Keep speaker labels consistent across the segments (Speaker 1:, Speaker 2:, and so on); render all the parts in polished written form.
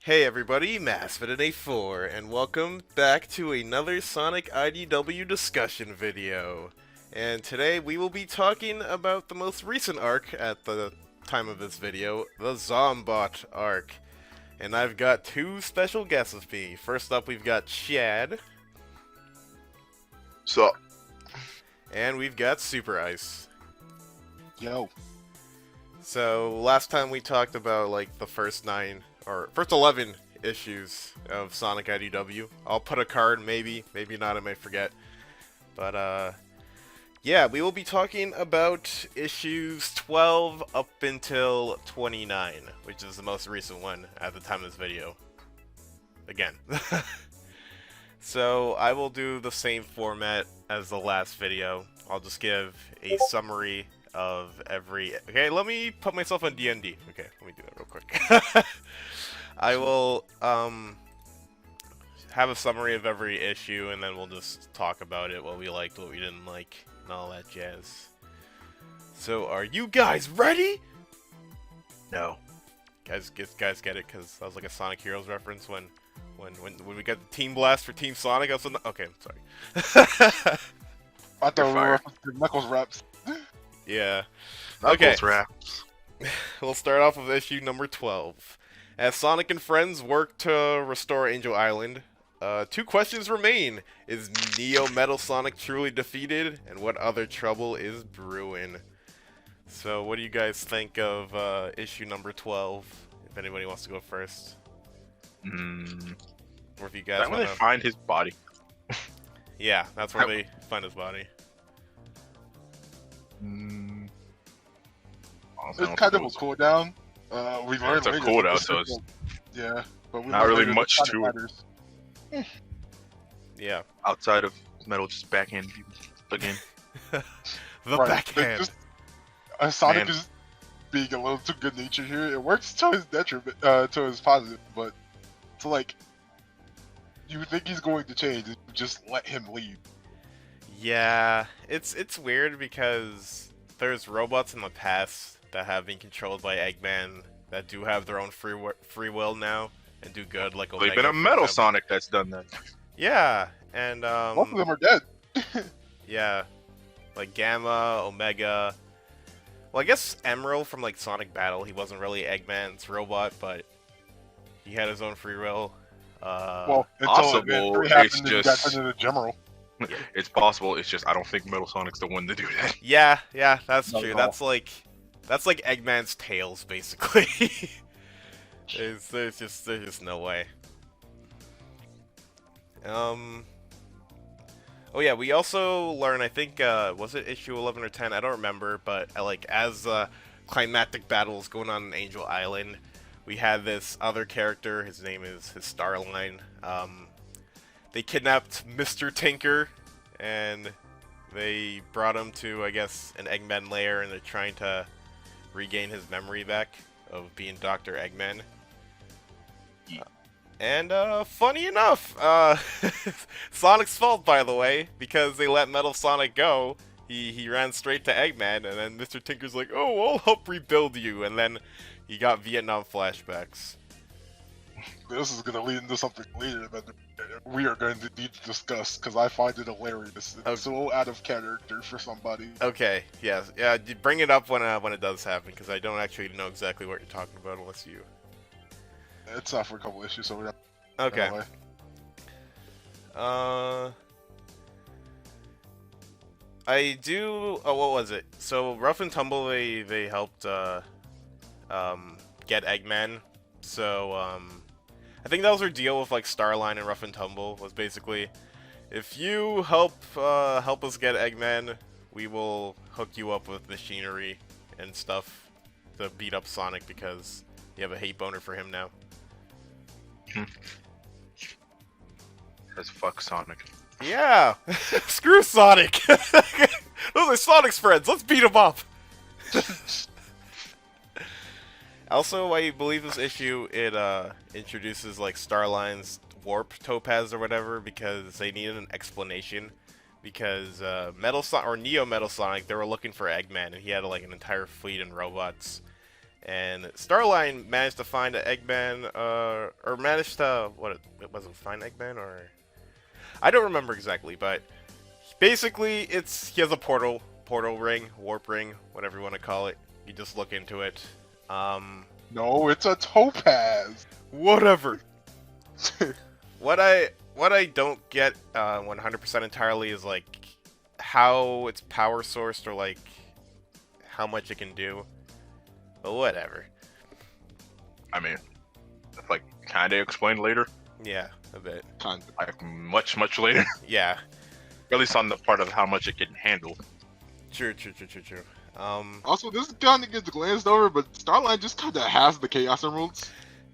Speaker 1: Hey everybody, MaskedMetaKnight4, and welcome back to another Sonic IDW discussion video. And today we will be talking about the most recent arc at the time of this video, the Zombot arc. And I've got two special guests with me. First up we've got Shad.
Speaker 2: So,
Speaker 1: And we've got SuperIcee.
Speaker 2: yo,
Speaker 1: So last time we talked about like the first 11 issues of Sonic IDW. I'll put a card, maybe not, I may forget. But yeah, we will be talking about issues 12 up until 29, which is the most recent one at the time of this video. Again. So I will do the same format as the last video. I'll just give a summary of every... Okay, let me put myself on D&D. Okay, let me do that real quick. I will have a summary of every issue, and then we'll just talk about it, what we liked, what we didn't like, and all that jazz. So, are you guys ready?
Speaker 2: no.
Speaker 1: Guys get it, because that was like a Sonic Heroes reference when we got the Team Blast for Team Sonic. I was okay, sorry.
Speaker 2: I thought we were Knuckles raps.
Speaker 1: Yeah.
Speaker 2: Knuckles raps.
Speaker 1: We'll start off with issue number 12. As Sonic and friends work to restore Angel Island, two questions remain. Is Neo Metal Sonic truly defeated? And what other trouble is brewing? So what do you guys think of issue number 12? If anybody wants to go first. Or if you guys
Speaker 2: Is that when
Speaker 1: want
Speaker 2: they find his body?
Speaker 1: Yeah, that's where they find his body.
Speaker 2: It's kind of a cooldown. We learned
Speaker 3: It's a
Speaker 2: later
Speaker 3: cooldown,
Speaker 2: that
Speaker 3: so it's
Speaker 2: yeah, but we
Speaker 3: not
Speaker 2: learned
Speaker 3: really
Speaker 2: later
Speaker 3: much
Speaker 2: that
Speaker 3: to it.
Speaker 2: matters.
Speaker 1: Yeah.
Speaker 3: outside of Metal just backhand people again.
Speaker 1: The
Speaker 2: Right,
Speaker 1: backhand.
Speaker 2: but just, Sonic
Speaker 3: Man.
Speaker 2: is being a little too good natured here. It works to his detriment, to his positive, but it's like you would think he's going to change. If you just let him leave.
Speaker 1: Yeah, it's weird because there's robots in the past that have been controlled by Eggman that do have their own free will now and do good, like Omega.
Speaker 3: They've been a
Speaker 1: for
Speaker 3: Metal
Speaker 1: example.
Speaker 3: Sonic that's done that.
Speaker 1: Yeah, and
Speaker 2: Both of them are dead.
Speaker 1: yeah, like Gamma, Omega. Well, I guess Emerald from like Sonic Battle, he wasn't really Eggman's robot, but he had his own free will.
Speaker 2: Well, until
Speaker 3: possible,
Speaker 2: it happened
Speaker 3: it's
Speaker 2: and he got
Speaker 3: just-
Speaker 2: turned into General.
Speaker 3: It's possible. It's just I don't think Metal Sonic's the one to do that.
Speaker 1: yeah, that's
Speaker 2: Not
Speaker 1: true.
Speaker 2: at all.
Speaker 1: That's like Eggman's tails, basically. there's just no way. Oh yeah, we also learn, I think, was it issue 11 or 10? I don't remember, but like as climactic battles going on in Angel Island, we had this other character. His name is Starline. They kidnapped Mr. Tinker, and they brought him to, I guess, an Eggman lair, and they're trying to regain his memory back of being Dr. Eggman. And funny enough, Sonic's fault, by the way, because they let Metal Sonic go. He ran straight to Eggman, and then Mr. Tinker's like, "Oh, I'll help rebuild you," and then he got Vietnam flashbacks.
Speaker 2: This is going to lead into something later that we are going to need to discuss because I find it hilarious. It's so out of character for somebody.
Speaker 1: Okay, yeah, you bring it up when it does happen, because I don't actually know exactly what you're talking about unless you.
Speaker 2: It's not for a couple issues, so we're not.
Speaker 1: Okay.
Speaker 2: Anyway.
Speaker 1: I do. Oh, what was it? So Rough and Tumble, they helped get Eggman. So I think that was their deal with like Starline and Rough and Tumble, was basically, if you help us get Eggman, we will hook you up with machinery and stuff to beat up Sonic, because you have a hate boner for him now.
Speaker 3: As fuck Sonic.
Speaker 1: Yeah, screw Sonic. Those are Sonic's friends. Let's beat him up. Also, I believe this issue, it introduces like Starline's warp topaz or whatever, because they needed an explanation. Because Neo Metal Sonic, they were looking for Eggman, and he had like an entire fleet and robots. And Starline managed to find an Eggman, or managed to, it was it, find Eggman, or... I don't remember exactly, but basically, he has a portal ring, warp ring, whatever you want to call it. You just look into it.
Speaker 2: No, it's a topaz.
Speaker 1: Whatever. What I don't get 100% entirely is like how it's power sourced or like how much it can do. But whatever.
Speaker 3: I mean, it's like kind of explained later.
Speaker 1: Yeah, a bit.
Speaker 2: Kind of.
Speaker 3: Like much later.
Speaker 1: Yeah.
Speaker 3: Or at least on the part of how much it can handle.
Speaker 1: True.
Speaker 2: Also, this kind of gets glanced over, but Starline just kind of has the Chaos Emeralds.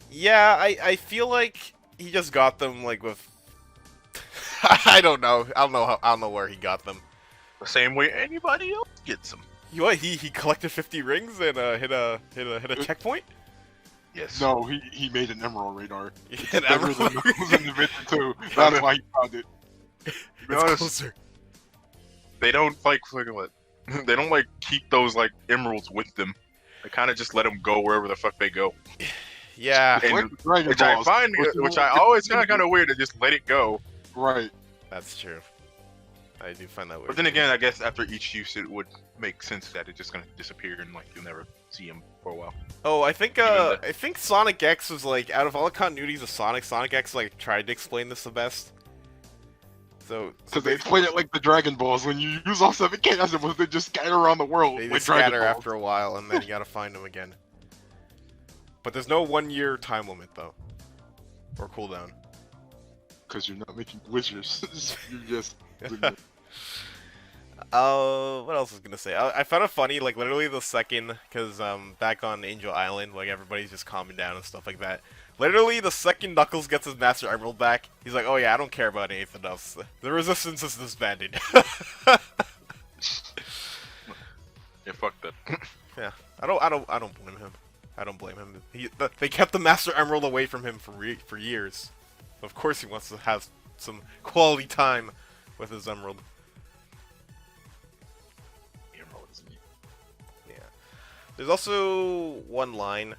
Speaker 1: Yeah, I feel like he just got them like with. I don't know. I don't know where he got them.
Speaker 3: The same way anybody else gets them.
Speaker 1: What? He collected 50 rings and hit a checkpoint.
Speaker 3: Yes.
Speaker 2: No, he made an Emerald radar.
Speaker 1: An
Speaker 2: Better than those in the Victor too. That's why he found it.
Speaker 3: To be
Speaker 1: It's
Speaker 3: honest,
Speaker 1: closer.
Speaker 3: they don't like what? They don't like keep those like emeralds with them. They kind of just let them go wherever the fuck they go.
Speaker 1: Yeah.
Speaker 3: And-
Speaker 2: Like the Dragon
Speaker 3: Which I
Speaker 2: Balls,
Speaker 3: find, which I always find kind of weird to just let it go.
Speaker 2: Right.
Speaker 1: That's true. I do find that weird.
Speaker 3: But then again, I guess after each use, it would make sense that it's just gonna disappear and like you'll never see him for a while.
Speaker 1: Oh, I think
Speaker 3: Even
Speaker 1: I think Sonic X was like out of all the continuities of Sonic X like tried to explain this the best. So
Speaker 2: Because they explain it like the Dragon Balls. When you use all 7 Chaos Emeralds, they just scatter around the world.
Speaker 1: they
Speaker 2: like
Speaker 1: just
Speaker 2: Dragon
Speaker 1: scatter
Speaker 2: Balls.
Speaker 1: after a while, and then you gotta find them again. But there's no 1-year time limit though, or cooldown.
Speaker 2: Because you're not making wishes. You're just.
Speaker 1: What else was I gonna say? I found it funny, like literally the second, because back on Angel Island, like everybody's just calming down and stuff like that. Literally the second Knuckles gets his Master Emerald back, he's like, "Oh yeah, I don't care about anything else. The Resistance is disbanded."
Speaker 3: Yeah, fuck that.
Speaker 1: Yeah, I don't blame him. I don't blame him. They kept the Master Emerald away from him for years. Of course, he wants to have some quality time with his Emerald. Yeah. There's also one line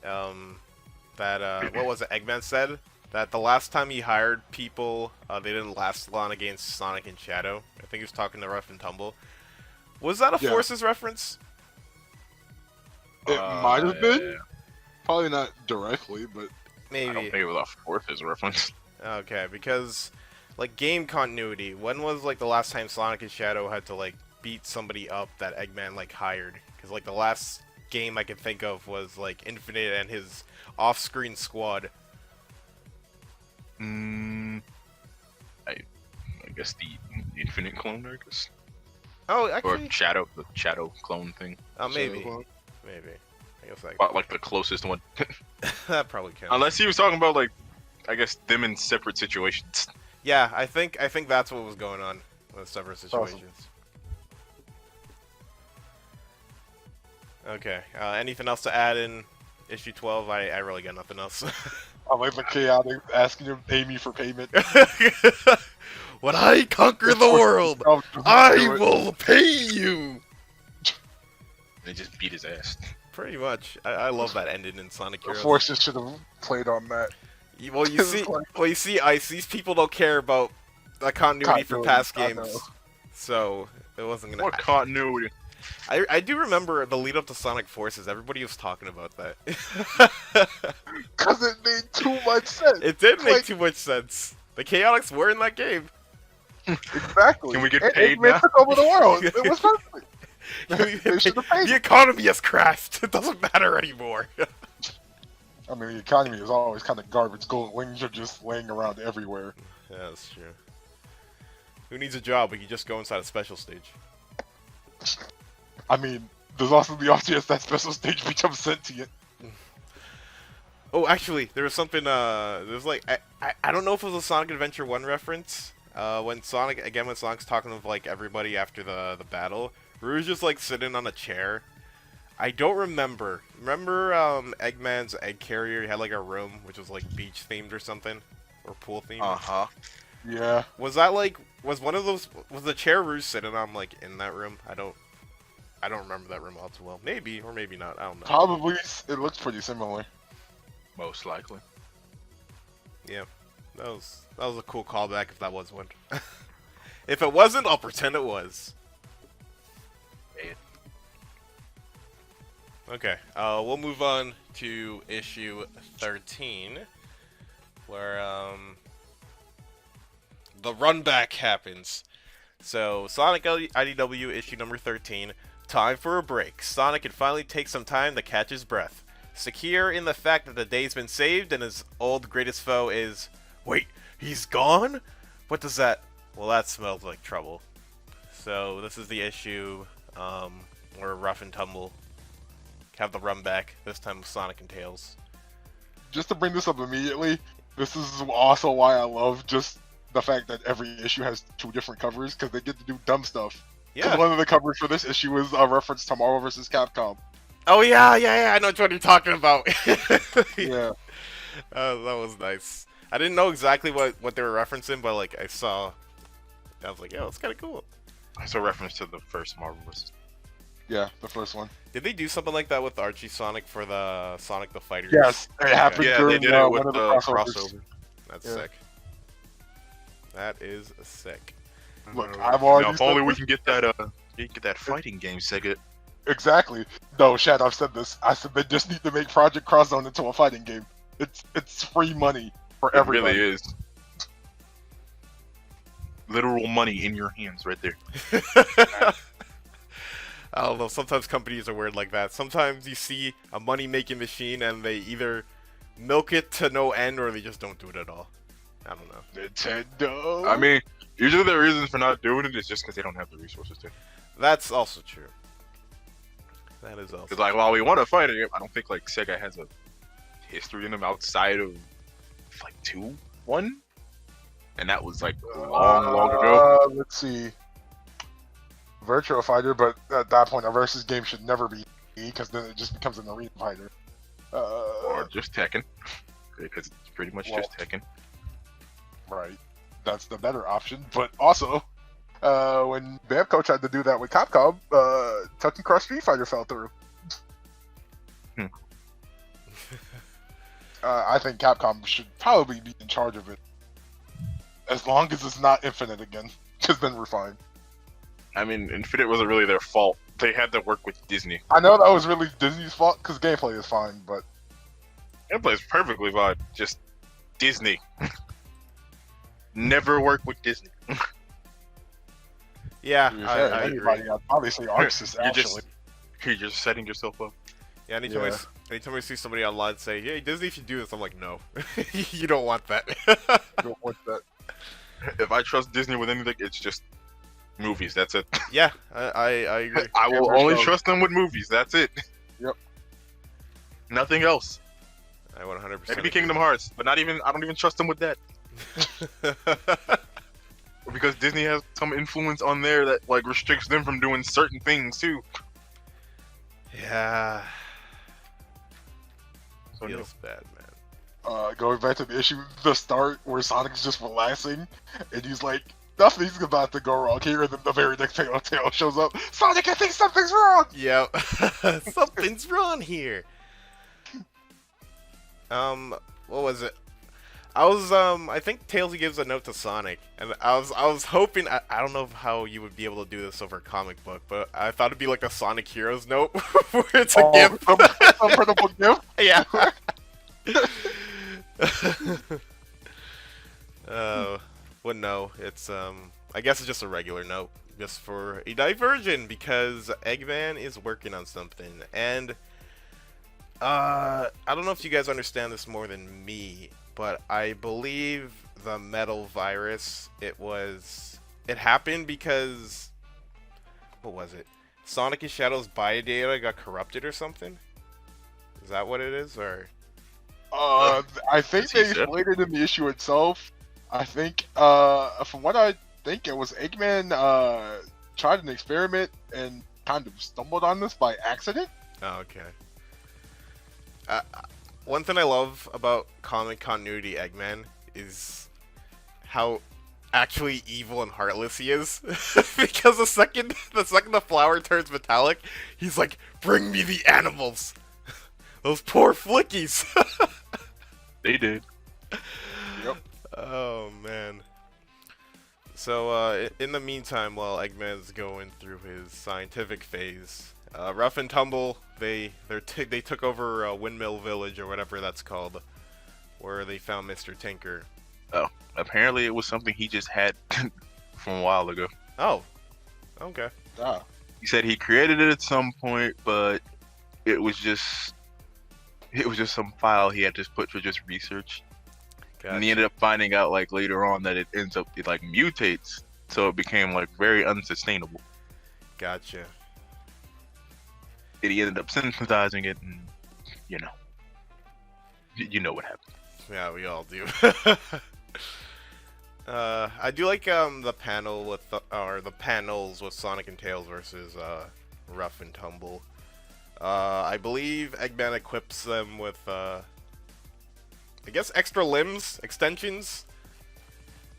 Speaker 1: that what was it? Eggman said that the last time he hired people, they didn't last long against Sonic and Shadow. I think he was talking to Rough and Tumble. Was that a
Speaker 2: Yeah.
Speaker 1: Forces reference?
Speaker 2: It might have been. Probably not directly, but.
Speaker 3: I don't
Speaker 1: Maybe.
Speaker 3: think it was a Forces reference.
Speaker 1: Okay, because like game continuity, when was like the last time Sonic and Shadow had to like beat somebody up that Eggman like hired? Because like the last game I could think of was like Infinite and his off-screen squad.
Speaker 3: I guess the Infinite clone, I guess.
Speaker 1: Oh,
Speaker 3: Or
Speaker 1: actually,
Speaker 3: Shadow, the Shadow clone thing.
Speaker 1: maybe,
Speaker 2: So,
Speaker 1: maybe. I guess that,
Speaker 3: About like the closest one.
Speaker 1: that probably counts.
Speaker 3: Unless he was talking about like, I guess them in separate situations.
Speaker 1: Yeah, I think that's what was going on with several situations. Okay. Anything else to add in issue 12? I really got nothing else.
Speaker 2: I like the chaotic asking him pay me for payment.
Speaker 1: When I conquer the world, I will pay you.
Speaker 3: They just beat his ass.
Speaker 1: Pretty much. I love that ending in Sonic
Speaker 2: The
Speaker 1: Heroes.
Speaker 2: Forces should have played on that.
Speaker 1: Well, you see, Ice. These people don't care about the continuity for past
Speaker 2: I know.
Speaker 1: games, so it wasn't gonna.
Speaker 3: What continuity?
Speaker 1: I do remember the lead up to Sonic Forces. Everybody was talking about that.
Speaker 2: Because it made too much sense.
Speaker 1: It did make
Speaker 2: Like-
Speaker 1: too much sense. The Chaotix were in that game.
Speaker 2: Exactly.
Speaker 3: Can we get
Speaker 2: And
Speaker 3: paid
Speaker 2: Eggman
Speaker 3: now?
Speaker 2: took over the world. It was perfect. They should have paid
Speaker 1: The
Speaker 2: him.
Speaker 1: economy has crashed. It doesn't matter anymore.
Speaker 2: I mean, the economy is always kind of garbage. Gold wings are just laying around everywhere.
Speaker 1: Yeah, that's true. Who needs a job? We can just go inside a special stage.
Speaker 2: I mean, there's also the off chance that special stage becomes sentient.
Speaker 1: Oh, actually, there was something. There's like I don't know if it was a Sonic Adventure 1 reference. When Sonic's talking with like everybody after the battle, Rouge just like sitting on a chair. I don't remember. Remember Eggman's egg carrier? He had like a room which was like beach themed or something, or pool themed.
Speaker 3: Uh-huh.
Speaker 2: Yeah.
Speaker 1: Was that like was one of those? Was the chair Rouge sitting on like in that room? I don't. I don't remember that room all too well. Maybe or maybe not. I don't know.
Speaker 2: Probably, it looks pretty similar.
Speaker 3: Most likely.
Speaker 1: Yeah, that was a cool callback if that was one. If it wasn't, I'll pretend it was. Okay, we'll move on to issue 13, where the run back happens. So, Sonic IDW issue number 13. Time for a break. Sonic can finally take some time to catch his breath. Secure in the fact that the day's been saved and his old greatest foe is... Wait, he's gone? What does that... Well, that smells like trouble. So, this is the issue where Rough and Tumble have the run back, this time with Sonic and Tails.
Speaker 2: Just to bring this up immediately, this is also why I love just the fact that every issue has 2 different covers, because they get to do dumb stuff.
Speaker 1: Yeah.
Speaker 2: One of the covers for this issue is a reference to Marvel vs. Capcom.
Speaker 1: Oh, yeah, I know what you're talking about.
Speaker 2: Yeah.
Speaker 1: That was nice. I didn't know exactly what they were referencing, but, like, I was like, yo, it's kind of cool.
Speaker 3: That's a reference to the first Marvel vs.
Speaker 2: Yeah, the first one.
Speaker 1: Did they do something like that with Archie Sonic for the Sonic the Fighter?
Speaker 2: Yes, it happened
Speaker 3: Yeah,
Speaker 2: during
Speaker 3: they did it
Speaker 2: one
Speaker 3: with
Speaker 2: of
Speaker 3: the
Speaker 2: crossovers.
Speaker 3: crossover.
Speaker 1: That's
Speaker 2: Yeah.
Speaker 1: sick. That is sick.
Speaker 2: Look, I've already
Speaker 3: Now, if only
Speaker 2: said
Speaker 3: we
Speaker 2: this.
Speaker 3: can get that fighting game Sega.
Speaker 2: Exactly. No, Shad, I've said this. I said they just need to make Project Cross Zone into a fighting game. It's free money for
Speaker 3: It
Speaker 2: everybody.
Speaker 3: really is. Literal money in your hands right there.
Speaker 1: I don't know, sometimes companies are weird like that. Sometimes you see a money-making machine and they either milk it to no end or they just don't do it at all. I don't know.
Speaker 2: Nintendo.
Speaker 3: I mean, usually the reasons for not doing it is just because they don't have the resources to.
Speaker 1: That's also true. That is also
Speaker 3: Because like, while we want to fight it, I don't think like Sega has a history in them outside of like 2-1, and that was like long ago.
Speaker 2: Let's see. Virtua Fighter, but at that point, a versus game should never be because then it just becomes an arena fighter.
Speaker 3: Or just Tekken, because it's pretty much just Tekken.
Speaker 2: Right. That's the better option. But also, when Namco tried to do that with Capcom, Tekken Cross Street Fighter fell through. I think Capcom should probably be in charge of it. As long as it's not Infinite again, because then we're fine.
Speaker 3: I mean, Infinite wasn't really their fault. They had to work with Disney.
Speaker 2: I know that was really Disney's fault, because gameplay is fine, but...
Speaker 3: Gameplay is perfectly fine. Just Disney. Never work with Disney.
Speaker 1: Yeah,
Speaker 2: to be
Speaker 1: I
Speaker 2: fair,
Speaker 1: agree.
Speaker 2: anybody, obviously Arxis, actually.
Speaker 3: You're just setting yourself up.
Speaker 1: Yeah, anytime I see somebody online say, "Hey, Disney should do this," I'm like, "No, you don't want that."
Speaker 2: Don't want that.
Speaker 3: If I trust Disney with anything, it's just movies. That's it.
Speaker 1: Yeah, I agree.
Speaker 3: I will
Speaker 2: Ever
Speaker 3: only
Speaker 2: so.
Speaker 3: trust them with movies. That's it.
Speaker 2: Yep.
Speaker 3: Nothing else.
Speaker 1: I 100%.
Speaker 3: Maybe Kingdom Hearts, but I don't even trust them with that. Because Disney has some influence on there that like restricts them from doing certain things too.
Speaker 1: Yeah,
Speaker 3: So, no.
Speaker 1: feels bad, man.
Speaker 2: Going back to the issue, the start where Sonic's just relaxing, and he's like, nothing's about to go wrong here, and then the very next Tail shows up. Sonic, I think something's wrong!
Speaker 1: Yep, something's wrong here. What was it? I think Tails gives a note to Sonic, and I was hoping, I don't know how you would be able to do this over a comic book, but I thought it'd be like a Sonic Heroes note, where it's a gift.
Speaker 2: Some printable gift?
Speaker 1: Yeah. Well, no, it's I guess it's just a regular note, just for a diversion, because Eggman is working on something, and I don't know if you guys understand this more than me, but I believe the metal virus, it happened because, what was it? Sonic and Shadow's biodata got corrupted or something? Is that what it is, or?
Speaker 2: I think
Speaker 3: That's what he
Speaker 2: they
Speaker 3: said.
Speaker 2: explained it in the issue itself. I think, from what I think, it was Eggman, tried an experiment and kind of stumbled on this by accident.
Speaker 1: Oh, okay. One thing I love about comic continuity Eggman is how actually evil and heartless he is. Because the second the flower turns metallic, he's like, "Bring me the animals." Those poor flickies.
Speaker 3: They did.
Speaker 2: Yep.
Speaker 1: Oh man. So in the meantime, while Eggman's going through his scientific phase, Rough and Tumble they took over Windmill Village or whatever that's called, where they found Mr. Tinker.
Speaker 3: Oh, apparently it was something he just had from a while ago.
Speaker 1: Oh, okay.
Speaker 2: Ah.
Speaker 3: He said he created it at some point, but it was just some file he had just put for just research.
Speaker 1: Gotcha.
Speaker 3: And he ended up finding out like later on that it like mutates, so it became like very unsustainable.
Speaker 1: Gotcha.
Speaker 3: And he ended up synthesizing it, and you know what happened.
Speaker 1: Yeah, we all do. I do like the panel with the panels with Sonic and Tails versus Rough and Tumble. I believe Eggman equips them with I guess extra limbs, extensions.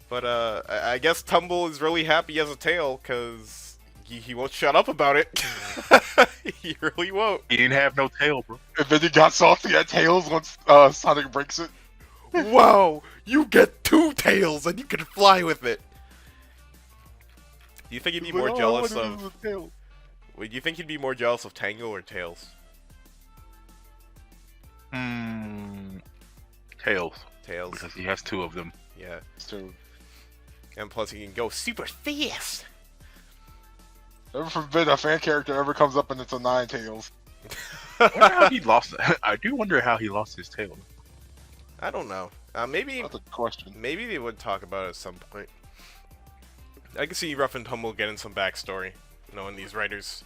Speaker 1: But I guess Tumble is really happy he has a tail because he won't shut up about it. He really won't.
Speaker 3: He didn't have no tail, bro.
Speaker 2: And then he got salty at Tails once Sonic breaks it.
Speaker 1: Wow, you get 2 tails and you can fly with it. Do you think he'd be
Speaker 2: He's like,
Speaker 1: more
Speaker 2: "Oh, I
Speaker 1: jealous
Speaker 2: wanna
Speaker 1: of?
Speaker 2: use a tail."
Speaker 1: Wait, do you think he'd be more jealous of Tango or Tails?
Speaker 3: Tails,
Speaker 1: Tails.
Speaker 3: because he has 2 of them.
Speaker 1: Yeah.
Speaker 2: So,
Speaker 1: And plus he can go super fast.
Speaker 2: never forbid a fan character ever comes up and it's a 9 Tails.
Speaker 3: I wonder how he lost. I do wonder how he lost his tail.
Speaker 1: I don't know. Maybe
Speaker 2: That's a question.
Speaker 1: maybe they would talk about it at some point. I can see Rough and Tumble getting some backstory, knowing these writers,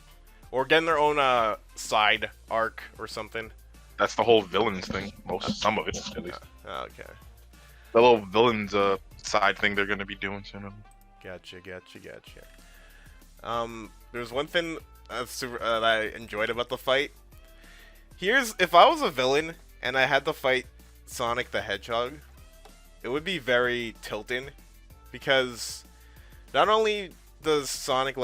Speaker 1: or getting their own side arc or something.
Speaker 3: That's the whole villains thing. Some of it, at least.
Speaker 1: Okay.
Speaker 3: The little villains side thing they're gonna be doing soon.
Speaker 1: Gotcha. There's one thing that I enjoyed about the fight. If I was a villain and I had to fight Sonic the Hedgehog, it would be very tilting, because not only does Sonic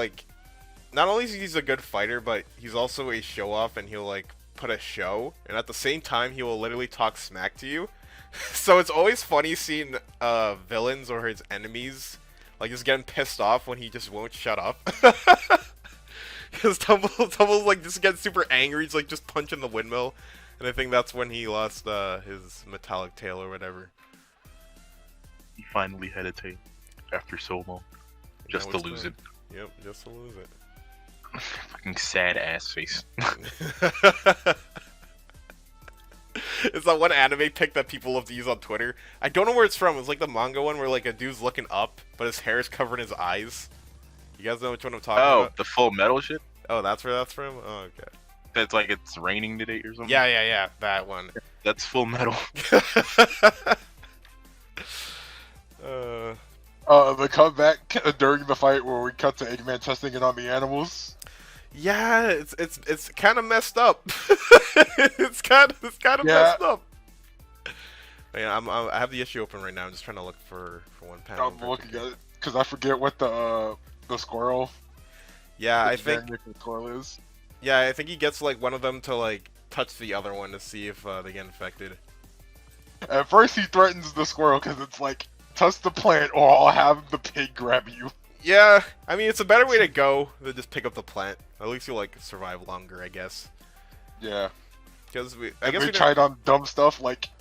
Speaker 1: not only is he a good fighter, but he's also a show-off, and he'll put a show, and at the same time he will literally talk smack to you. So it's always funny seeing villains or his enemies just getting pissed off when he just won't shut up. Because Tumble's just gets super angry. He's just punching the windmill, and I think that's when he lost his metallic tail or whatever.
Speaker 3: He finally had a tail after so long, just to lose it.
Speaker 1: Yep, just to lose it.
Speaker 3: Fucking sad ass face.
Speaker 1: It's that one anime pic that people love to use on Twitter. I don't know where it's from. It's like the manga one where a dude's looking up, but his hair is covering his eyes. You guys know which one I'm talking about?
Speaker 3: The Full Metal shit.
Speaker 1: Oh, that's where that's from? Oh, okay.
Speaker 3: That's it's raining today or something.
Speaker 1: Yeah, that one.
Speaker 3: That's Full Metal.
Speaker 2: The comeback during the fight where we cut to Eggman testing it on the animals.
Speaker 1: Yeah, it's kind of messed up. It's kind of messed up. Yeah, I have the issue open right now. I'm just trying to look for one panel.
Speaker 2: I'm looking at it because I forget what the squirrel.
Speaker 1: Yeah, I think.
Speaker 2: The squirrel is.
Speaker 1: Yeah, I think he gets one of them to touch the other one to see if they get infected.
Speaker 2: At first, he threatens the squirrel because it's touch the plant or I'll have the pig grab you.
Speaker 1: Yeah, I mean it's a better way to go than just pick up the plant. At least you'll survive longer, I guess.
Speaker 2: Yeah.
Speaker 1: Because we
Speaker 2: tried on dumb stuff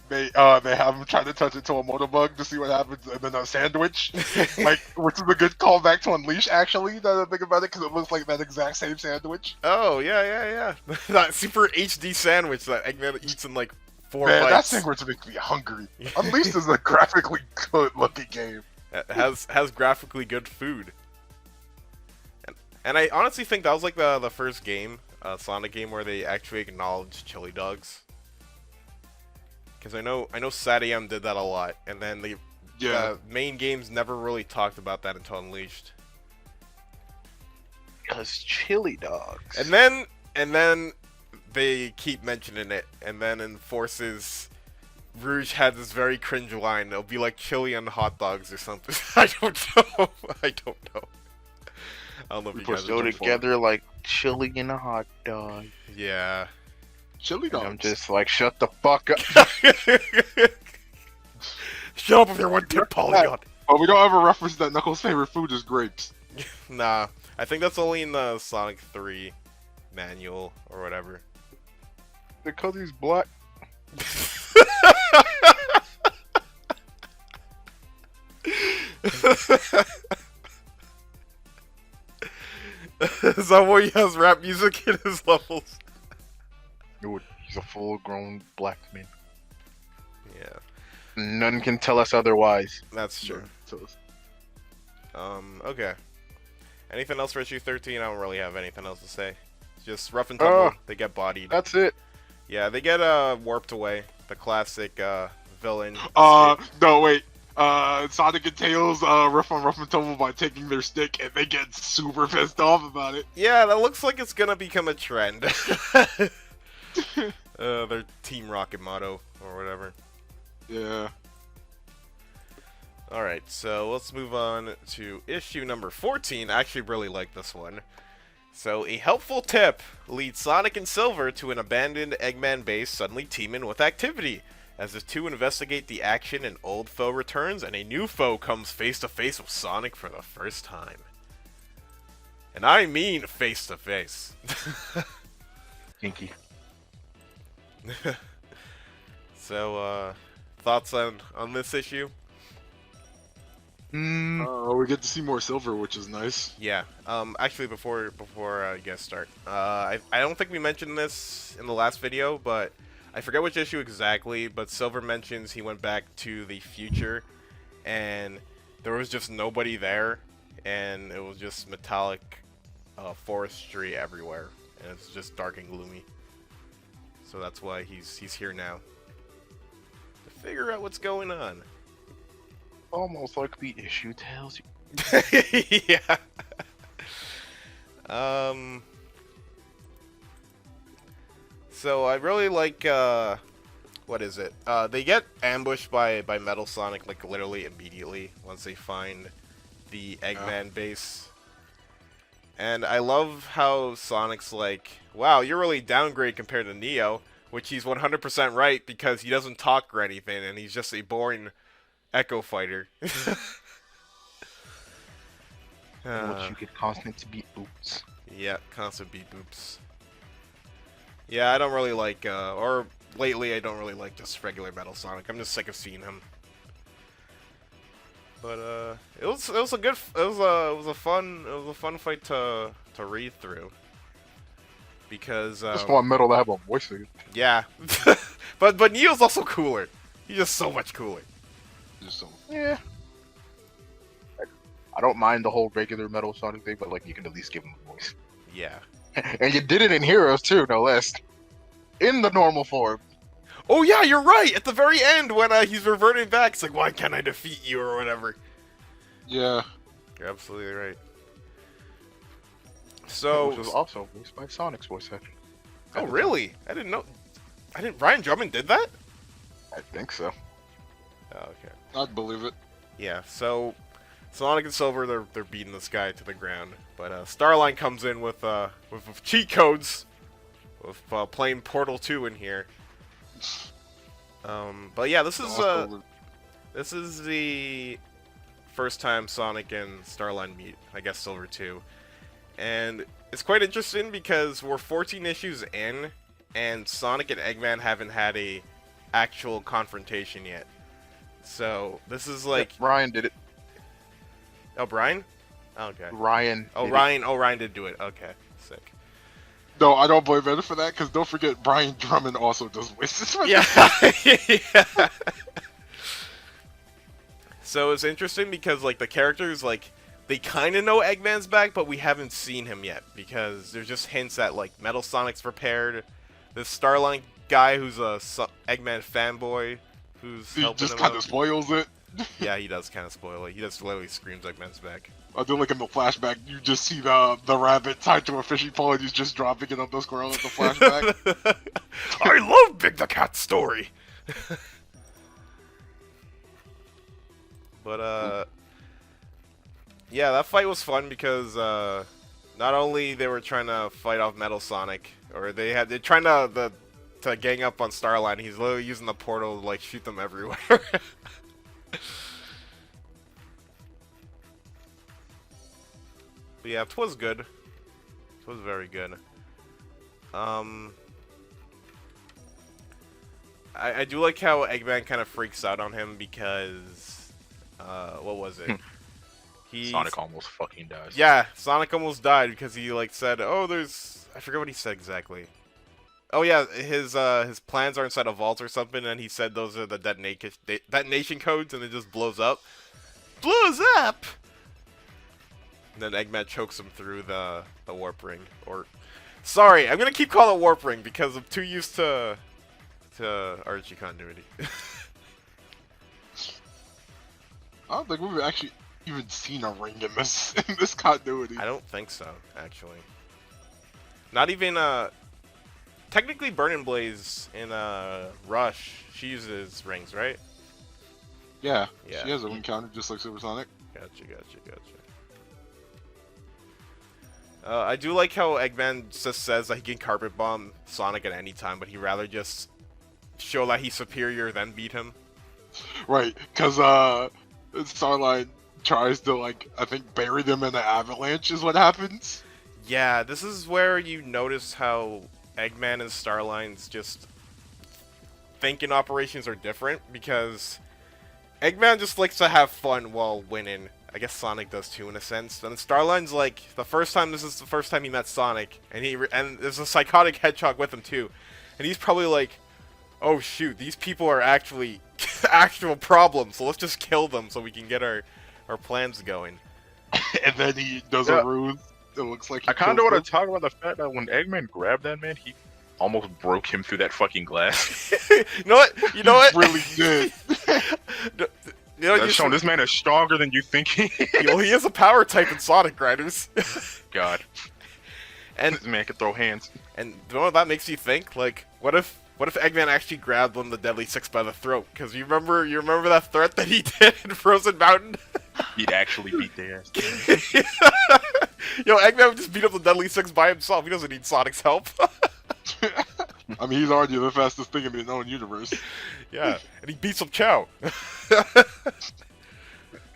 Speaker 2: they have him try to touch it to a motorbug to see what happens, and then a sandwich, which is a good callback to Unleash actually. Now that I think about it, because it looks like that exact same sandwich.
Speaker 1: Oh yeah. That super HD sandwich that Eggman eats in 4
Speaker 2: Man,
Speaker 1: bites.
Speaker 2: that sandwich makes me hungry. Unleashed is a graphically good looking game.
Speaker 1: It has graphically good food. And I honestly think that was the first game, Sonic game, where they actually acknowledged chili dogs. Because I know SatAM did that a lot, and then the main games never really talked about that until Unleashed.
Speaker 3: Because chili dogs.
Speaker 1: And then they keep mentioning it, and then in Forces Rouge had this very cringe line. It'll be like chili on hot dogs or something. I don't know. I don't know. I don't know if
Speaker 2: We
Speaker 1: you
Speaker 2: put
Speaker 1: guys
Speaker 3: Go
Speaker 2: Go
Speaker 3: together like chili and a hot dog.
Speaker 1: Yeah.
Speaker 2: Chili
Speaker 3: And
Speaker 2: dogs.
Speaker 3: I'm just like, shut the fuck up.
Speaker 1: Shut up with your one tip polygon.
Speaker 2: Oh, we don't ever reference that Knuckles' favorite food is grapes.
Speaker 1: Nah, I think that's only in the Sonic 3 manual or whatever.
Speaker 3: Because he's black.
Speaker 1: Is that why he has rap music in his levels?
Speaker 3: Dude, he's a full-grown black man.
Speaker 1: Yeah,
Speaker 3: None can tell us otherwise.
Speaker 1: that's true.
Speaker 2: So,
Speaker 1: Okay. Anything else for issue 13? I don't really have anything else to say. Just rough and tumble. They get bodied.
Speaker 3: That's it.
Speaker 1: Yeah, they get warped away. The classic villain.
Speaker 2: no, wait. Sonic and Tails riff on Rough and Tumble by taking their stick, and they get super pissed off about it.
Speaker 1: Yeah, that looks like it's gonna become a trend. Their Team Rocket motto or whatever.
Speaker 2: Yeah.
Speaker 1: Alright, so let's move on to issue number 14. I actually really like this one. So, a helpful tip leads Sonic and Silver to an abandoned Eggman base suddenly teeming with activity. As the two investigate the action, an old foe returns, and a new foe comes face to face with Sonic for the first time. And I mean face to face.
Speaker 3: Kinky.
Speaker 1: So, thoughts on this issue?
Speaker 2: We get to see more Silver, which is nice.
Speaker 1: Yeah. Actually, before you guys start, I don't think we mentioned this in the last video, but I forget which issue exactly. But Silver mentions he went back to the future, and there was just nobody there, and it was just metallic forestry everywhere, and it's just dark and gloomy. So that's why he's here now to figure out what's going on.
Speaker 3: Almost like the issue tells you.
Speaker 1: Yeah. So I really like what is it? They get ambushed by Metal Sonic like literally immediately once they find the Eggman base. And I love how Sonic's like, "Wow, you're really downgrade compared to Neo," which he's 100% right because he doesn't talk or anything and he's just a boring Echo Fighter.
Speaker 3: Which you get constant to beat boots.
Speaker 1: Yeah, constant beat boops. Yeah, I don't really like, or lately I don't really like just regular Metal Sonic. I'm just sick of seeing him. But it was a good, it was a fun fight to read through. Because
Speaker 3: Just want Metal to have a voice again.
Speaker 1: yeah, but Neo's also cooler. He's just so much cooler.
Speaker 2: Just so.
Speaker 3: Yeah. I don't mind the whole regular Metal Sonic thing, but like you can at least give him a voice.
Speaker 1: Yeah.
Speaker 3: And you did it in Heroes too, no less. In the normal form.
Speaker 1: Oh yeah, you're right. At the very end, when he's reverting back, it's like, "Why can't I defeat you?" or whatever.
Speaker 2: Yeah.
Speaker 1: You're absolutely right. So,
Speaker 3: Which was also voiced by Sonic's voice actor.
Speaker 1: oh really? I didn't know. Ryan Drummond did that?
Speaker 3: I think so.
Speaker 1: Oh, okay.
Speaker 2: I'd believe it.
Speaker 1: Yeah. So, Sonic and Silver, they're beating this guy to the ground, but Starline comes in with cheat codes, with playing Portal 2 in here. But yeah, this is the first time Sonic and Starline meet. I guess Silver too, and it's quite interesting because we're 14 issues in, and Sonic and Eggman haven't had a actual confrontation yet. So this is like
Speaker 3: Ryan did it.
Speaker 1: Oh, Brian? Okay.
Speaker 3: Ryan.
Speaker 1: Oh,
Speaker 3: did
Speaker 1: Ryan. Oh, Ryan did do it. Okay. Sick.
Speaker 2: No, I don't blame Ed for that, because don't forget, Brian Drummond also does voices.
Speaker 1: Yeah. Yeah. So it's interesting because, like, the characters, like, they kind of know Eggman's back, but we haven't seen him yet because there's just hints that, like, Metal Sonic's prepared. This Starline guy who's a Eggman fanboy who's
Speaker 2: He
Speaker 1: helping
Speaker 2: just
Speaker 1: him
Speaker 2: kind of
Speaker 1: out.
Speaker 2: spoils it.
Speaker 1: Yeah, he does kind of spoil it. He just literally screams Eggman's back.
Speaker 2: I do like in the flashback, you just see the rabbit tied to a fishing pole and he's just dropping it on the squirrel in the flashback.
Speaker 1: I love Big the Cat story. But yeah, that fight was fun because not only they were trying to fight off Metal Sonic, or they're trying to gang up on Starline. He's literally using the portal to like shoot them everywhere. But yeah, it was good. It was very good. I do like how Eggman kind of freaks out on him because, what was it?
Speaker 3: Sonic almost fucking dies.
Speaker 1: Yeah, Sonic almost died because he like said, "Oh, I forget what he said exactly." Oh yeah, his plans are inside a vault or something, and he said those are the detonation codes, and it just blows up. Blows up. And then Eggman chokes him through the warp ring. Or, sorry, I'm gonna keep calling it warp ring because I'm too used to Archie continuity.
Speaker 2: I don't think we've actually even seen a ring in this continuity.
Speaker 1: I don't think so, actually. Not even technically Burning Blaze in Rush, she uses rings, right?
Speaker 2: Yeah,
Speaker 1: Yeah.
Speaker 2: she has a ring counter just like Supersonic.
Speaker 1: Gotcha. I do like how Eggman just says that he can carpet bomb Sonic at any time, but he'd rather just show that he's superior than beat him.
Speaker 2: Right, because Starline tries to, like, I think bury them in an avalanche is what happens.
Speaker 1: Yeah, this is where you notice how Eggman and Starline's just thinking operations are different, because Eggman just likes to have fun while winning. I guess Sonic does too, in a sense. And Starline's like, this is the first time he met Sonic, and there's a psychotic Hedgehog with him too, and he's probably like, oh shoot, these people are actually actual problems, so let's just kill them so we can get our plans going.
Speaker 2: And then he does a ruse. It looks like
Speaker 3: I kind of want to talk about the fact that when Eggman grabbed that man, he almost broke him through that fucking glass.
Speaker 1: You know what?
Speaker 2: Really did.
Speaker 1: You know,
Speaker 3: That's showing this man is stronger than you think he is.
Speaker 1: Well, he is a power type in Sonic Riders.
Speaker 3: God.
Speaker 1: And
Speaker 3: this man can throw hands.
Speaker 1: And you know what that makes you think? Like, what if Eggman actually grabbed one of the Deadly Six by the throat? Because you remember that threat that he did in Frozen Mountain?
Speaker 3: He'd actually beat their ass.
Speaker 1: Yo, Eggman would just beat up the Deadly Six by himself. He doesn't need Sonic's help.
Speaker 2: I mean, he's already the fastest thing in the known universe.
Speaker 1: Yeah, and he beats up Chow.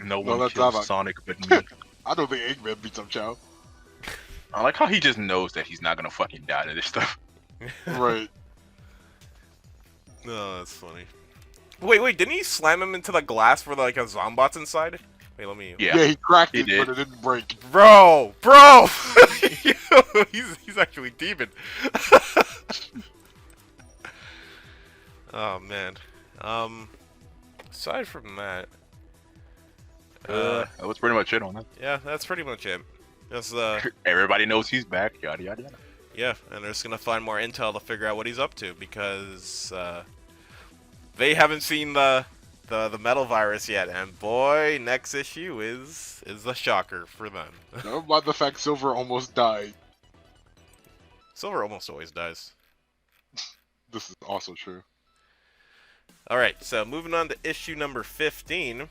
Speaker 3: No one kills Sonic but me.
Speaker 2: I don't think Eggman beats up Chow.
Speaker 3: I like how he just knows that he's not gonna fucking die to this stuff.
Speaker 2: Right.
Speaker 1: No, that's funny. Wait, didn't he slam him into the glass where like a Zombot's inside? Wait, let me...
Speaker 2: Yeah, he cracked it,
Speaker 3: did.
Speaker 2: but it didn't break.
Speaker 1: Bro! he's actually demon. Oh, man. Aside from that...
Speaker 3: that was pretty much it on that.
Speaker 1: Yeah, that's pretty much it. Just,
Speaker 3: everybody knows he's back, yada yada yada.
Speaker 1: Yeah, and they're just gonna find more intel to figure out what he's up to, because they haven't seen the metal virus yet, and boy, next issue is the shocker for them.
Speaker 2: Never mind the fact Silver almost died.
Speaker 1: Silver almost always dies.
Speaker 2: This is also true.
Speaker 1: Alright, so moving on to issue number 15.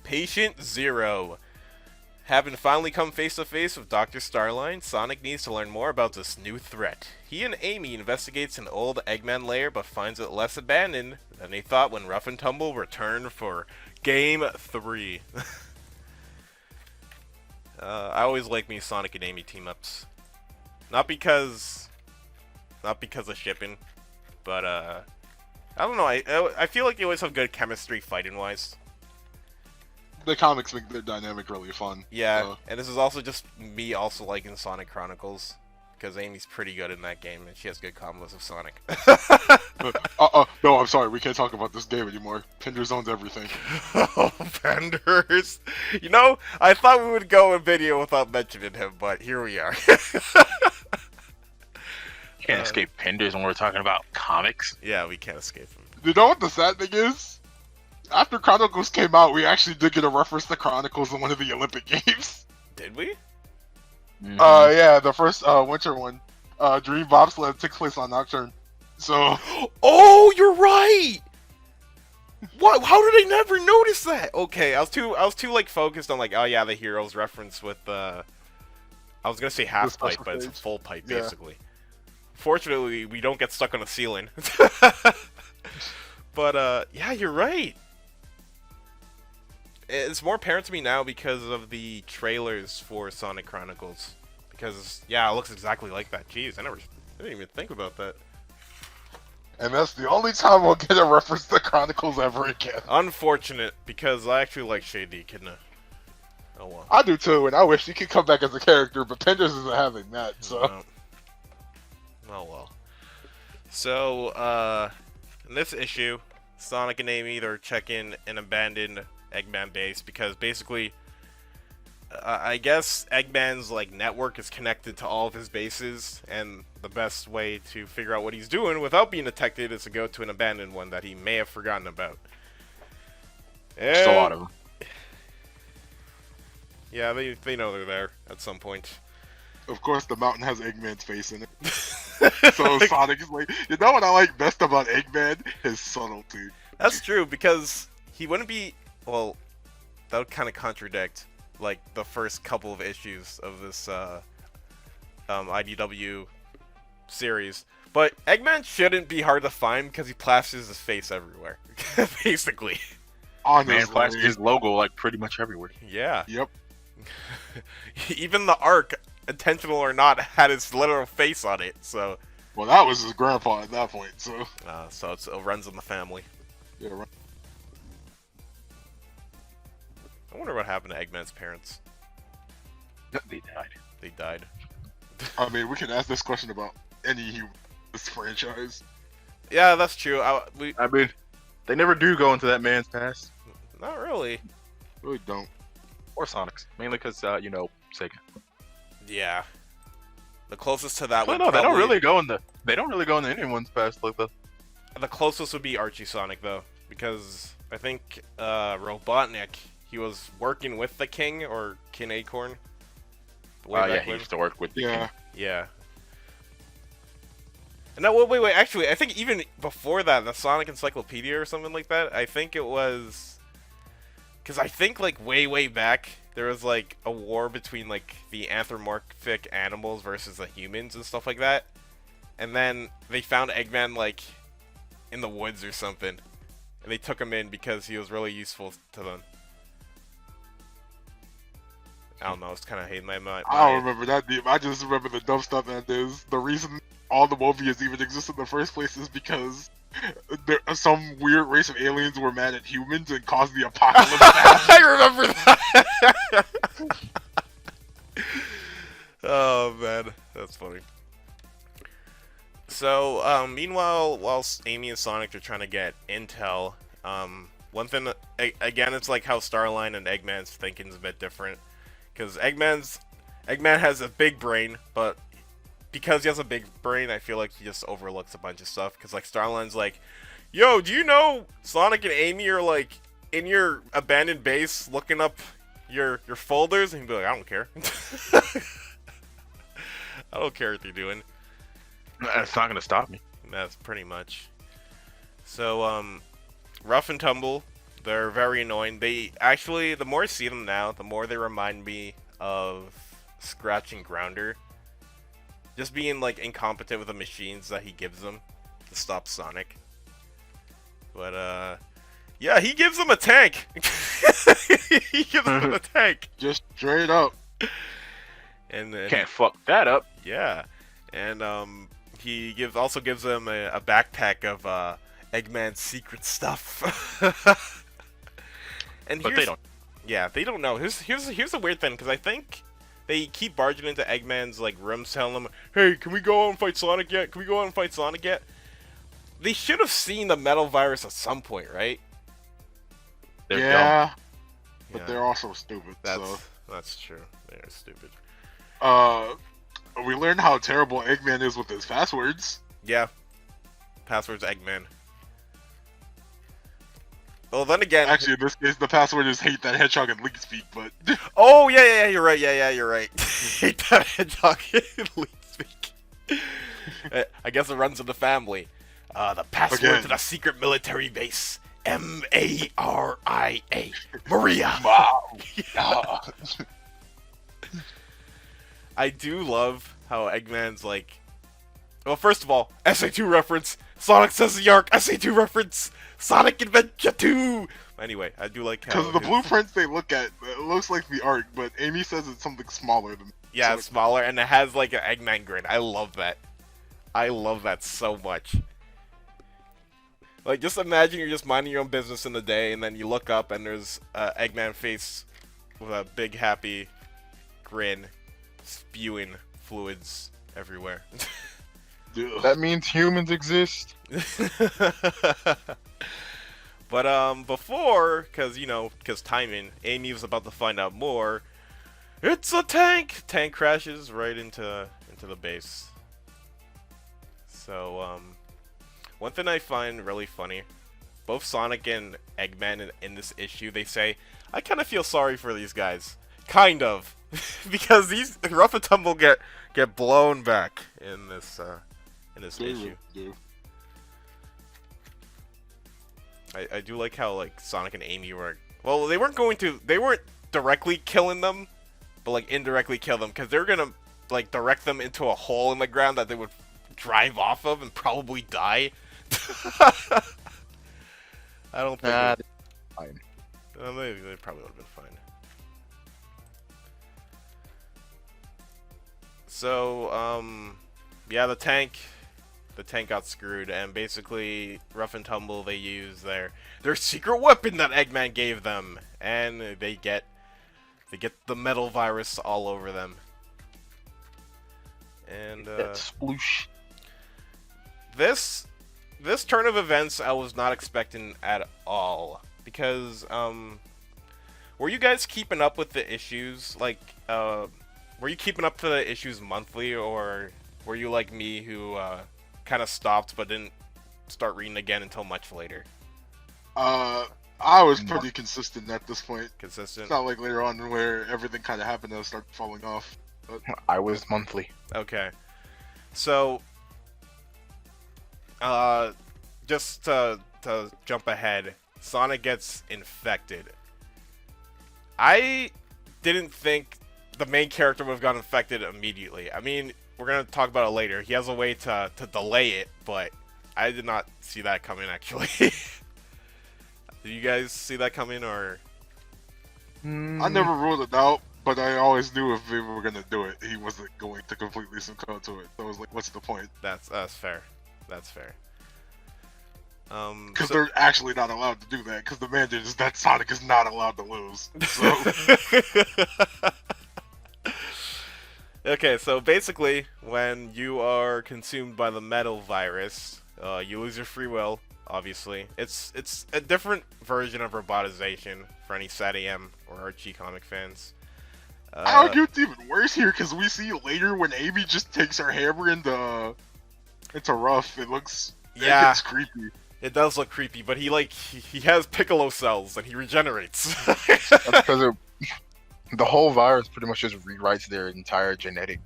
Speaker 1: Patient Zero. Having finally come face to face with Dr. Starline, Sonic needs to learn more about this new threat. He and Amy investigates an old Eggman lair, but finds it less abandoned than they thought when Rough and Tumble returned for Game 3. I always like me Sonic and Amy team-ups. Not because of shipping, but I don't know, I feel like they always have good chemistry fighting-wise.
Speaker 2: The comics make their dynamic really fun.
Speaker 1: Yeah, and this is also just me also liking Sonic Chronicles, because Amy's pretty good in that game, and she has good combos of Sonic.
Speaker 2: No, I'm sorry, we can't talk about this game anymore. Pinders owns everything.
Speaker 1: Oh, Penders. You know, I thought we would go a video without mentioning him, but here we are.
Speaker 3: Can't escape Penders when we're talking about comics.
Speaker 1: Yeah, we can't escape him.
Speaker 2: You know what the sad thing is? After Chronicles came out, we actually did get a reference to Chronicles in one of the Olympic Games.
Speaker 1: Did we?
Speaker 3: Mm-hmm.
Speaker 2: Yeah, the first winter one. Dream Bobsled takes place on Nocturne. So...
Speaker 1: Oh, you're right! What? How did I never notice that? Okay, I was too like focused on like, oh yeah, the heroes reference with I was gonna say half pipe,
Speaker 2: special
Speaker 1: but it's a
Speaker 2: stage.
Speaker 1: full pipe
Speaker 2: Yeah.
Speaker 1: basically. Fortunately, we don't get stuck on the ceiling. But yeah, you're right. It's more apparent to me now because of the trailers for Sonic Chronicles. Because yeah, it looks exactly like that. Jeez, I didn't even think about that.
Speaker 2: And that's the only time we'll get a reference to Chronicles ever again.
Speaker 1: Unfortunate, because I actually like Shade the Echidna. Oh well.
Speaker 2: I do too, and I wish he could come back as a character, but Penders isn't having that, so.
Speaker 1: No. Oh well. So, in this issue, Sonic and Amy, they're checking an abandoned Eggman base because basically, I guess Eggman's like network is connected to all of his bases, and the best way to figure out what he's doing without being detected is to go to an abandoned one that he may have forgotten about.
Speaker 3: Just a lot of them.
Speaker 1: Yeah, they know they're there at some point.
Speaker 2: Of course, the mountain has Eggman's face in it. So Sonic is like, you know what I like best about Eggman? His subtlety.
Speaker 1: That's true, because he wouldn't be... Well, that would kind of contradict, like, the first couple of issues of this IDW series. But Eggman shouldn't be hard to find because he plasters his face everywhere, basically.
Speaker 2: Honestly.
Speaker 3: Man plastered his logo like pretty much everywhere.
Speaker 1: Yeah.
Speaker 2: Yep.
Speaker 1: Even the Arc, intentional or not, had his literal face on it, so...
Speaker 2: Well, that was his grandpa at that point, so.
Speaker 1: So it runs in the family.
Speaker 2: Yeah, right.
Speaker 1: I wonder what happened to Eggman's parents.
Speaker 3: They died.
Speaker 1: They died.
Speaker 2: I mean, we can ask this question about any human in this franchise.
Speaker 1: Yeah, that's true.
Speaker 3: I mean, they never do go into that man's past.
Speaker 1: Not really.
Speaker 2: Really don't.
Speaker 3: Or Sonic's. Mainly because, you know, Sega.
Speaker 1: Yeah. The closest to that
Speaker 3: Well,
Speaker 1: would
Speaker 3: no, they don't
Speaker 1: probably-
Speaker 3: really go in the... They don't really go into anyone's past like that.
Speaker 1: The closest would be Archie Sonic, though. Because I think Robotnik, he was working with the King, or King Acorn. way
Speaker 3: Yeah,
Speaker 1: back
Speaker 3: he
Speaker 1: when.
Speaker 3: used to work with the
Speaker 2: Yeah.
Speaker 1: Yeah. And now, wait, actually, I think even before that, the Sonic Encyclopedia or something like that, I think it was... Because I think, like, way back, there was, like, a war between, like, the anthropomorphic animals versus the humans and stuff like that. And then they found Eggman, like, in the woods or something. And they took him in because he was really useful to them. I don't know, it's kind of hating my mind.
Speaker 2: I don't remember that deep. I just remember the dumb stuff that is the reason all the Mobius even exist in the first place is because some weird race of aliens were mad at humans and caused the apocalypse.
Speaker 1: I remember that. Oh man, that's funny. So, meanwhile, while Amy and Sonic are trying to get intel, one thing, again, it's like how Starline and Eggman's thinking is a bit different. Because Eggman has a big brain, but because he has a big brain, I feel like he just overlooks a bunch of stuff. Because, like, Starline's like, yo, do you know Sonic and Amy are, like, in your abandoned base looking up your folders? And he'd be like, I don't care. I don't care what they're doing.
Speaker 3: That's not gonna stop me.
Speaker 1: That's pretty much. So, Rough and Tumble, they're very annoying. They actually, the more I see them now, the more they remind me of Scratch and Grounder. Just being, like, incompetent with the machines that he gives them to stop Sonic. But, yeah, he gives them a tank! He gives them a tank!
Speaker 2: Just straight up.
Speaker 1: And
Speaker 3: Can't fuck that up.
Speaker 1: yeah. And, he also gives them a backpack of, Eggman's secret stuff. And
Speaker 3: But they don't.
Speaker 1: Yeah, they don't know. Here's the weird thing, because I think they keep barging into Eggman's like rooms, telling him, "Hey, can we go out and fight Sonic yet? Can we go out and fight Sonic yet?" They should have seen the metal virus at some point, right?
Speaker 3: They're
Speaker 2: yeah.
Speaker 3: dumb.
Speaker 2: But
Speaker 1: Yeah,
Speaker 2: they're also stupid. So.
Speaker 1: that's true. They're stupid.
Speaker 2: We learned how terrible Eggman is with his passwords.
Speaker 1: Yeah. Password's Eggman. Well, then again.
Speaker 2: Actually, in this case, the password is hate that Hedgehog and Link speak, but...
Speaker 1: Oh, yeah, you're right. Yeah, you're right. That Hedgehog lead speak. I guess it runs in the family. The password
Speaker 2: Again.
Speaker 1: to the secret military base Maria. Maria.
Speaker 2: Wow.
Speaker 1: I do love how Eggman's like. Well, first of all, SA2 reference. Sonic says the arc. SA2 reference. Sonic Adventure 2. Anyway, I do like how
Speaker 2: Because the
Speaker 1: his-
Speaker 2: blueprints they look at, it looks like the arc, but Amy says it's something smaller than.
Speaker 1: Yeah,
Speaker 2: so
Speaker 1: it's smaller, and it has like an Eggman grin. I love that. I love that so much. Like, just imagine you're just minding your own business in the day, and then you look up, and there's Eggman face with a big happy grin, spewing fluids everywhere.
Speaker 3: That means humans exist.
Speaker 1: But before, because timing, Amy was about to find out more. It's a tank. Tank crashes right into the base. So one thing I find really funny, both Sonic and Eggman in this issue, they say, I kind of feel sorry for these guys, kind of, because these Rough and Tumble get blown back in this issue. I do like how like Sonic and Amy were. Well, they weren't directly killing them, but like indirectly kill them because they're gonna like direct them into a hole in the ground that they would drive off of and probably die. I don't think.
Speaker 3: Fine.
Speaker 1: They probably would have been fine. So, yeah, the tank got screwed, and basically, Rough and Tumble, they use their secret weapon that Eggman gave them, and they get the metal virus all over them. And
Speaker 3: Sploosh.
Speaker 1: this turn of events I was not expecting at all, because were you guys keeping up with the issues? Like, were you keeping up to the issues monthly, or were you like me who kind of stopped but didn't start reading again until much later?
Speaker 2: I was pretty consistent at this point.
Speaker 1: Consistent?
Speaker 2: It's not like later on where everything kind of happened and started falling off. But
Speaker 3: I was monthly.
Speaker 1: Okay. So, just to jump ahead, Sonic gets infected. I didn't think the main character would have gotten infected immediately. I mean, we're going to talk about it later. He has a way to delay it, but I did not see that coming, actually. Did you guys see that coming, or...?
Speaker 2: I never ruled it out, but I always knew if they were gonna do it, he wasn't going to completely succumb to it. So I was like, what's the point?
Speaker 1: That's fair. That's fair.
Speaker 2: Because they're actually not allowed to do that, because the mandate is that Sonic is not allowed to lose. So...
Speaker 1: Okay, so basically, when you are consumed by the metal virus, you lose your free will, obviously. It's a different version of robotization for any SatAM or Archie comic fans.
Speaker 2: I argue it's even worse here, because we see later when Amy just takes her hammer into Rough, it gets creepy.
Speaker 1: It does look creepy, but he has Piccolo cells and he regenerates.
Speaker 3: That's because the whole virus pretty much just rewrites their entire genetic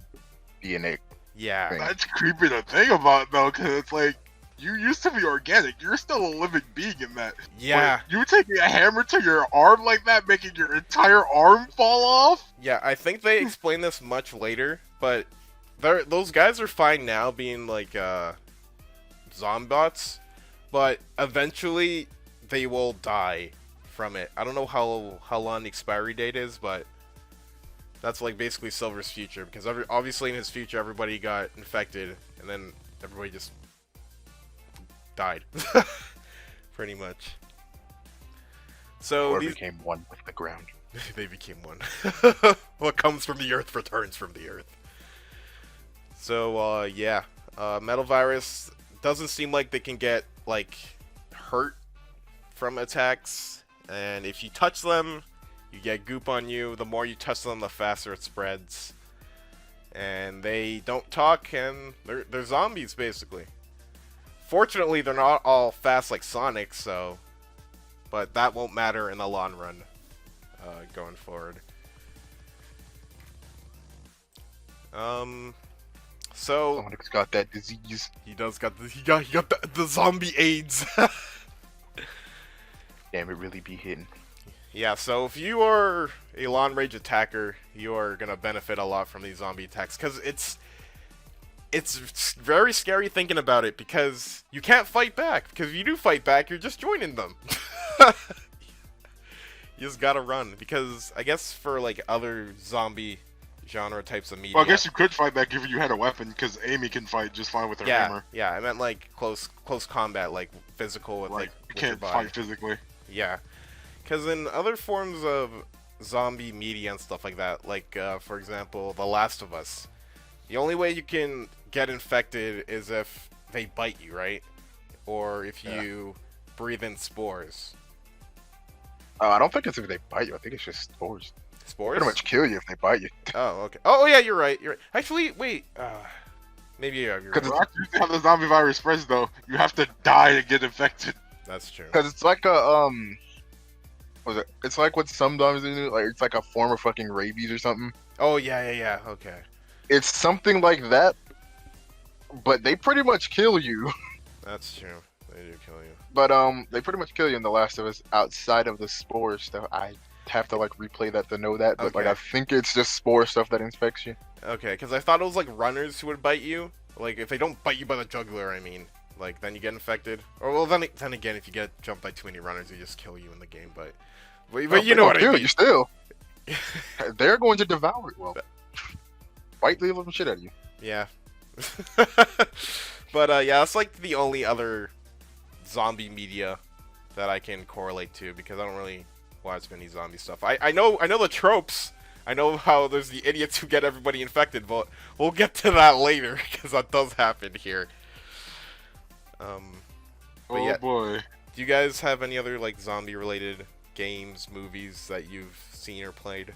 Speaker 3: DNA.
Speaker 1: Yeah.
Speaker 2: That's creepy to think about, though, because it's like, you used to be organic. You're still a living being in that.
Speaker 1: Yeah.
Speaker 2: But you taking a hammer to your arm like that, making your entire arm fall off?
Speaker 1: Yeah, I think they explain this much later, but those guys are fine now being like zombots, but eventually they will die from it. I don't know how long the expiry date is, but that's like basically Silver's future, because obviously in his future everybody got infected and then everybody just died. Pretty much. So
Speaker 3: Or became one with the ground.
Speaker 1: they became one. What comes from the earth returns from the earth. So yeah, metal virus doesn't seem like they can get like hurt from attacks, and if you touch them, you get goop on you. The more you touch them, the faster it spreads. And they don't talk, and they're zombies basically. Fortunately, they're not all fast like Sonic, so, but that won't matter in the long run, going forward. So
Speaker 3: Sonic's got that disease.
Speaker 1: he got the zombie AIDS.
Speaker 3: Damn, it really be hitting.
Speaker 1: Yeah, so if you are a long range attacker, you are gonna benefit a lot from these zombie attacks because it's very scary thinking about it because you can't fight back because if you do fight back, you're just joining them. You just gotta run because I guess for like other zombie genre types of media.
Speaker 2: Well, I guess you could fight back if you had a weapon, because Amy can fight just fine with her hammer.
Speaker 1: Yeah, I meant like close combat, like physical with like
Speaker 2: You
Speaker 1: with your
Speaker 2: can't
Speaker 1: body.
Speaker 2: fight physically.
Speaker 1: Yeah, because in other forms of zombie media and stuff like that, like for example, The Last of Us, the only way you can get infected is if they bite you, right? Or if you breathe in spores.
Speaker 3: I don't think it's if they bite you. I think it's just spores.
Speaker 1: Spores?
Speaker 3: Pretty much kill you if they bite you.
Speaker 1: Oh, okay. Oh, yeah, you're right. You're right. Actually, wait. Maybe you're right.
Speaker 2: Well, that's usually how the zombie virus spreads, though. You have to die to get infected.
Speaker 1: That's true.
Speaker 3: Because it's like a what was it? It's like what some zombies do. Like it's like a form of fucking rabies or something.
Speaker 1: Oh, yeah. Okay.
Speaker 3: It's something like that, but they pretty much kill you.
Speaker 1: That's true. They do kill you.
Speaker 3: But they pretty much kill you in The Last of Us outside of the spore stuff. I have to like replay that to know that, but like
Speaker 1: Okay.
Speaker 3: I think it's just spore stuff that infects you.
Speaker 1: Okay, because I thought it was like runners who would bite you. Like if they don't bite you by the jugular, I mean, like then you get infected. Or well, then again, if you get jumped by too many runners, they just kill you in the game. But you know what I
Speaker 3: kill
Speaker 1: mean.
Speaker 3: you still. They're going to devour it. Well, bite the living shit out of you.
Speaker 1: Yeah. But yeah, it's like the only other zombie media that I can correlate to because I don't really watch many zombie stuff. I know the tropes. I know how there's the idiots who get everybody infected, but we'll get to that later because that does happen here. But
Speaker 2: Oh
Speaker 1: yeah,
Speaker 2: boy.
Speaker 1: do you guys have any other like zombie related games, movies that you've seen or played?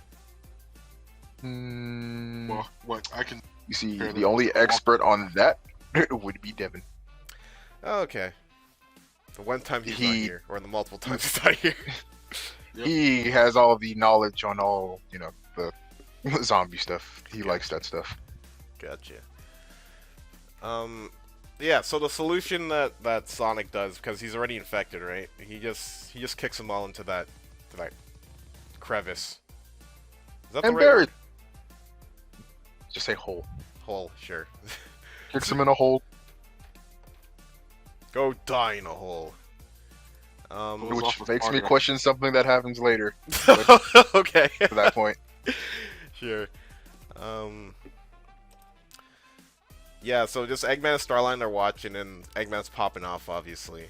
Speaker 2: Well, what I can.
Speaker 3: You see,
Speaker 2: Fair
Speaker 3: the
Speaker 2: enough.
Speaker 3: only expert on that would be Devin.
Speaker 1: Oh, okay. The one time he's not
Speaker 3: He-
Speaker 1: here, or the multiple times he's not here.
Speaker 2: Yep.
Speaker 3: He has all the knowledge on all, the zombie stuff. He likes that stuff.
Speaker 1: Gotcha. Yeah. So the solution that Sonic does, because he's already infected, right? He just kicks them all into that crevice. Is that the
Speaker 3: And
Speaker 1: right
Speaker 3: buried. Just say hole.
Speaker 1: hole? Sure.
Speaker 3: Kicks him in a hole,
Speaker 1: Go die in a hole.
Speaker 2: Goes
Speaker 3: which
Speaker 2: off with
Speaker 3: makes me
Speaker 2: progress.
Speaker 3: question something that happens later
Speaker 1: Okay.
Speaker 3: to that point.
Speaker 1: Sure. Yeah, so just Eggman and Starline are watching, and Eggman's popping off, obviously.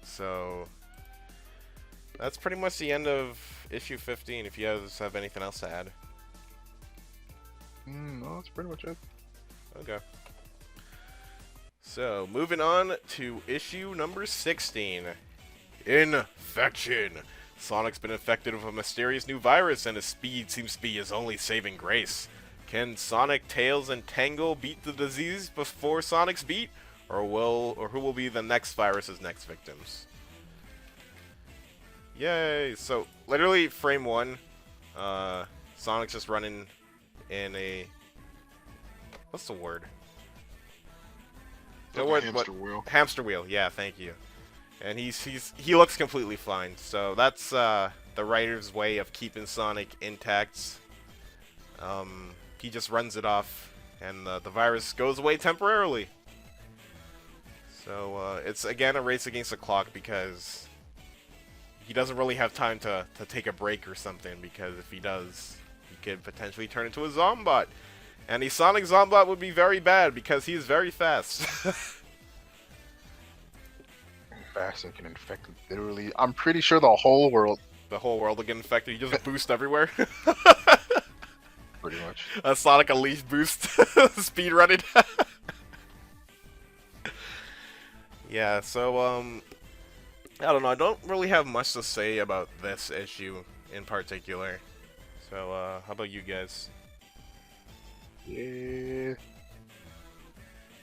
Speaker 1: So that's pretty much the end of issue 15. If you guys have anything else to add.
Speaker 3: No, that's pretty much it.
Speaker 1: Okay. So, moving on to issue number 16. Infection. Sonic's been infected with a mysterious new virus, and his speed seems to be his only saving grace. Can Sonic, Tails, and Tangle beat the disease before Sonic's beat? Or who will be the next virus's next victims? Yay! So, literally, frame 1, Sonic's just running in a... What's the word?
Speaker 2: Like a hamster wheel.
Speaker 1: Hamster wheel, yeah, thank you. And he looks completely fine. So that's the writer's way of keeping Sonic intact. He just runs it off, and the virus goes away temporarily. So it's again a race against the clock because he doesn't really have time to take a break or something. Because if he does, he could potentially turn into a Zombot. And a Sonic Zombot would be very bad because he is very fast.
Speaker 3: Fast and can infect literally. I'm pretty sure the whole world.
Speaker 1: The whole world will get infected. You just boost everywhere.
Speaker 3: Pretty much.
Speaker 1: A Sonic Unleashed boost. Speed running. Yeah, so, I don't know. I don't really have much to say about this issue in particular. So, how about you guys?
Speaker 3: Yeah.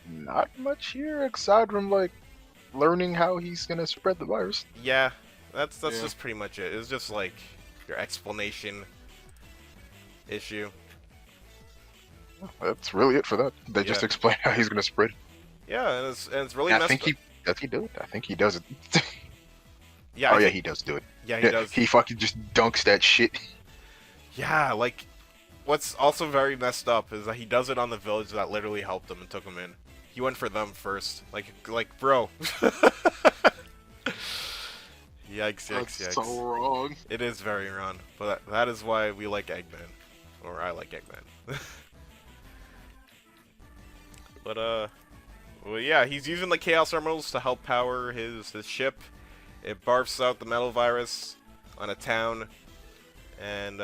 Speaker 3: Not much here aside from like learning how he's gonna spread the virus.
Speaker 1: Yeah, that's
Speaker 2: Yeah.
Speaker 1: just pretty much it. It's just like your explanation issue.
Speaker 3: That's really it for that. They just
Speaker 1: Yeah.
Speaker 3: explain how he's gonna spread.
Speaker 1: Yeah, and it's really
Speaker 3: I
Speaker 1: messed
Speaker 3: think
Speaker 1: up.
Speaker 3: he does he do it? I think he does it.
Speaker 1: Yeah.
Speaker 3: Oh yeah, he does do it.
Speaker 1: Yeah, he does.
Speaker 3: He fucking just dunks that shit.
Speaker 1: Yeah, like, what's also very messed up is that he does it on the village that literally helped him and took him in. He went for them first. Like, bro. Yikes,
Speaker 2: That's
Speaker 1: yikes,
Speaker 2: so
Speaker 1: yikes.
Speaker 2: wrong.
Speaker 1: It is very wrong, but that is why we like Eggman. Or I like Eggman. But, well, yeah, he's using the Chaos Emeralds to help power his ship. It barfs out the metal virus on a town, and,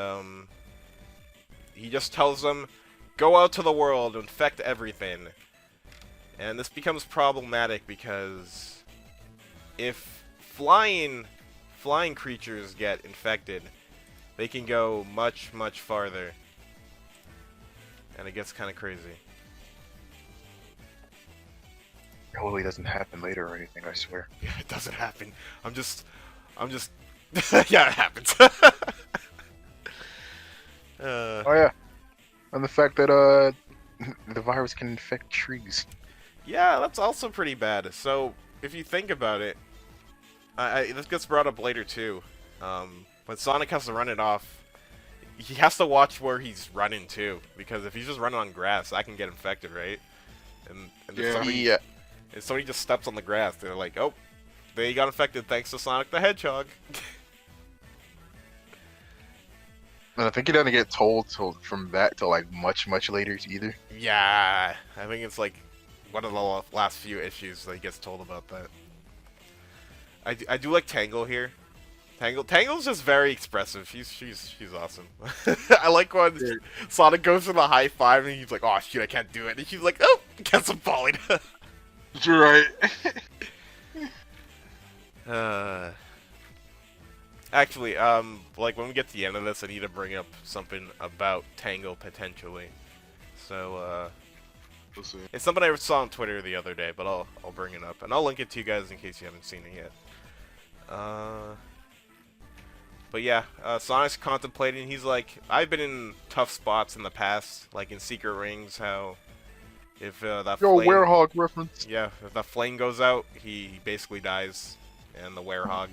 Speaker 1: he just tells them, go out to the world, infect everything. And this becomes problematic because if flying creatures get infected, they can go much, much farther. And it gets kind of crazy.
Speaker 3: Hopefully it doesn't happen later or anything, I swear.
Speaker 1: Yeah, it doesn't happen. I'm just yeah, it happens.
Speaker 3: Oh yeah. And the fact that the virus can infect trees.
Speaker 1: Yeah, that's also pretty bad. So, if you think about it, this gets brought up later too. When Sonic has to run it off, he has to watch where he's running too, because if he's just running on grass, I can get infected, right? And
Speaker 2: Yeah.
Speaker 1: if somebody just steps on the grass, they're like, oh, they got infected thanks to Sonic the Hedgehog.
Speaker 3: And I think he doesn't get told from that till like much later either.
Speaker 1: Yeah, I think it's like one of the last few issues that he gets told about that. I do like Tangle here. Tangle's just very expressive. She's awesome. I like when Sonic goes for the high five and he's like, oh shoot, I can't do it. And she's like, oh, guess I'm falling.
Speaker 2: You're right.
Speaker 1: Actually, like when we get to the end of this, I need to bring up something about Tangle potentially. So,
Speaker 2: We'll see.
Speaker 1: it's something I saw on Twitter the other day, but I'll bring it up and I'll link it to you guys in case you haven't seen it yet. But yeah, Sonic's contemplating. He's like, I've been in tough spots in the past, like in Secret Rings. How if that flame,
Speaker 3: Werehog reference.
Speaker 1: yeah, if the flame goes out, he basically dies, and the Werehog.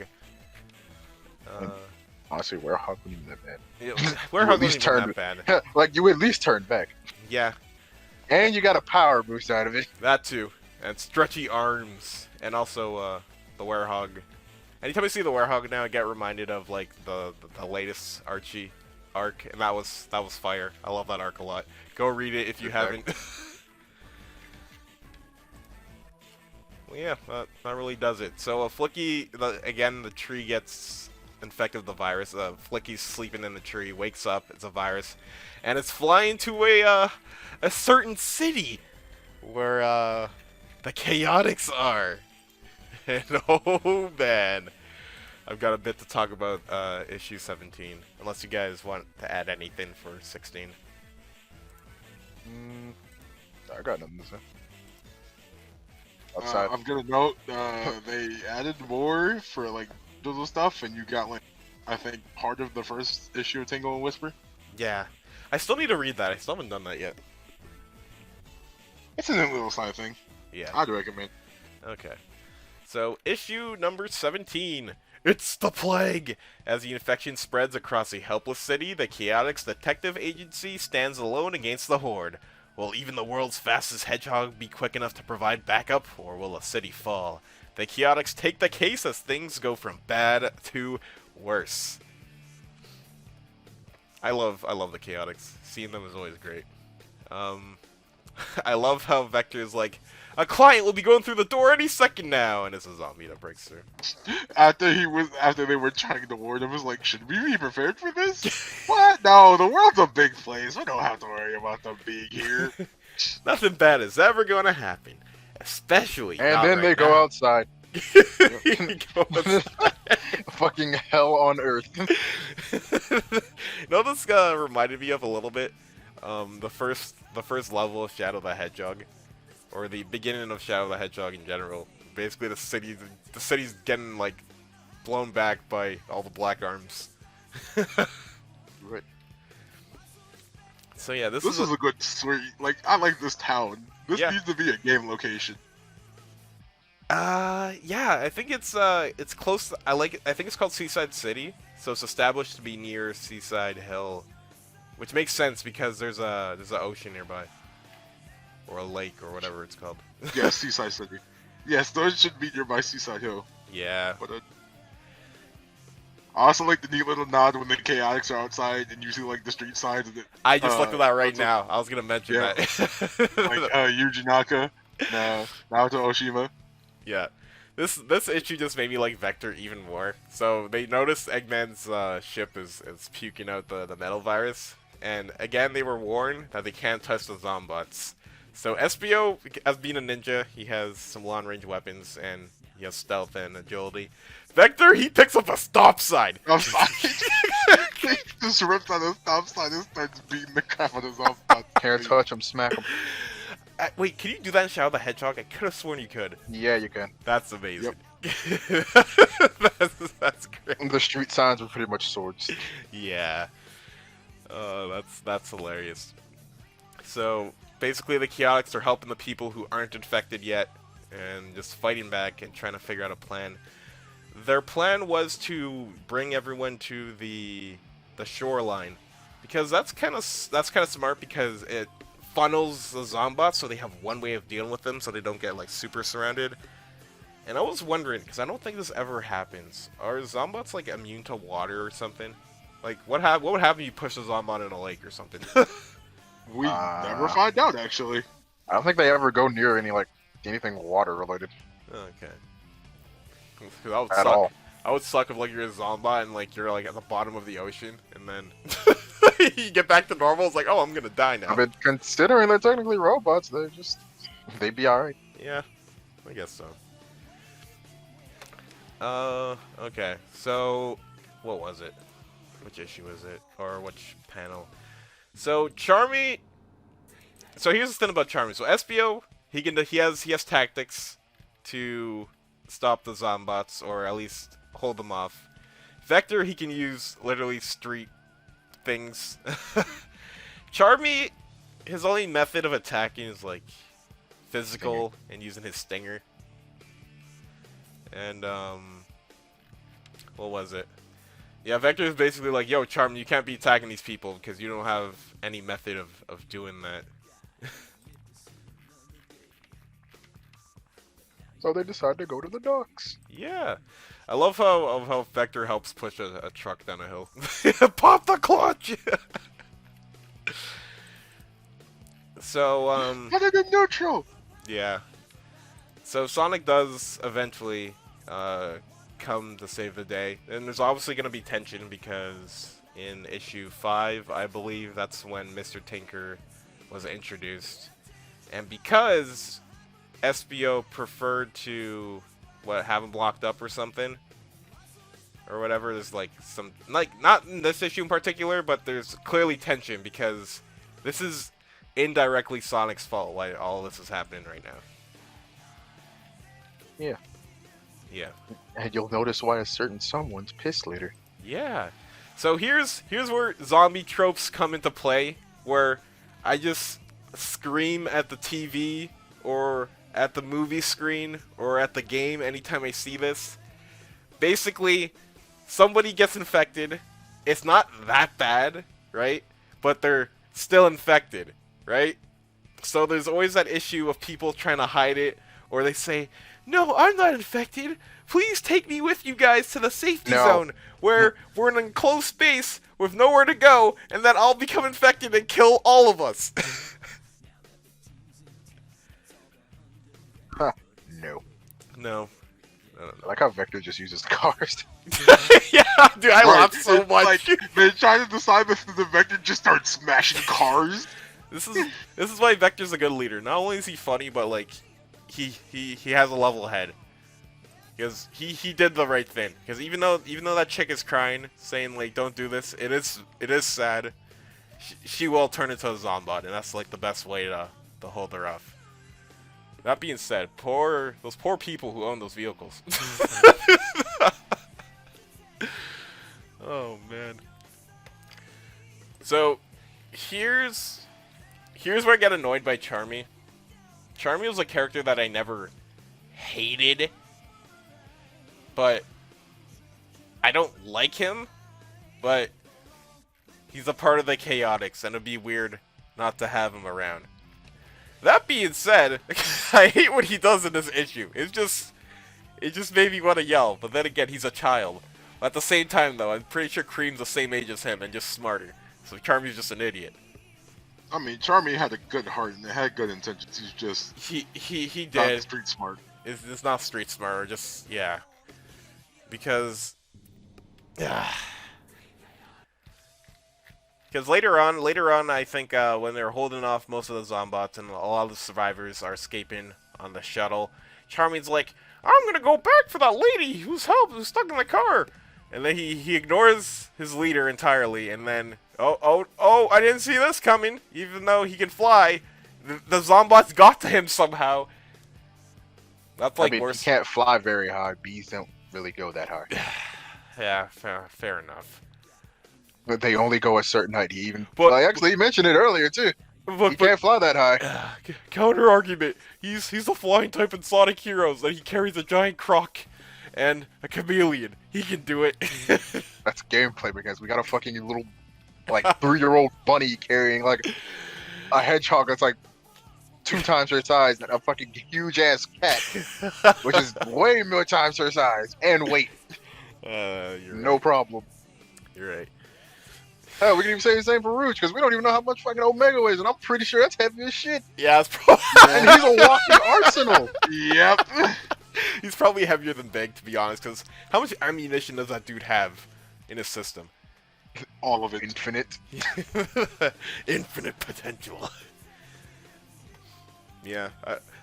Speaker 3: Honestly, Werehog wasn't even that bad.
Speaker 1: Yeah,
Speaker 3: You
Speaker 1: Werehog
Speaker 3: at least
Speaker 1: wasn't even that bad.
Speaker 3: Like you at least turned back,
Speaker 1: Yeah,
Speaker 3: and you got a power boost out of it.
Speaker 1: that too, and stretchy arms, and also the Werehog. Anytime I see the Werehog now, I get reminded of like the latest Archie arc, and that was fire. I love that arc a lot. Go read it if you haven't. Well, yeah, that really does it. So Flicky, again, the tree gets infected with the virus. Flicky's sleeping in the tree, wakes up, it's a virus, and it's flying to a certain city where the Chaotix are. And oh man, I've got a bit to talk about issue 17. Unless you guys want to add anything for 16.
Speaker 3: I got nothing to say. Outside.
Speaker 2: I'm gonna note they added more for like little stuff, and you got like I think part of the first issue of Tingle and Whisper.
Speaker 1: Yeah, I still need to read that. I still haven't done that yet.
Speaker 2: It's a neat little side thing.
Speaker 1: Yeah.
Speaker 2: I'd recommend.
Speaker 1: Okay. So, issue number 17. It's the plague! As the infection spreads across a helpless city, the Chaotix Detective Agency stands alone against the Horde. Will even the world's fastest hedgehog be quick enough to provide backup, or will a city fall? The Chaotix take the case as things go from bad to worse. I love the Chaotix. Seeing them is always great. I love how Vector is like, a client will be going through the door any second now, and it's a zombie that breaks through.
Speaker 2: After they were trying to warn him, was like, should we be prepared for this? What? No, the world's a big place. We don't have to worry about them being here.
Speaker 1: Nothing bad is ever going to happen, especially.
Speaker 3: And
Speaker 1: not
Speaker 3: then
Speaker 1: right
Speaker 3: they go
Speaker 1: now.
Speaker 3: outside.
Speaker 1: Go outside.
Speaker 3: Fucking hell on earth.
Speaker 1: You know, this reminded me of a little bit. The first level of Shadow the Hedgehog, or the beginning of Shadow the Hedgehog in general. Basically, the city's getting like blown back by all the black arms.
Speaker 3: Right.
Speaker 1: So yeah, this
Speaker 2: This is a good sweet. Like I like this town. This
Speaker 1: Yeah.
Speaker 2: needs to be a game location.
Speaker 1: Yeah, I think it's close. I like it. I think it's called Seaside City, so it's established to be near Seaside Hill, which makes sense because there's an ocean nearby, or a lake, or whatever it's called.
Speaker 2: Yes, Seaside City. Yes, those should be nearby Seaside Hill.
Speaker 1: Yeah.
Speaker 2: But I also like the neat little nod when the Chaotix are outside and you see like the street signs. And
Speaker 1: I just looked at that right now. I was gonna mention that.
Speaker 2: Like Yuji Naka, Naoto Oshima.
Speaker 1: Yeah. This issue just made me like Vector even more. So they noticed Eggman's ship is puking out the metal virus, and again they were warned that they can't touch the Zombots. So SBO, as being a ninja, he has some long-range weapons and he has stealth and agility. Vector, he picks up a stop sign.
Speaker 2: He just rips out a stop sign and starts beating the crap out of his Zombots.
Speaker 3: Can't touch him, smack him.
Speaker 1: Wait, can you do that in Shadow the Hedgehog? I could have sworn you could.
Speaker 3: Yeah, you can.
Speaker 1: That's amazing. that's great.
Speaker 3: The street signs were pretty much swords.
Speaker 1: Yeah. That's hilarious. So basically, the Chaotix are helping the people who aren't infected yet, and just fighting back and trying to figure out a plan. Their plan was to bring everyone to the shoreline, because that's kind of smart, because it funnels the Zombots so they have one way of dealing with them, so they don't get like super surrounded. And I was wondering, because I don't think this ever happens, are Zombots like immune to water or something? Like what would happen if you push a Zombot in a lake or something?
Speaker 2: We never find out, actually.
Speaker 3: I don't think they ever go near anything water related.
Speaker 1: Okay. 'Cause that would
Speaker 3: At
Speaker 1: suck.
Speaker 3: all.
Speaker 1: I would suck if like you're a Zombot and like you're like at the bottom of the ocean, and then you get back to normal. It's like, oh, I'm gonna die now.
Speaker 3: I mean, considering they're technically robots, they'd be alright.
Speaker 1: Yeah, I guess so. Okay. So, what was it? Which issue was it? Or which panel? So Charmy. So here's the thing about Charmy. So SBO, he has tactics to stop the Zombots, or at least hold them off. Vector, he can use literally street things. Charmy, his only method of attacking is like physical and using his stinger. And what was it? Yeah, Vector is basically like, yo, Charmy, you can't be attacking these people because you don't have any method of doing that.
Speaker 3: So they decide to go to the docks.
Speaker 1: Yeah. I love how Vector helps push a truck down a hill. Pop the clutch! So,
Speaker 2: Put it in neutral!
Speaker 1: yeah. So Sonic does eventually come to save the day. And there's obviously going to be tension because in issue 5, I believe, that's when Mr. Tinker was introduced. And because SBO preferred to have him locked up or something, or whatever, there's like some, like, not in this issue in particular, but there's clearly tension because this is indirectly Sonic's fault why all this is happening right now.
Speaker 3: Yeah.
Speaker 1: Yeah.
Speaker 3: And you'll notice why a certain someone's pissed later.
Speaker 1: Yeah. So here's where zombie tropes come into play, where I just scream at the TV or at the movie screen or at the game anytime I see this. Basically, somebody gets infected. It's not that bad, right? But they're still infected, right? So there's always that issue of people trying to hide it, or they say, no, I'm not infected. Please take me with you guys to the safety zone where we're in an enclosed space with nowhere to go, and then I'll become infected and kill all of us.
Speaker 3: Huh. No.
Speaker 1: No.
Speaker 3: I like how Vector just uses the cars.
Speaker 1: Yeah, dude, I laughed so
Speaker 2: It's
Speaker 1: much.
Speaker 2: Like, they try to decide this, the Vector just starts smashing cars.
Speaker 1: This is why Vector's a good leader. Not only is he funny, but like he has a level head. Because he did the right thing. Because even though that chick is crying, saying like don't do this, it is sad. She will turn into a Zombot, and that's like the best way to hold her off. That being said, those poor people who own those vehicles. Oh man. So here's where I get annoyed by Charmy. Charmy was a character that I never hated, but I don't like him, but he's a part of the Chaotix, and it'd be weird not to have him around. That being said, I hate what he does in this issue. It just made me want to yell, but then again, he's a child. At the same time, though, I'm pretty sure Cream's the same age as him and just smarter. So Charmy's just an idiot.
Speaker 2: I mean, Charmy had a good heart and had good intentions. He's just
Speaker 1: He
Speaker 2: not
Speaker 1: did.
Speaker 2: street smart.
Speaker 1: It's not street smart, or just yeah. Because because later on, I think when they're holding off most of the Zombots and a lot of the survivors are escaping on the shuttle, Charmy's like, "I'm gonna go back for that lady who's stuck in the car," and then he ignores his leader entirely, and then oh, I didn't see this coming. Even though he can fly, the Zombots got to him somehow. That's like worse.
Speaker 3: He can't fly very high. Bees don't really go that high.
Speaker 1: Yeah, fair enough.
Speaker 3: But they only go a certain height. He even
Speaker 1: But
Speaker 3: he mentioned it earlier too. He can't fly that high.
Speaker 1: Counter argument. He's a flying type in Sonic Heroes, and he carries a giant croc and a chameleon. He can do it.
Speaker 3: That's gameplay because we got a fucking little like 3-year-old bunny carrying like a hedgehog that's like 2 times her size and a fucking huge ass cat, which is way more times her size and weight. No problem.
Speaker 1: You're right.
Speaker 3: Hell, we can even say the same for Rouge because we don't even know how much fucking Omega weighs, and I'm pretty sure that's heavy as shit.
Speaker 1: Yeah, it's probably.
Speaker 3: And he's a walking arsenal.
Speaker 2: Yep.
Speaker 1: He's probably heavier than Big, to be honest, because how much ammunition does that dude have in his system?
Speaker 2: All of it.
Speaker 3: Infinite.
Speaker 1: Infinite potential. Yeah,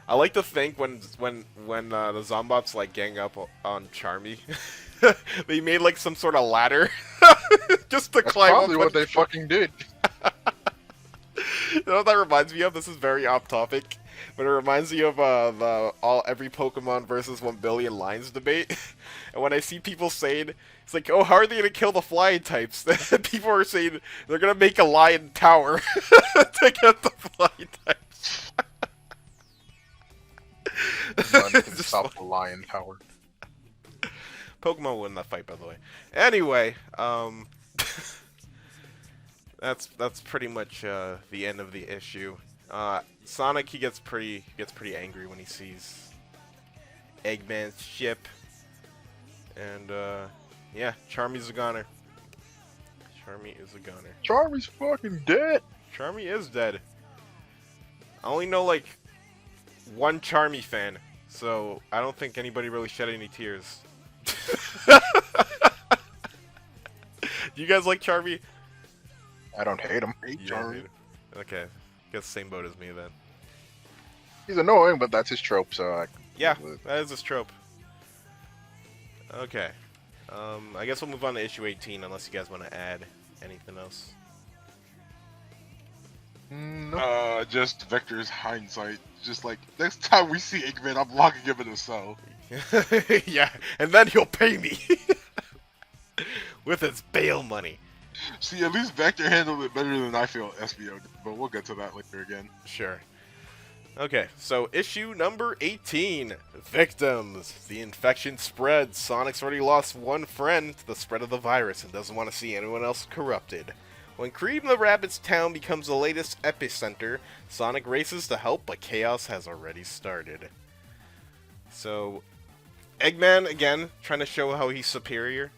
Speaker 1: I like to think when the Zombots like gang up on Charmy, they made like some sort of ladder just to
Speaker 3: That's
Speaker 1: climb up.
Speaker 3: probably what they fucking did.
Speaker 1: You know what that reminds me of? This is very off topic, but it reminds me of every Pokemon versus 1 billion lines debate. And when I see people saying, it's like, oh, how are they gonna kill the flying types? People are saying they're gonna make a lion tower to get the flying types.
Speaker 3: None can stop the lion tower.
Speaker 1: Pokemon win that fight, by the way. Anyway, that's pretty much the end of the issue. Sonic, he gets pretty angry when he sees Eggman's ship, and yeah, Charmy's a goner. Charmy is a goner.
Speaker 3: Charmy's fucking dead.
Speaker 1: Charmy is dead. I only know like 1 Charmy fan, so I don't think anybody really shed any tears. Do you guys like Charmy?
Speaker 3: I don't hate him.
Speaker 1: Okay, guess same boat as me then.
Speaker 3: He's annoying, but that's his trope, so
Speaker 1: Yeah, that is his trope. Okay, I guess we'll move on to issue 18 unless you guys want to add anything else.
Speaker 3: Nope.
Speaker 2: Just Vector's hindsight. Just like, next time we see Eggman, I'm locking him in a cell.
Speaker 1: Yeah, and then he'll pay me with his bail money.
Speaker 2: See, at least Vector handled it better than I feel SBO did, but we'll get to that later again.
Speaker 1: Sure. Okay, so issue number 18, Victims. The infection spreads. Sonic's already lost 1 friend to the spread of the virus and doesn't want to see anyone else corrupted. When Cream the Rabbit's town becomes the latest epicenter, Sonic races to help, but chaos has already started. So, Eggman, again, trying to show how he's superior.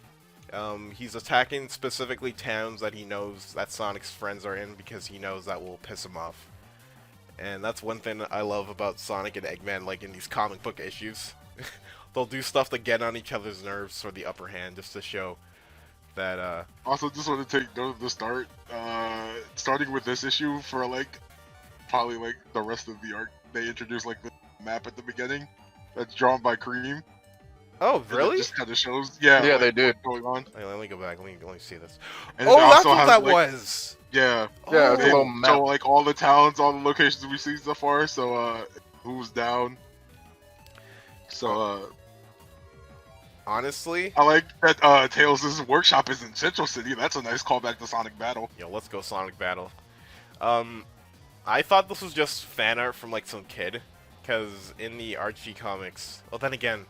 Speaker 1: He's attacking specifically towns that he knows that Sonic's friends are in because he knows that will piss him off. And that's one thing I love about Sonic and Eggman, like in these comic book issues. They'll do stuff to get on each other's nerves for the upper hand, just to show that,
Speaker 2: Also, just want to take note of the start. Starting with this issue for, like, probably, like, the rest of the arc, they introduced, like, the map at the beginning. That's drawn by Cream.
Speaker 1: oh, really?
Speaker 2: It just kind of shows, yeah,
Speaker 3: Yeah,
Speaker 2: like,
Speaker 3: they did.
Speaker 2: what's going on.
Speaker 1: Wait, let me go back, let me see this.
Speaker 2: And
Speaker 1: Oh,
Speaker 2: it
Speaker 1: that's
Speaker 2: also
Speaker 1: what
Speaker 2: has,
Speaker 1: that
Speaker 2: like,
Speaker 1: was!
Speaker 2: Yeah.
Speaker 3: Yeah, it's a
Speaker 2: They
Speaker 3: little map.
Speaker 2: show, like, all the towns, all the locations we've seen so far, so, who's down. So,
Speaker 1: Honestly,
Speaker 2: I like that, Tails' workshop is in Central City. That's a nice callback to Sonic Battle.
Speaker 1: yo, let's go Sonic Battle. I thought this was just fan art from, like, some kid, because in the Archie comics, well then again,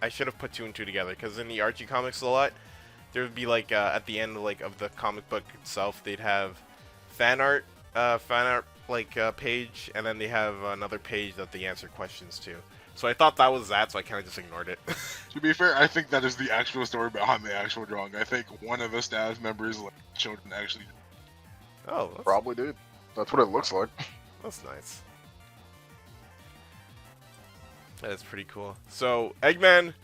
Speaker 1: I should have put two and two together, because in the Archie comics a lot, there would be like at the end like of the comic book itself, they'd have fan art like page, and then they have another page that they answer questions to. So I thought that was that, so I kind of just ignored it.
Speaker 2: To be fair, I think that is the actual story behind the actual drawing. I think one of the staff members like children actually.
Speaker 1: Oh,
Speaker 3: Probably did. That's what it looks like.
Speaker 1: that's nice. That is pretty cool. So Eggman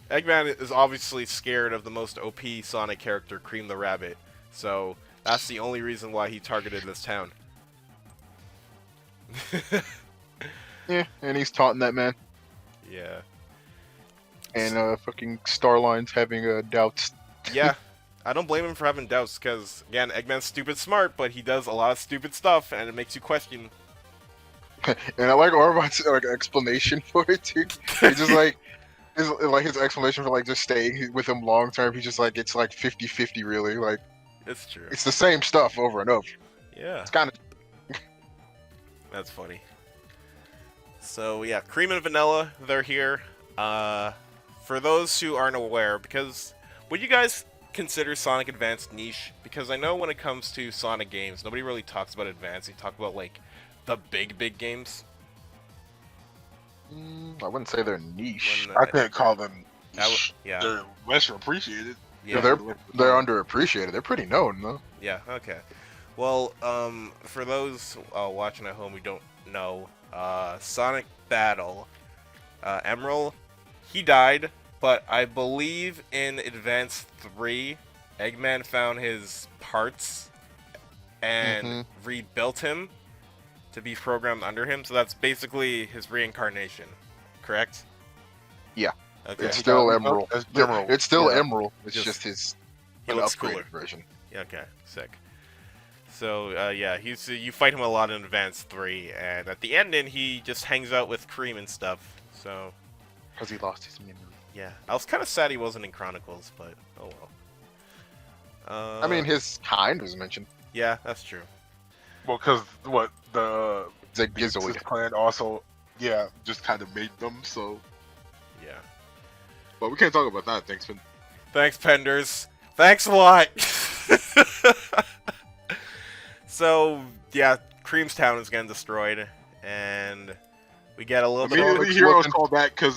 Speaker 1: is obviously scared of the most OP Sonic character, Cream the Rabbit. So that's the only reason why he targeted this town.
Speaker 3: Yeah, and he's taunting that man.
Speaker 1: Yeah.
Speaker 3: And fucking Starline's having doubts.
Speaker 1: Yeah. I don't blame him for having doubts, because, again, Eggman's stupid smart, but he does a lot of stupid stuff, and it makes you question.
Speaker 3: And I like Orbot's like explanation for it too. He just like his explanation for like just staying with him long term. He's just like, it's like 50-50 really. Like
Speaker 1: It's true.
Speaker 3: it's the same stuff over and over.
Speaker 1: Yeah.
Speaker 3: It's kind of
Speaker 1: That's funny. So yeah, Cream and Vanilla, they're here. For those who aren't aware, because would you guys consider Sonic Advance niche? Because I know when it comes to Sonic games, nobody really talks about Advance. They talk about like the big games.
Speaker 3: I wouldn't say they're niche.
Speaker 1: When,
Speaker 2: I couldn't call them.
Speaker 1: yeah.
Speaker 2: They're less appreciated.
Speaker 1: Yeah.
Speaker 3: They're underappreciated. They're pretty known though.
Speaker 1: Yeah, okay. Well, for those watching at home who don't know, Sonic Battle, Emerald, he died, but I believe in Advance 3, Eggman found his parts and rebuilt him to be programmed under him, so that's basically his reincarnation, correct?
Speaker 3: Yeah.
Speaker 1: Okay.
Speaker 3: It's still Emerald.
Speaker 2: Emerald.
Speaker 3: It's still
Speaker 2: Yeah.
Speaker 3: Emerald. It's
Speaker 1: Just-
Speaker 3: just his
Speaker 1: he
Speaker 3: an
Speaker 1: looks
Speaker 3: upgraded
Speaker 1: cooler.
Speaker 3: version.
Speaker 1: Yeah, okay, sick. So, yeah, you fight him a lot in Advance 3, and at the ending, he just hangs out with Cream and stuff, so,
Speaker 3: Because he lost his memory.
Speaker 1: yeah. I was kind of sad he wasn't in Chronicles, but, oh well.
Speaker 3: I mean, his kind was mentioned.
Speaker 1: Yeah, that's true.
Speaker 2: Well, because what the
Speaker 3: It's a
Speaker 2: Beats
Speaker 3: Gizoid.
Speaker 2: clan also, just kind of made them. So,
Speaker 1: Yeah.
Speaker 2: but we can't talk about that. Thanks, Finn.
Speaker 1: Thanks, Penders. Thanks a lot! So, yeah, Cream's town is getting destroyed, and we get a little bit of...
Speaker 2: Immediately, Heroes call back because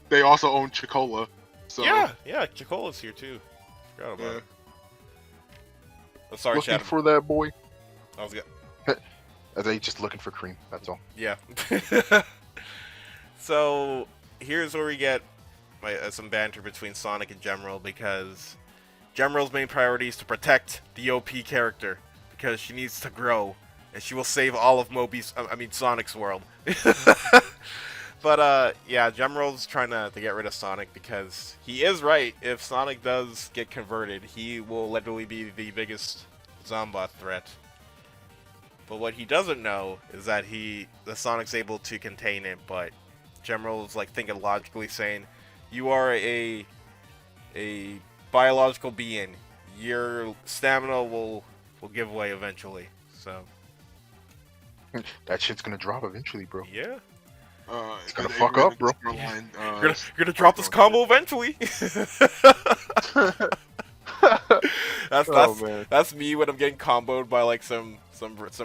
Speaker 2: they also own Chicola. So
Speaker 1: Yeah, Chicola's here, too. Forgot about
Speaker 2: Yeah.
Speaker 1: it. Oh, sorry,
Speaker 3: Looking
Speaker 1: Shadow.
Speaker 3: for that boy.
Speaker 1: I was
Speaker 3: Are they just looking for cream? That's all.
Speaker 1: Yeah. So here's where we get some banter between Sonic and Gemerald, because Gemerald's main priority is to protect the OP character because she needs to grow and she will save all of Sonic's world. But yeah, Gemerald's trying to get rid of Sonic because he is right. If Sonic does get converted, he will literally be the biggest Zombot threat. But what he doesn't know is that the Sonic's able to contain it, but Gemerald's like thinking logically, saying, "You are a biological being. Your stamina will give way eventually." So
Speaker 3: That shit's gonna drop eventually, bro.
Speaker 1: yeah,
Speaker 2: it's
Speaker 3: gonna fuck up, bro.
Speaker 1: you're gonna drop this combo eventually.
Speaker 3: Man.
Speaker 1: That's me when I'm getting comboed by like some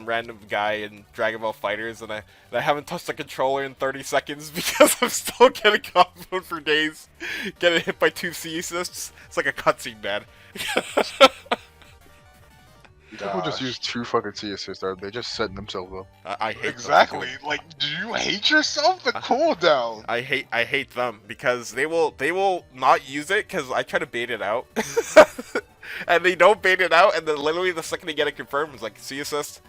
Speaker 1: random guy in Dragon Ball Fighters, and I haven't touched the controller in 30 seconds because I'm still getting comboed for days, getting hit by 2 C assists. It's like a cutscene, man.
Speaker 3: People just use 2 fucking C assists. They're just setting themselves up.
Speaker 1: I hate them.
Speaker 2: Exactly. Like, do you hate yourself? The cooldown.
Speaker 1: I hate them because they will not use it because I try to bait it out, and they don't bait it out, and then literally the second they get it confirmed, it's like C assist.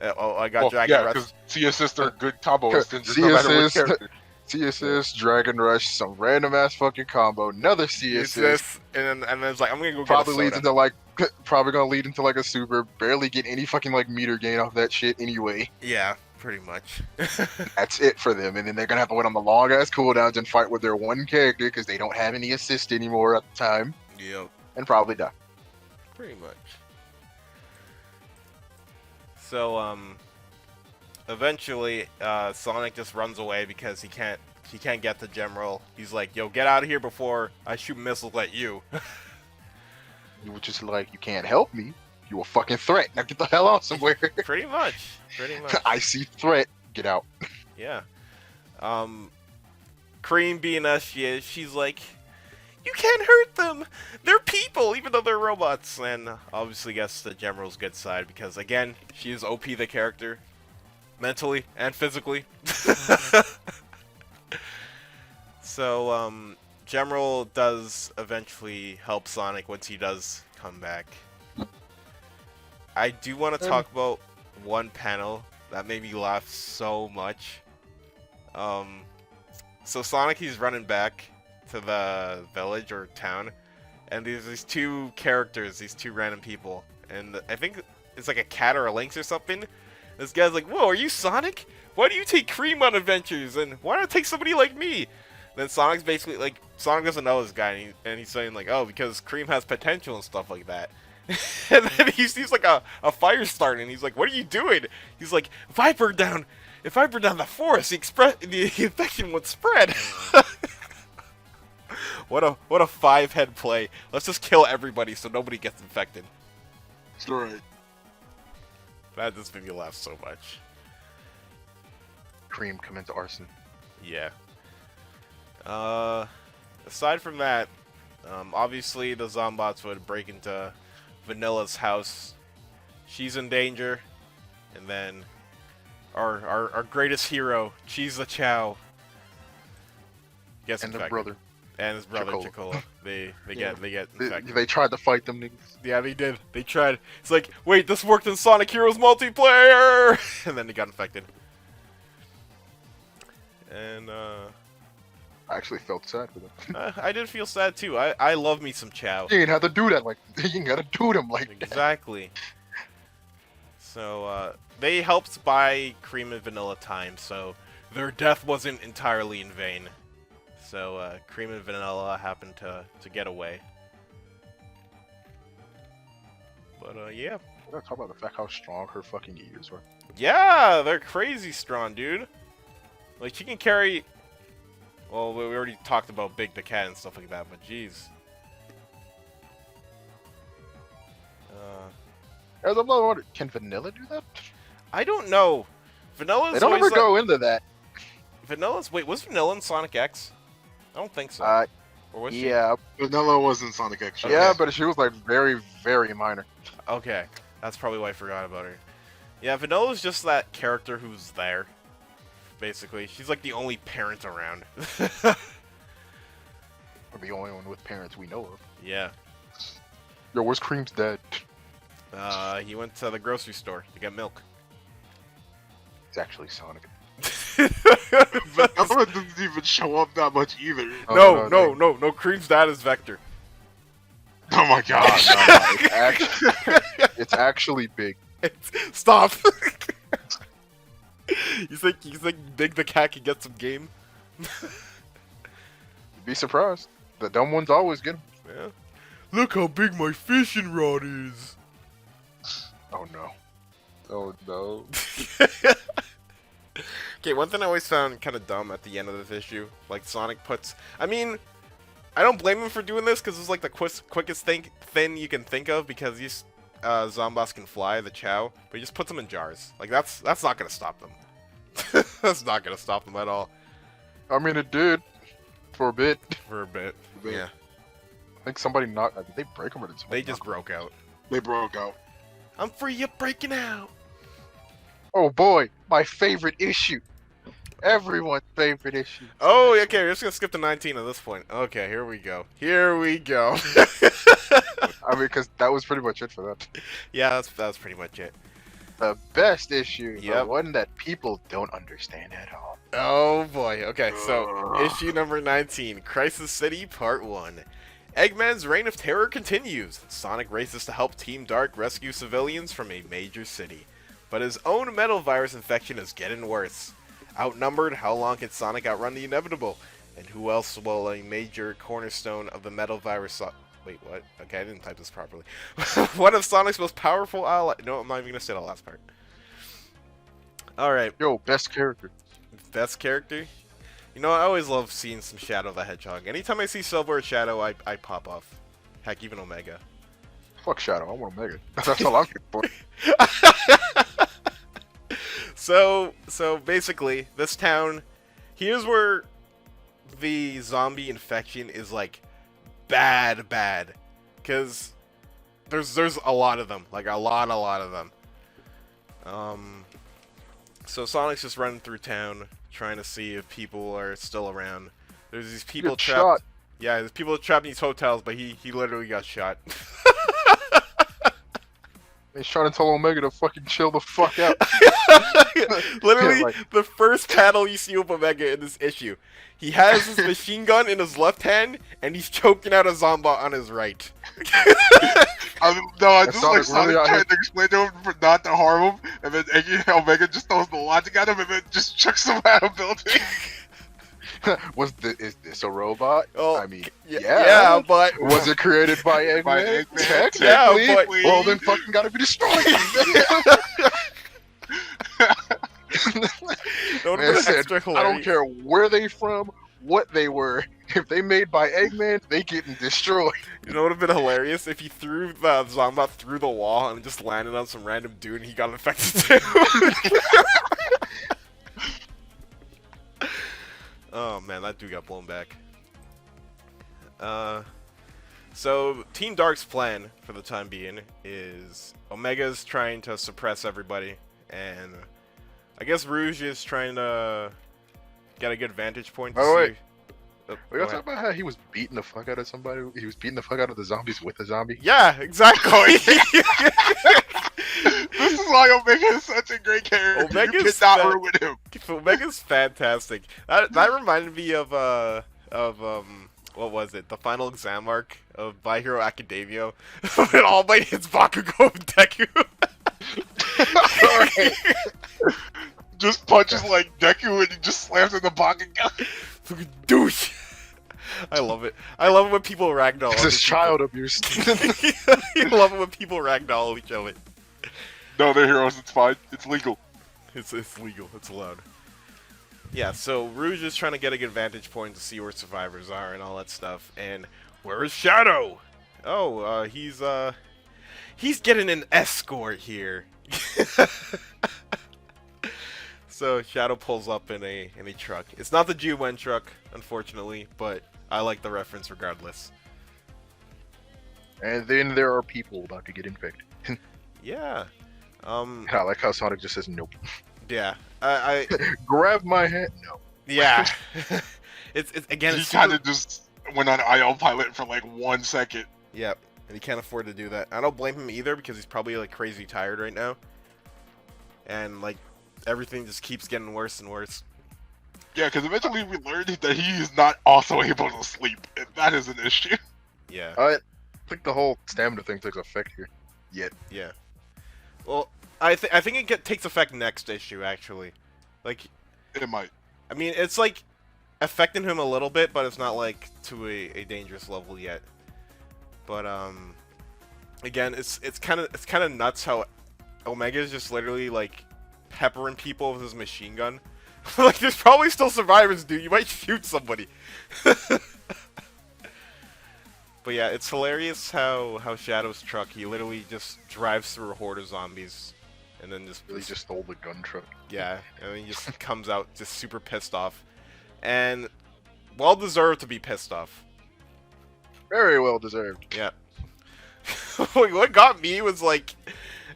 Speaker 1: I got Dragon
Speaker 2: yeah,
Speaker 1: Rush.
Speaker 2: because C assist are good combo instances
Speaker 3: C
Speaker 2: no matter what
Speaker 3: assist,
Speaker 2: character.
Speaker 3: C assist, Dragon Rush, some random ass fucking combo, another C assist.
Speaker 1: This, and then it's like I'm gonna go
Speaker 3: Probably
Speaker 1: get a
Speaker 3: leads
Speaker 1: soda.
Speaker 3: into like, probably gonna lead into like a super. Barely get any fucking like meter gain off that shit anyway.
Speaker 1: Yeah, pretty much.
Speaker 3: That's it for them, and then they're gonna have to wait on the long ass cooldowns and fight with their one character because they don't have any assist anymore at the time,
Speaker 1: Yep,
Speaker 3: and probably die.
Speaker 1: pretty much. So eventually, Sonic just runs away because he can't get the General. He's like, "Yo, get out of here before I shoot missiles at you."
Speaker 3: You were just like, you can't help me. You a fucking threat. Now get the hell out somewhere.
Speaker 1: Pretty much.
Speaker 3: I see threat. Get out.
Speaker 1: Yeah. Cream being us, she's like, "You can't hurt them. They're people, even though they're robots." And obviously gets the General's good side because, again, she is OP the character, mentally and physically. So, General does eventually help Sonic once he does come back. I do want to talk about one panel that made me laugh so much. So Sonic, he's running back to the village or town, and there's these two characters, these two random people, and I think it's like a cat or a lynx or something. This guy's like, "Whoa, are you Sonic? Why do you take Cream on adventures, and why not take somebody like me?" Then Sonic's basically like, Sonic doesn't know this guy, and he's saying like, "Oh, because Cream has potential and stuff like that." And then he sees like a fire starting, and he's like, "What are you doing?" He's like, if I burn down the forest, the infection would spread." What a 5-head play. Let's just kill everybody so nobody gets infected.
Speaker 2: That's right.
Speaker 1: That just made me laugh so much.
Speaker 3: Cream commits arson.
Speaker 1: Yeah. Aside from that, obviously the Zombots would break into Vanilla's house. She's in danger, and then our greatest hero, Cheese the Chow, gets
Speaker 3: And
Speaker 1: infected.
Speaker 3: their brother.
Speaker 1: And his brother
Speaker 3: Chicola.
Speaker 1: Chicola. They get infected.
Speaker 3: They tried to fight them niggas.
Speaker 1: Yeah, they did. They tried. It's like, wait, this worked in Sonic Heroes multiplayer, and then they got infected. And
Speaker 3: I actually felt sad for them.
Speaker 1: I did feel sad too. I love me some Chow.
Speaker 3: You ain't have to do that like you ain't gotta do them like that.
Speaker 1: Exactly. So they helped buy Cream and Vanilla time, so their death wasn't entirely in vain. So Cream and Vanilla happened to get away. But yeah.
Speaker 3: We gotta talk about the fact how strong her fucking ears were.
Speaker 1: Yeah, they're crazy strong, dude. Like, she can carry... Well, we already talked about Big the Cat and stuff like that, but jeez.
Speaker 3: As I'm not wondering, can Vanilla do that?
Speaker 1: I don't know. Vanilla's
Speaker 3: They don't
Speaker 1: always
Speaker 3: ever go into that.
Speaker 1: Vanilla's... Wait, was Vanilla in Sonic X? I don't think so. Or was she?
Speaker 3: Yeah,
Speaker 2: Vanilla was in Sonic X.
Speaker 3: yeah, but she was like very, very minor.
Speaker 1: Okay. That's probably why I forgot about her. Yeah, Vanilla's just that character who's there. Basically. She's like the only parent around.
Speaker 3: Or the only one with parents we know of.
Speaker 1: Yeah.
Speaker 3: Yo, where's Cream's dad?
Speaker 1: He went to the grocery store to get milk.
Speaker 3: It's actually Sonic.
Speaker 2: Vanilla didn't even show up that much either.
Speaker 1: No. Cream's dad is Vector.
Speaker 2: Oh my god.
Speaker 3: It's actually big.
Speaker 1: Stop. You think Big the Cat can get some game?
Speaker 3: You'd be surprised. The dumb ones always get 'em.
Speaker 1: Yeah. Look how big my fishing rod is.
Speaker 3: Oh no. Oh no.
Speaker 1: Okay, one thing I always found kind of dumb at the end of this issue, like Sonic puts... I mean, I don't blame him for doing this, because it's like the quickest thing you can think of, because these Zombots can fly, the Chow, but he just puts them in jars. Like, that's not going to stop them. That's not going to stop them at all.
Speaker 3: I mean, it did. For a bit.
Speaker 1: For a bit. Yeah.
Speaker 3: I think somebody knocked... Did they break them or did somebody
Speaker 1: They just
Speaker 3: knock 'em?
Speaker 1: broke out.
Speaker 2: They broke out.
Speaker 1: I'm free, you're breaking out.
Speaker 3: Oh boy, my favorite issue. Everyone's favorite issue.
Speaker 1: Oh, okay, we're just going to skip to 19 at this point. Okay, here we go. Here we go.
Speaker 3: I mean, because that was pretty much it for that.
Speaker 1: Yeah, that's pretty much it.
Speaker 3: The best issue, the
Speaker 1: Yep.
Speaker 3: one that people don't understand at all.
Speaker 1: Oh boy. Okay, so issue number 19, Crisis City Part 1. Eggman's reign of terror continues. Sonic races to help Team Dark rescue civilians from a major city. But his own metal virus infection is getting worse. Outnumbered, how long can Sonic outrun the inevitable? And who else will a major cornerstone of the metal virus... Wait, what? Okay, I didn't type this properly. One of Sonic's most powerful allies... No, I'm not even going to say the last part. All right,
Speaker 3: Yo, best character.
Speaker 1: best character. You know, I always love seeing some Shadow the Hedgehog. Anytime I see Silver or Shadow, I pop off. Heck, even Omega.
Speaker 3: Fuck Shadow. I want Omega. That's all I'm here for.
Speaker 1: So basically, this town, here's where the zombie infection is like bad, because there's a lot of them, like a lot of them. So Sonic's just running through town trying to see if people are still around. There's these people
Speaker 3: Get
Speaker 1: trapped.
Speaker 3: shot.
Speaker 1: Yeah, there's people trapped in these hotels, but he literally got shot.
Speaker 3: They trying to tell Omega to fucking chill the fuck out.
Speaker 1: Literally,
Speaker 3: Like-
Speaker 1: the first panel you see of Omega in this issue, he has his machine gun in his left hand, and he's choking out a zombot on his right.
Speaker 2: No, I just
Speaker 3: Sonic
Speaker 2: like Sonic
Speaker 3: really out
Speaker 2: trying to explain to him for not to harm him, and then Omega just throws the logic at him, and then just chucks him out of building.
Speaker 3: Is this a robot?
Speaker 1: Oh,
Speaker 3: I mean,
Speaker 1: yeah,
Speaker 3: yeah.
Speaker 1: but
Speaker 3: Was it created by Eggman?
Speaker 2: By Eggman.
Speaker 3: Technically.
Speaker 1: Yeah, but-
Speaker 3: Well, then fucking gotta be destroyed.
Speaker 1: that would've
Speaker 3: Man
Speaker 1: been
Speaker 3: said,
Speaker 1: extra
Speaker 3: I
Speaker 1: hilarious.
Speaker 3: don't care where they from, what they were. If they made by Eggman, they getting destroyed.
Speaker 1: You know what would have been hilarious if he threw the zombot through the wall and just landed on some random dude and he got infected too. Oh man, that dude got blown back. So Team Dark's plan for the time being is Omega's trying to suppress everybody, and I guess Rouge is trying to get a good vantage point to
Speaker 3: Oh, wait.
Speaker 1: see. Oh,
Speaker 3: We
Speaker 1: go
Speaker 3: gotta talk
Speaker 1: ahead.
Speaker 3: about how he was beating the fuck out of somebody. He was beating the fuck out of the zombies with a zombie.
Speaker 1: Yeah, exactly.
Speaker 2: This is why Omega is such a great character.
Speaker 1: Omega's
Speaker 2: you cannot
Speaker 1: fa-
Speaker 2: ruin him.
Speaker 1: Omega's fantastic. That reminded me of what was it? The final exam arc of My Hero Academia when All Might hits Bakugo and Deku.
Speaker 2: Just punches like Deku and he just slams in the pocket.
Speaker 1: Fucking douche. I love it. I love it when people ragdoll.
Speaker 3: This is child abuse.
Speaker 1: I love it when people ragdoll each other.
Speaker 2: No, they're heroes. It's fine. It's legal.
Speaker 1: It's legal. It's allowed. Yeah, so Rouge is trying to get a good vantage point to see where survivors are and all that stuff. And where is Shadow? Oh, he's getting an escort here. So Shadow pulls up in a truck. It's not the G-Wen truck, unfortunately, but I like the reference regardless.
Speaker 3: And then there are people about to get infected.
Speaker 1: Yeah.
Speaker 3: I like how Sonic just says nope.
Speaker 1: Yeah. I
Speaker 3: Grab my hand. No.
Speaker 1: yeah. it's again.
Speaker 2: He
Speaker 1: It's
Speaker 2: kind
Speaker 1: super-
Speaker 2: of just went on autopilot for like 1 second.
Speaker 1: Yep, and he can't afford to do that. I don't blame him either because he's probably like crazy tired right now, and like everything just keeps getting worse and worse.
Speaker 2: Yeah, because eventually we learned that he is not also able to sleep, and that is an issue.
Speaker 1: Yeah,
Speaker 3: I think the whole stamina thing takes effect here. Yet.
Speaker 1: yeah. Well, I think it takes effect next issue actually. Like,
Speaker 2: It might.
Speaker 1: I mean, it's like affecting him a little bit, but it's not like to a dangerous level yet. But again, it's kind of nuts how Omega is just literally like peppering people with his machine gun. Like, there's probably still survivors, dude. You might shoot somebody. But yeah, it's hilarious how Shadow's truck, he literally just drives through a horde of zombies, and then
Speaker 3: Really just stole the gun truck.
Speaker 1: yeah, and then he just comes out just super pissed off, and well deserved to be pissed off.
Speaker 3: Very well deserved.
Speaker 1: Yeah. What got me was like,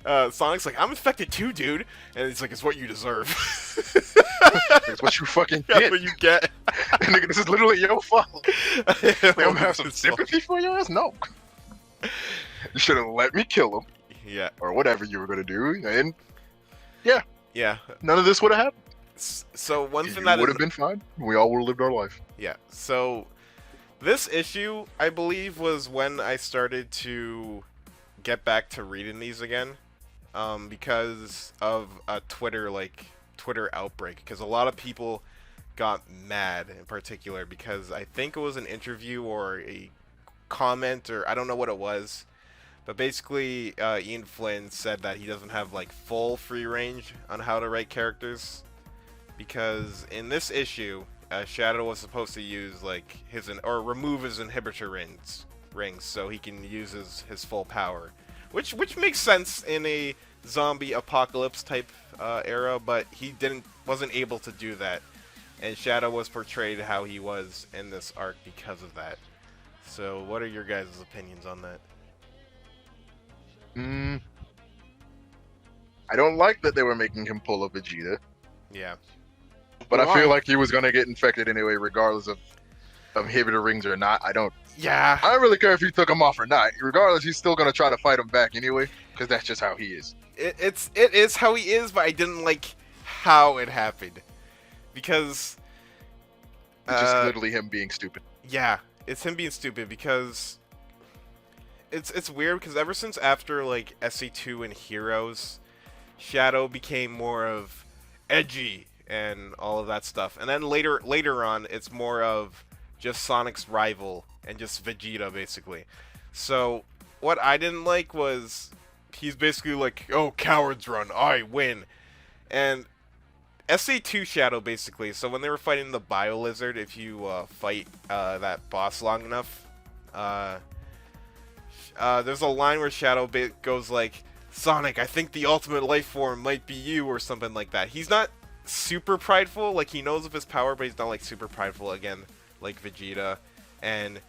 Speaker 1: Sonic's like, I'm infected too, dude, and it's like, it's what you deserve.
Speaker 3: It's what you fucking
Speaker 1: That's
Speaker 3: get.
Speaker 1: what you get.
Speaker 3: Nigga, this is literally your fault. Like, I'm gonna have some
Speaker 1: It's fine.
Speaker 3: sympathy for your ass? No. You should have let me kill him,
Speaker 1: Yeah,
Speaker 3: or whatever you were gonna do, and
Speaker 1: yeah.
Speaker 3: none of this would have happened.
Speaker 1: So one
Speaker 3: You
Speaker 1: thing that
Speaker 3: would
Speaker 1: is
Speaker 3: have been fine. We all would have lived our life.
Speaker 1: yeah. So this issue, I believe, was when I started to get back to reading these again, because of a Twitter outbreak. Because a lot of people got mad in particular because I think it was an interview or a comment or I don't know what it was, But basically, Ian Flynn said that he doesn't have like full free range on how to write characters, because in this issue, Shadow was supposed to use like or remove his inhibitor rings so he can use his full power, which makes sense in a zombie apocalypse type era, but he wasn't able to do that, and Shadow was portrayed how he was in this arc because of that. So, what are your guys' opinions on that?
Speaker 3: I don't like that they were making him pull a Vegeta,
Speaker 1: Yeah.
Speaker 3: but I feel like he was gonna get infected anyway, regardless of inhibitor rings or not. I don't really care if he took him off or not. Regardless, he's still gonna try to fight him back anyway, because that's just how he is.
Speaker 1: It is how he is, but I didn't like how it happened, because
Speaker 3: It's just literally him being stupid.
Speaker 1: yeah, it's him being stupid, because it's weird, because ever since after like SC2 and Heroes, Shadow became more of edgy and all of that stuff, and then later on it's more of just Sonic's rival and just Vegeta basically. So what I didn't like was he's basically like, oh, cowards run, I win. And SC2 Shadow basically, so when they were fighting the Bio Lizard, if you fight that boss long enough, there's a line where Shadow goes like, Sonic, I think the ultimate life form might be you, or something like that. He's not super prideful, like he knows of his power, but he's not like super prideful again, like Vegeta. And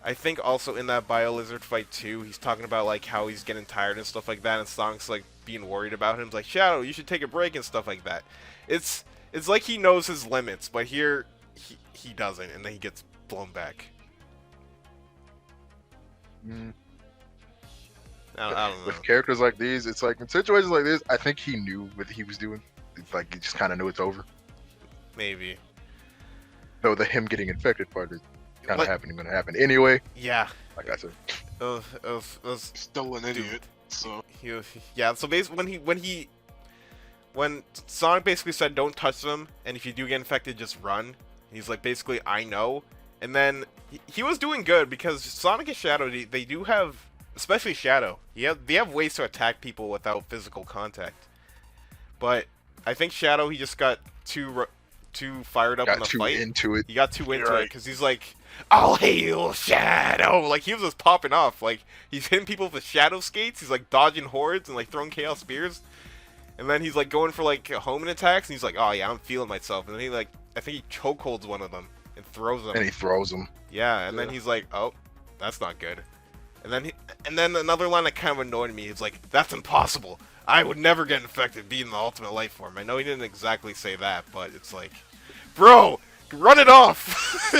Speaker 1: I think also in that Bio Lizard fight too, he's talking about like how he's getting tired and stuff like that, and Sonic's like being worried about him. He's like, Shadow, you should take a break and stuff like that. It's like he knows his limits, but here he doesn't, and then he gets blown back. I don't know.
Speaker 3: With characters like these, it's like in situations like this, I think he knew what he was doing. It's like he just kind of knew it's over.
Speaker 1: Maybe.
Speaker 3: Though the him getting infected part is kind of going to happen anyway.
Speaker 1: Yeah.
Speaker 3: Like I said.
Speaker 2: Still an idiot. So
Speaker 1: yeah. So basically, when Sonic basically said, "Don't touch them," and if you do get infected, just run. He's like, basically, I know. And then he was doing good, because Sonic and Shadow, they do have, especially Shadow, they have ways to attack people without physical contact. But I think Shadow, he just got too fired up in the fight.
Speaker 3: Into it.
Speaker 1: He got too into it, because he's like, I'll hail Shadow! Like, he was just popping off. Like, he's hitting people with Shadow Skates, he's like dodging hordes and like throwing Chaos Spears. And then he's like going for like homing attacks, and he's like, oh yeah, I'm feeling myself. And then he like, I think he chokeholds one of them and throws them.
Speaker 3: And he throws them.
Speaker 1: Yeah, and then he's like, oh, that's not good. And then another line that kind of annoyed me is like, that's impossible. I would never get infected being the ultimate life form. I know he didn't exactly say that, but it's like, bro, run it off.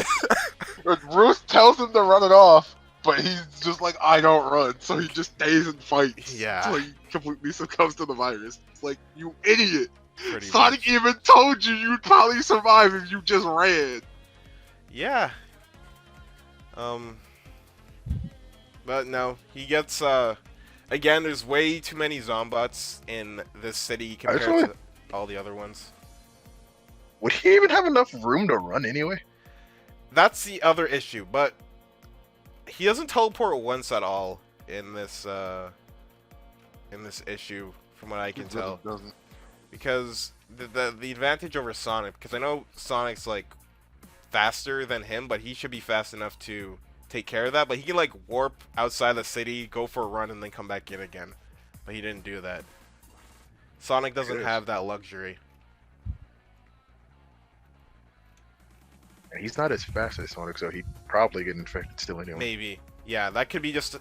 Speaker 2: Ruth tells him to run it off, but he's just like, I don't run, so he just stays and fights.
Speaker 1: Yeah.
Speaker 2: So he completely succumbs to the virus. It's like, you idiot.
Speaker 1: Pretty
Speaker 2: Sonic
Speaker 1: much.
Speaker 2: even told you you'd probably survive if you just ran.
Speaker 1: Yeah. But no, he gets, again, there's way too many Zombots in this city compared to all the other ones.
Speaker 3: Would he even have enough room to run anyway?
Speaker 1: That's the other issue, but he doesn't teleport once at all in this issue, from what I can tell.
Speaker 2: Doesn't.
Speaker 1: Because the advantage over Sonic, because I know Sonic's like faster than him, but he should be fast enough to take care of that. But he can like warp outside the city, go for a run, and then come back in again. But he didn't do that. Sonic doesn't have that luxury.
Speaker 3: And he's not as fast as Sonic, so he'd probably get infected still anyway.
Speaker 1: Maybe. Yeah, that could be just...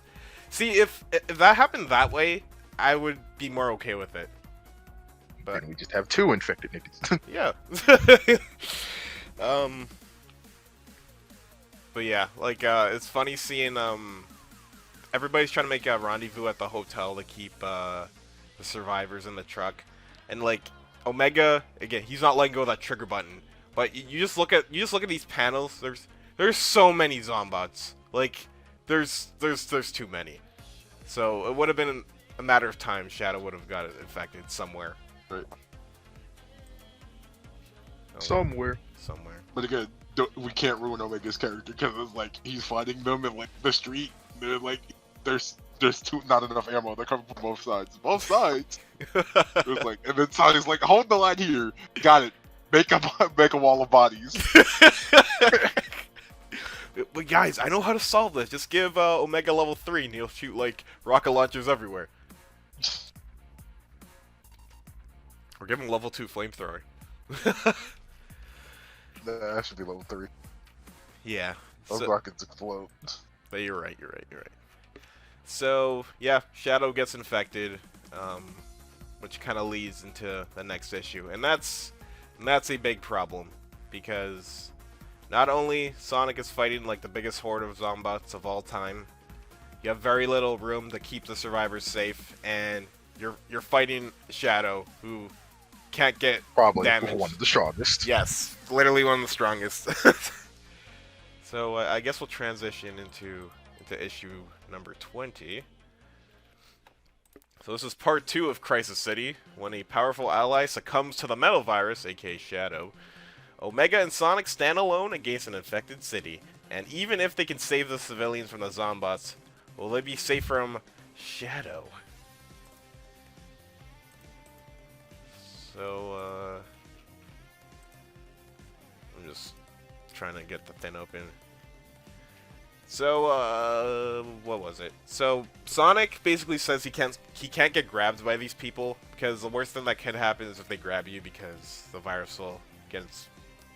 Speaker 1: See, if that happened that way, I would be more okay with it. But
Speaker 3: and we just have 2 infected niggas.
Speaker 1: yeah. But yeah, like, it's funny seeing, everybody's trying to make a rendezvous at the hotel to keep, the survivors in the truck. And, like, Omega, again, he's not letting go of that trigger button. But you just look at these panels, there's so many Zombots. Like, there's too many. So, it would have been a matter of time Shadow would have got infected somewhere.
Speaker 2: Right.
Speaker 3: Somewhere.
Speaker 2: But again, we can't ruin Omega's character, because it's like he's fighting them in like the street. They're like, there's there's not enough ammo. They're coming from both sides. Both sides. It was like, and then Sonic's like, hold the line here. Got it. Make a wall of bodies.
Speaker 1: But guys, I know how to solve this. Just give Omega level 3 and he'll shoot like rocket launchers everywhere. Or give him level 2 flamethrower.
Speaker 3: That should be level 3.
Speaker 1: Yeah.
Speaker 3: Those rockets explode.
Speaker 1: But you're right. So yeah, Shadow gets infected, which kind of leads into the next issue, and that's a big problem because not only Sonic is fighting like the biggest horde of zombots of all time, you have very little room to keep the survivors safe, and you're fighting Shadow, who can't get
Speaker 3: Probably
Speaker 1: damaged.
Speaker 3: one of the strongest.
Speaker 1: Yes, literally one of the strongest. So I guess we'll transition into issue number 20. So this is part 2 of Crisis City. When a powerful ally succumbs to the metal virus, aka Shadow, Omega and Sonic stand alone against an infected city. And even if they can save the civilians from the zombots, will they be safe from Shadow? So, I'm just trying to get the thing open. So, what was it? So, Sonic basically says he can't get grabbed by these people, because the worst thing that could happen is if they grab you, because the virus will get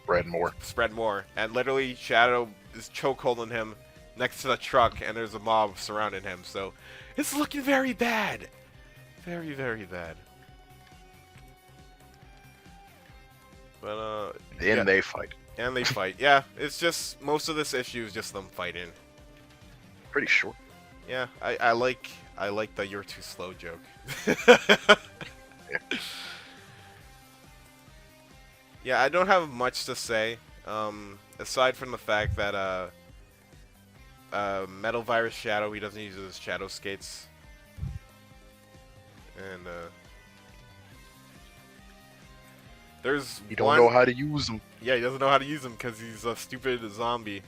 Speaker 1: spread more. And literally, Shadow is chokeholding him next to the truck, and there's a mob surrounding him, so it's looking very bad. Very, very bad. But,
Speaker 3: Then
Speaker 1: yeah.
Speaker 3: they fight.
Speaker 1: And they fight. Yeah, it's just, most of this issue is just them fighting.
Speaker 3: Pretty short.
Speaker 1: Yeah, I like the "you're too slow" joke. Yeah, I don't have much to say, aside from the fact that Metal Virus Shadow, he doesn't use his shadow skates, and there's
Speaker 3: You don't know how to use them.
Speaker 1: Yeah, he doesn't know how to use them because he's a stupid zombie.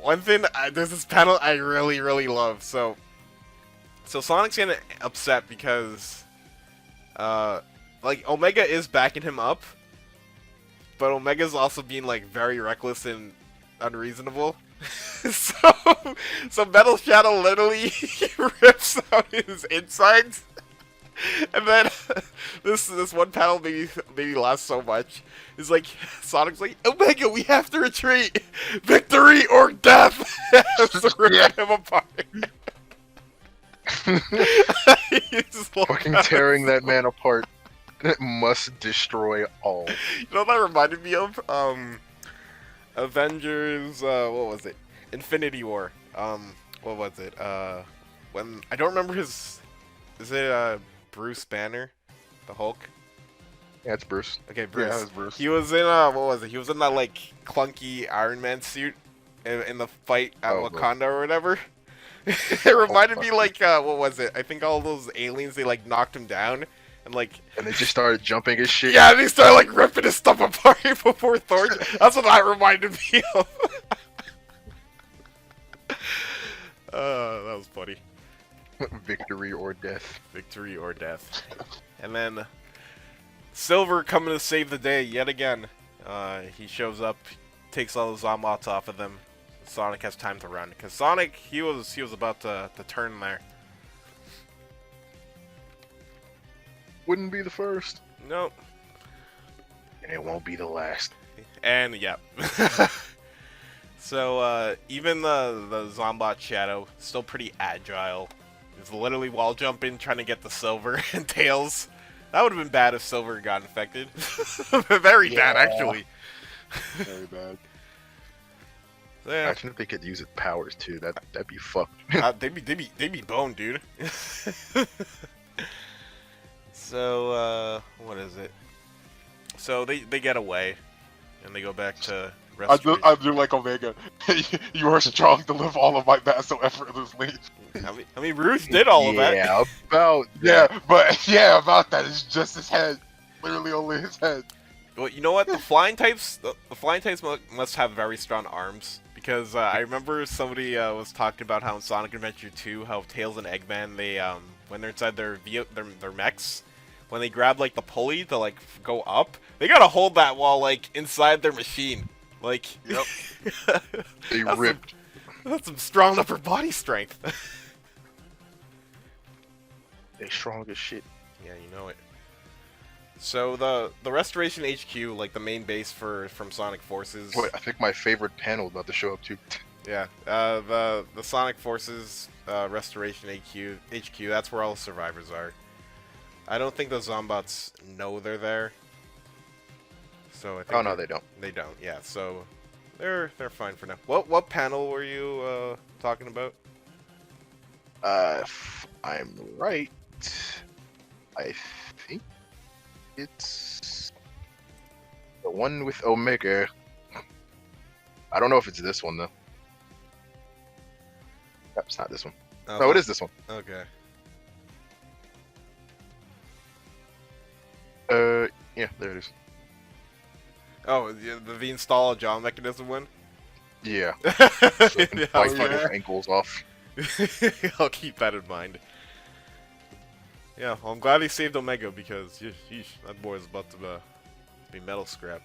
Speaker 1: One thing, there's this panel I really, really love. So Sonic's getting upset because, like, Omega is backing him up, but Omega's also being, like, very reckless and unreasonable. so Metal Shadow literally rips out his insides. And then this one panel maybe lasts so much. It's like Sonic's like, Omega, we have to retreat, victory or death. So rip him apart. He's
Speaker 3: Fucking tearing that man apart. It must destroy all.
Speaker 1: You know what that reminded me of? Avengers. What was it? Infinity War. What was it? When I don't remember his. Is it Bruce Banner, the Hulk?
Speaker 3: Yeah, it's Bruce.
Speaker 1: Okay, Bruce.
Speaker 2: Yeah, it was Bruce.
Speaker 1: He was in what was it? He was in that like clunky Iron Man suit in the fight at Wakanda or whatever. It reminded me like what was it? I think all those aliens, they like knocked him down and like.
Speaker 3: And they just started jumping his shit.
Speaker 1: Yeah, they started like ripping his stuff apart before Thor. That's what that reminded me of. That was funny.
Speaker 3: Victory or death.
Speaker 1: Victory or death. And then Silver coming to save the day yet again. He shows up, takes all the zombots off of them. Sonic has time to run because Sonic he was about to turn there.
Speaker 3: Wouldn't be the first.
Speaker 1: Nope.
Speaker 3: And it won't be the last.
Speaker 1: And yeah. So even the Zombot Shadow still pretty agile. He's literally wall jumping, trying to get the Silver and Tails. That would have been bad if Silver got infected. Very bad, actually.
Speaker 2: Very bad.
Speaker 1: Yeah.
Speaker 3: Imagine if they could use its powers too. That'd be fucked.
Speaker 1: They'd be boned, dude. So what is it? So they get away, and they go back to.
Speaker 2: I do like Omega. You are strong to live all of my battles so effortlessly.
Speaker 1: I mean, Bruce did all of that.
Speaker 3: Yeah, about
Speaker 2: about that. It's just his head, literally only his head.
Speaker 1: Well, you know what? The flying types, the flying types must have very strong arms because I remember somebody was talking about how in Sonic Adventure 2, how Tails and Eggman, they when they're inside their mechs, when they grab like the pulley to like go up, they gotta hold that while like inside their machine. Like,
Speaker 2: Yep.
Speaker 3: They
Speaker 1: that's
Speaker 3: ripped.
Speaker 1: that's some strong upper body strength.
Speaker 3: They strong as shit.
Speaker 1: Yeah, you know it. So the Restoration HQ, like the main base from Sonic Forces.
Speaker 3: Wait, I think my favorite panel about to show up too.
Speaker 1: Yeah, the Sonic Forces Restoration HQ. That's where all the survivors are. I don't think the Zombots know they're there. So I think
Speaker 3: Oh no, they don't.
Speaker 1: They don't. Yeah, so they're fine for now. What panel were you talking about?
Speaker 3: If I'm right, I think it's the one with Omega. I don't know if it's this one though. Yep, it's not this one. No, it is this one.
Speaker 1: Okay.
Speaker 3: Yeah, there it is.
Speaker 1: Oh, the install a jaw mechanism one?
Speaker 3: Yeah.
Speaker 1: Yeah,
Speaker 3: Bite
Speaker 1: I'll,
Speaker 3: his ankles off.
Speaker 1: I'll keep that in mind. Yeah, well, I'm glad he saved Omega because yeesh, that boy is about to be metal scrap.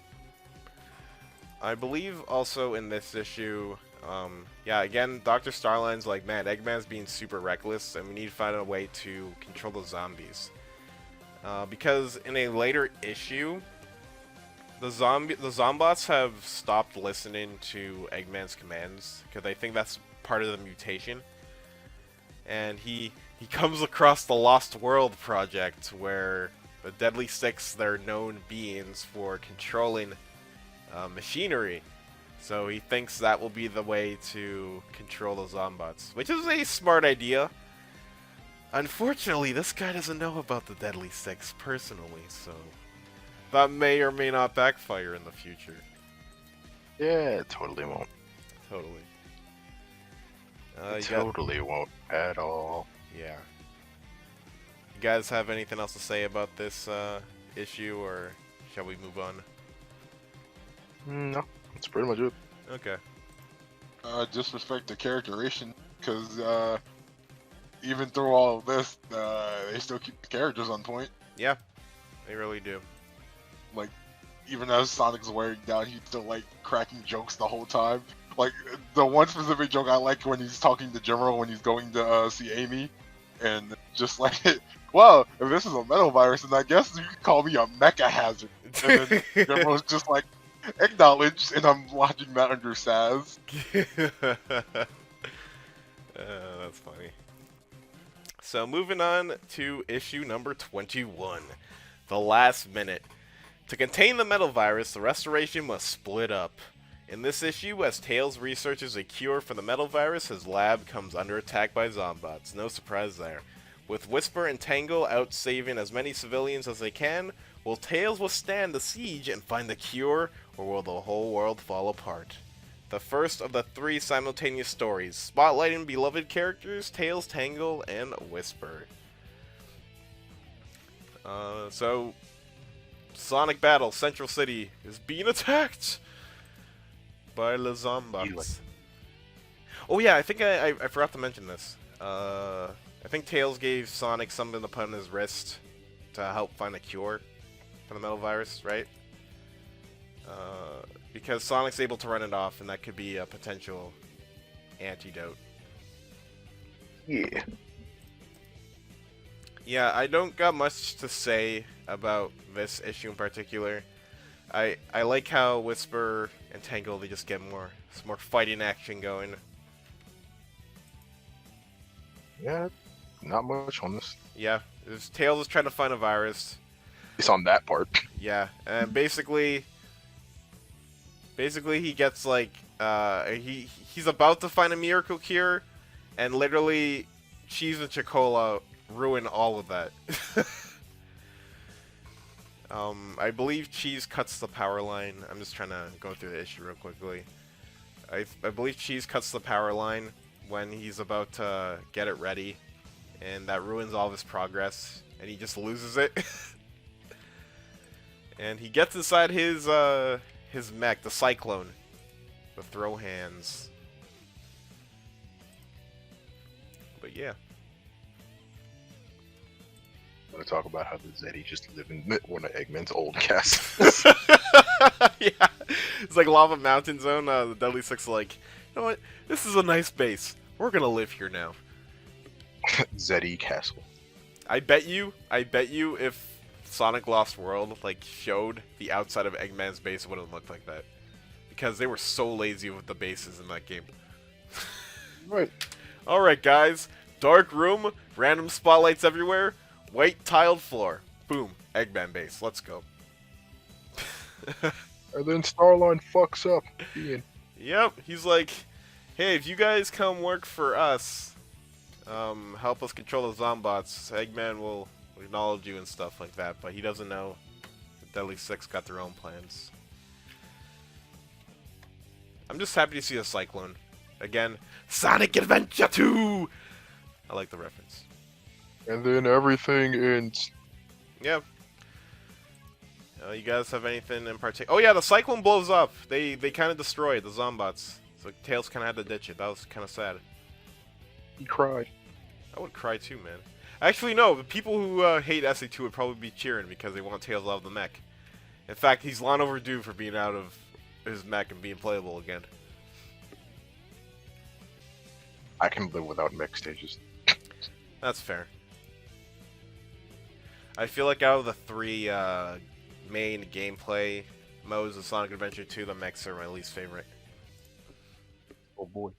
Speaker 1: I believe also in this issue, yeah, again, Dr. Starline's like, man, Eggman's being super reckless, and we need to find a way to control the zombies. Because in a later issue, the Zombots have stopped listening to Eggman's commands because they think that's part of the mutation. And he comes across the Lost World project where the Deadly Six, they're known beings for controlling machinery. So he thinks that will be the way to control the Zombots, which is a smart idea. Unfortunately, this guy doesn't know about the Deadly Six personally, so that may or may not backfire in the future.
Speaker 3: Yeah, it totally won't.
Speaker 1: Totally.
Speaker 3: It totally won't at all.
Speaker 1: Yeah. You guys have anything else to say about this issue, or shall we move on?
Speaker 3: No, that's pretty much it.
Speaker 1: Okay.
Speaker 2: Just respect the characterization, because even through all of this, they still keep the characters on point.
Speaker 1: Yeah, they really do.
Speaker 2: Like, even as Sonic's wearing down, he's still like cracking jokes the whole time. Like, the one specific joke I like when he's talking to General when he's going to see Amy, and just like, well, if this is a metal virus, then I guess you could call me a mecha hazard. And then General's just like, acknowledged, and I'm watching that under Saz.
Speaker 1: That's funny. So moving on to issue number 21, The Last Minute. To contain the metal virus, the Restoration must split up. In this issue, as Tails researches a cure for the metal virus, his lab comes under attack by Zombots. No surprise there. With Whisper and Tangle out saving as many civilians as they can, will Tails withstand the siege and find the cure, or will the whole world fall apart? The first of the 3 simultaneous stories, spotlighting beloved characters Tails, Tangle, and Whisper. So, Sonic Battle, Central City, is being attacked by the Zombots. Oh yeah, I think I forgot to mention this. I think Tails gave Sonic something to put on his wrist to help find a cure for the metal virus, right? Because Sonic's able to run it off, and that could be a potential antidote.
Speaker 3: Yeah.
Speaker 1: Yeah, I don't got much to say about this issue in particular. I like how Whisper and Tangle, they just get some more fighting action going.
Speaker 3: Yeah, not much on this.
Speaker 1: Yeah, Tails is trying to find a virus.
Speaker 3: It's on that part.
Speaker 1: Yeah, and basically he gets like he's about to find a miracle cure, and literally Cheese and Chocola ruin all of that. I believe Cheese cuts the power line. I'm just trying to go through the issue real quickly. I believe Cheese cuts the power line when he's about to get it ready, and that ruins all of his progress, and he just loses it. And he gets inside his mech, the Cyclone, The throw hands. But yeah.
Speaker 3: I'm gonna talk about how the Zeddy just live in one of Eggman's old castles.
Speaker 1: Yeah. It's like Lava Mountain Zone. The Deadly Six are like, you know what? This is a nice base. We're gonna live here now.
Speaker 3: Zeddy Castle.
Speaker 1: I bet you if Sonic Lost World like showed the outside of Eggman's base, it wouldn't look like that. Because they were so lazy with the bases in that game.
Speaker 3: Right.
Speaker 1: Alright guys, dark room, random spotlights everywhere, white tiled floor. Boom, Eggman base, let's go.
Speaker 3: And then Starline fucks up Ian.
Speaker 1: Yep, he's like, hey, if you guys come work for us, help us control the Zombots, Eggman will acknowledge you and stuff like that, but he doesn't know the Deadly Six got their own plans. I'm just happy to see a Cyclone. Again, Sonic Adventure 2! I like the reference.
Speaker 3: And then everything ends.
Speaker 1: Yeah. You guys have anything in particular? Oh yeah, the Cyclone blows up. They kind of destroy it, the Zombots. So Tails kind of had to ditch it. That was kind of sad.
Speaker 3: He cried.
Speaker 1: I would cry too, man. Actually, no. The people who hate SA2 would probably be cheering because they want Tails out of the mech. In fact, he's long overdue for being out of his mech and being playable again.
Speaker 3: I can live without mech stages.
Speaker 1: That's fair. I feel like out of the three main gameplay modes of Sonic Adventure 2, the mechs are my least favorite.
Speaker 3: Oh boy.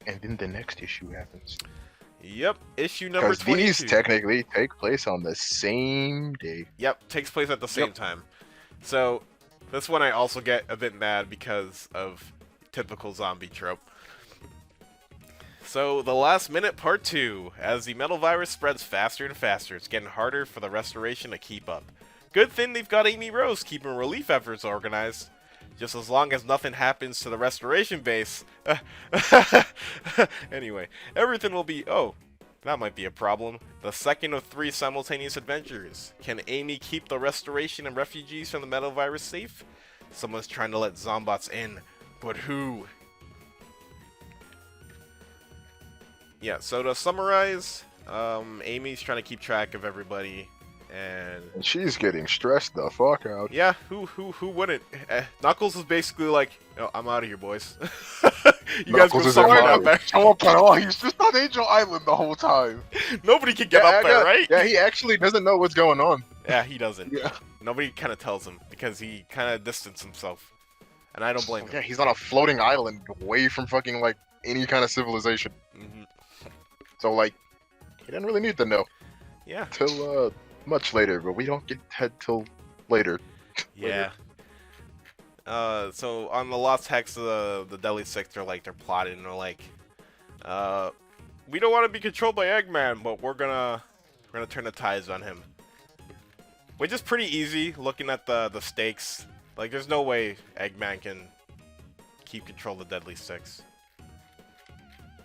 Speaker 3: And then the next issue happens.
Speaker 1: Yep, issue number 22.
Speaker 3: Because these technically take place on the same day.
Speaker 1: Yep, takes place at the same time. So, this one I also get a bit mad because of typical zombie trope. So, the last minute part 2. As the metal virus spreads faster and faster, it's getting harder for the restoration to keep up. Good thing they've got Amy Rose keeping relief efforts organized. Just as long as nothing happens to the restoration base. Anyway, everything will be... Oh, that might be a problem. The second of 3 simultaneous adventures. Can Amy keep the restoration and refugees from the metal virus safe? Someone's trying to let Zombots in, but who? Yeah, so to summarize, Amy's trying to keep track of everybody. And
Speaker 3: she's getting stressed the fuck out.
Speaker 1: Yeah, who wouldn't? Knuckles is basically like, oh, I'm out of here, boys. You guys were sorry out there.
Speaker 2: He's just on Angel Island the whole time.
Speaker 1: Nobody can get up there, right?
Speaker 3: Yeah, he actually doesn't know what's going on.
Speaker 1: Yeah, he doesn't.
Speaker 2: Yeah.
Speaker 1: Nobody kind of tells him because he kind of distanced himself, and I don't blame him.
Speaker 3: Yeah, he's on a floating island away from fucking like any kind of civilization.
Speaker 1: Mm-hmm.
Speaker 3: So like, he didn't really need to know.
Speaker 1: Yeah.
Speaker 3: Till much later, but we don't get head till later.
Speaker 1: Yeah. So on the Lost Hex, the Deadly Six are like, they're plotting, and they're like, we don't want to be controlled by Eggman, but we're gonna turn the tides on him. Which is pretty easy, looking at the stakes. Like, there's no way Eggman can keep control of the Deadly Six.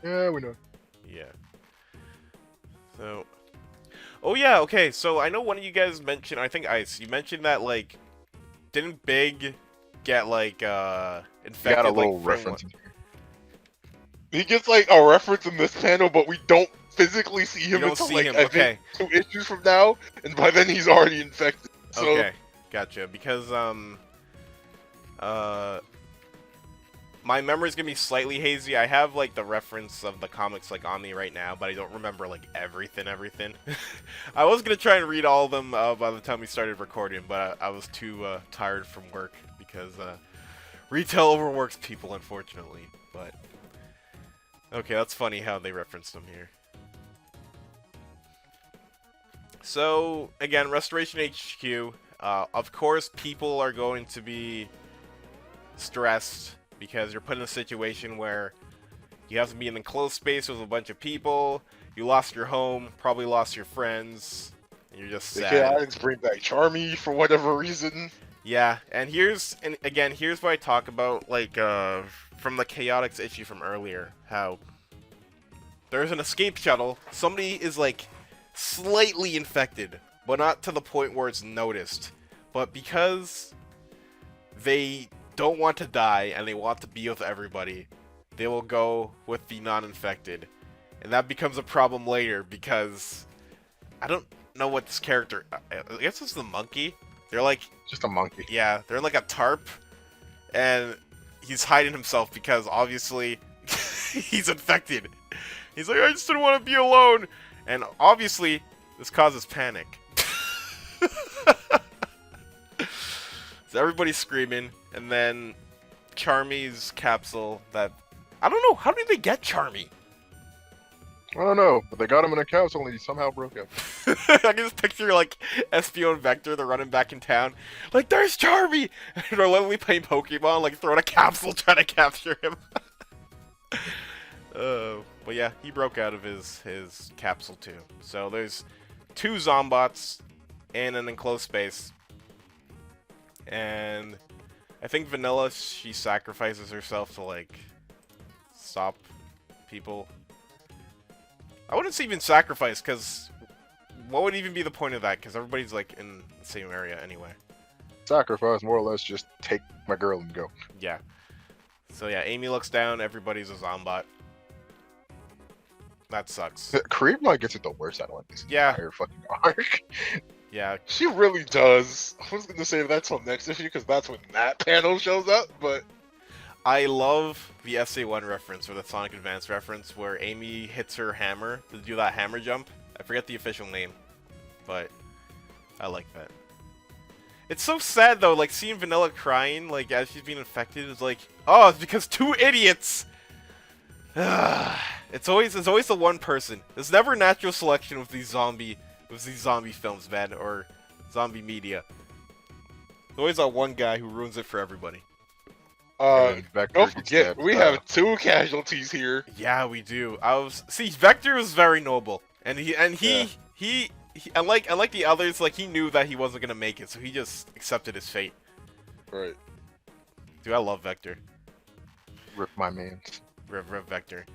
Speaker 3: Yeah, we know.
Speaker 1: Yeah. So... Oh yeah, okay, so I know one of you guys mentioned, I think Ice, you mentioned that, like, didn't Big get, like, infected?
Speaker 3: Got a little
Speaker 1: like,
Speaker 3: reference.
Speaker 2: He gets, like, a reference in this panel, but we don't physically see him until, like, I
Speaker 1: okay.
Speaker 2: think 2 issues from now, and by then he's already infected. So...
Speaker 1: Okay, gotcha, because, my memory's gonna be slightly hazy. I have, like, the reference of the comics, like, on me right now, but I don't remember, like, everything. I was gonna try and read all of them by the time we started recording, but I was too tired from work, because retail overworks people, unfortunately. But okay, that's funny how they referenced them here. So, again, Restoration HQ. Of course, people are going to be stressed, because you're put in a situation where you have to be in an enclosed space with a bunch of people, you lost your home, probably lost your friends, and you're just sad.
Speaker 2: Alex bring back Charmy for whatever reason.
Speaker 1: Yeah, and again, here's what I talk about, like, from the Chaotix issue from earlier, how there's an escape shuttle, somebody is, like, slightly infected, but not to the point where it's noticed. But because they don't want to die and they want to be with everybody, they will go with the non-infected. And that becomes a problem later because I don't know what this character... I guess it's the monkey. They're like...
Speaker 3: Just a monkey.
Speaker 1: Yeah, they're like a tarp. And he's hiding himself because obviously he's infected. He's like, I just didn't want to be alone. And obviously, this causes panic. So everybody's screaming. And then Charmy's capsule that... I don't know, how did they get Charmy?
Speaker 3: I don't know, but they got him in a capsule and he somehow broke out.
Speaker 1: I can just picture, like, SPO and Vector, they're running back in town. Like, there's Charmy! And they're literally playing Pokemon, like, throwing a capsule trying to capture him. But yeah, he broke out of his capsule too. So there's 2 Zombots in an enclosed space. And I think Vanilla, she sacrifices herself to, like, stop people. I wouldn't say even sacrifice, because what would even be the point of that? Because everybody's, like, in the same area anyway.
Speaker 3: Sacrifice, more or less, just take my girl and go.
Speaker 1: Yeah. So yeah, Amy looks down, everybody's a Zombot. That sucks.
Speaker 3: Creepline gets it the worst out of this entire fucking arc.
Speaker 1: Yeah.
Speaker 2: She really does. I was gonna save that till next issue because that's when that panel shows up, but
Speaker 1: I love the SA1 reference, or the Sonic Advance reference, where Amy hits her hammer to do that hammer jump. I forget the official name, but I like that. It's so sad, though, like, seeing Vanilla crying, like, as she's being infected, is like, oh, it's because 2 idiots! It's always the one person. There's never natural selection with these zombie films, man, or zombie media. There's always that one guy who ruins it for everybody.
Speaker 2: don't forget, we have 2 casualties here.
Speaker 1: Yeah, we do. Vector was very noble, and he unlike the others, like, he knew that he wasn't gonna make it, so he just accepted his fate.
Speaker 2: Right.
Speaker 1: Dude, I love Vector.
Speaker 3: Rip my man.
Speaker 1: Rev Vector.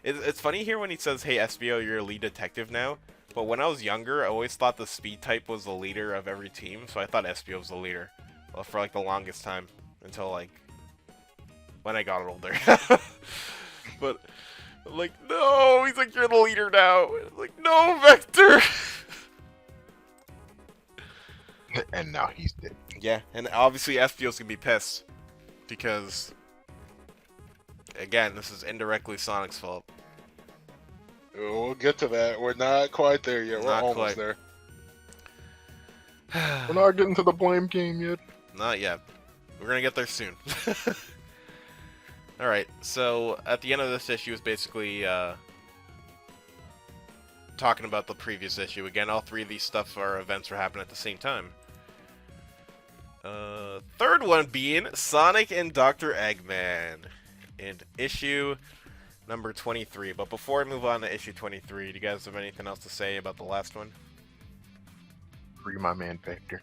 Speaker 1: It's funny here when he says, "Hey SBO, you're a lead detective now." But when I was younger, I always thought the speed type was the leader of every team, so I thought SBO was the leader for like the longest time until like when I got older. But I'm like, no, he's like, you're the leader now. I'm like, no, Vector.
Speaker 3: And now he's dead.
Speaker 1: Yeah, and obviously SBO's gonna be pissed because, again, this is indirectly Sonic's fault.
Speaker 2: We'll get to that. We're not quite there yet. We're almost there.
Speaker 3: We're not getting to the blame game yet.
Speaker 1: Not yet. We're gonna get there soon. Alright, so at the end of this issue is basically talking about the previous issue. Again, all 3 of these events are happening at the same time. Third one being Sonic and Dr. Eggman in issue number 23. But before I move on to issue 23, do you guys have anything else to say about the last one?
Speaker 3: Free my man Vector.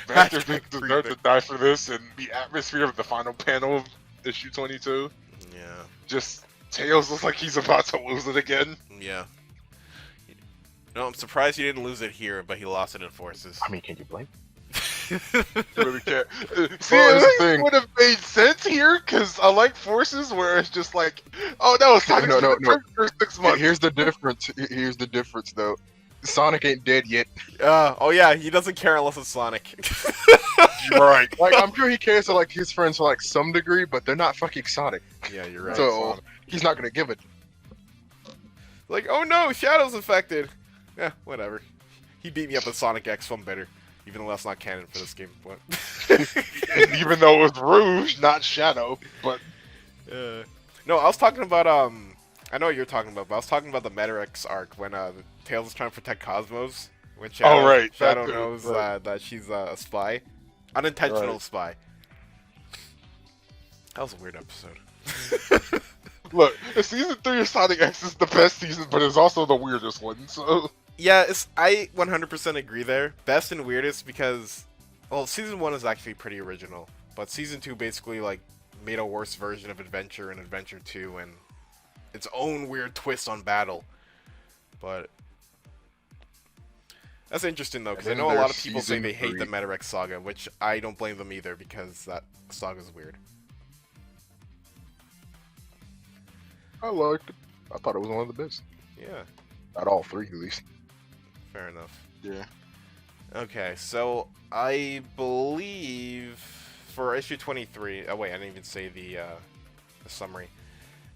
Speaker 2: Vector didn't deserve to die for this, and the atmosphere of the final panel of issue 22.
Speaker 1: Yeah.
Speaker 2: Just, Tails looks like he's about to lose it again.
Speaker 1: Yeah. No, I'm surprised he didn't lose it here, but he lost it in Forces.
Speaker 3: I mean, can you blame?
Speaker 2: Really can't. See,
Speaker 3: Well,
Speaker 2: it would have made sense here, because I like Forces where it's just like, oh no, Sonic's
Speaker 3: no.
Speaker 2: for 6 months.
Speaker 3: Here's the difference. Here's the difference, though. Sonic ain't dead yet.
Speaker 1: Oh yeah, he doesn't care unless it's Sonic.
Speaker 2: Right.
Speaker 3: Like, I'm sure he cares to, like, his friends to, like, some degree, but they're not fucking Sonic.
Speaker 1: Yeah, you're right.
Speaker 3: So, he's not gonna give it.
Speaker 1: Like, oh no, Shadow's infected. Yeah, whatever. He beat me up with Sonic X, so I'm better. Even though that's not canon for this game. What?
Speaker 2: And even though it was Rouge, not Shadow, but...
Speaker 1: No, I was talking about, I know what you're talking about, but I was talking about the Metarex arc when, Tails is trying to protect Cosmos. When Shadow,
Speaker 2: right.
Speaker 1: Shadow knows that she's a spy. Unintentional spy. That was a weird episode.
Speaker 2: Look, season 3 of Sonic X is the best season, but it's also the weirdest one, so...
Speaker 1: Yeah, I 100% agree there. Best and weirdest because, well, season 1 is actually pretty original, but season 2 basically, like, made a worse version of Adventure and Adventure 2 and its own weird twist on battle. But That's interesting though, because I
Speaker 3: And
Speaker 1: know
Speaker 3: then
Speaker 1: a lot
Speaker 3: there's
Speaker 1: of people say
Speaker 3: season
Speaker 1: they hate the
Speaker 3: 3.
Speaker 1: Metarex saga, which I don't blame them either because that saga's weird.
Speaker 3: I liked it. I thought it was one of the best.
Speaker 1: Yeah,
Speaker 3: Not all 3, at least.
Speaker 1: fair enough.
Speaker 2: Yeah.
Speaker 1: Okay, so I believe for issue 23. Oh wait, I didn't even say the summary.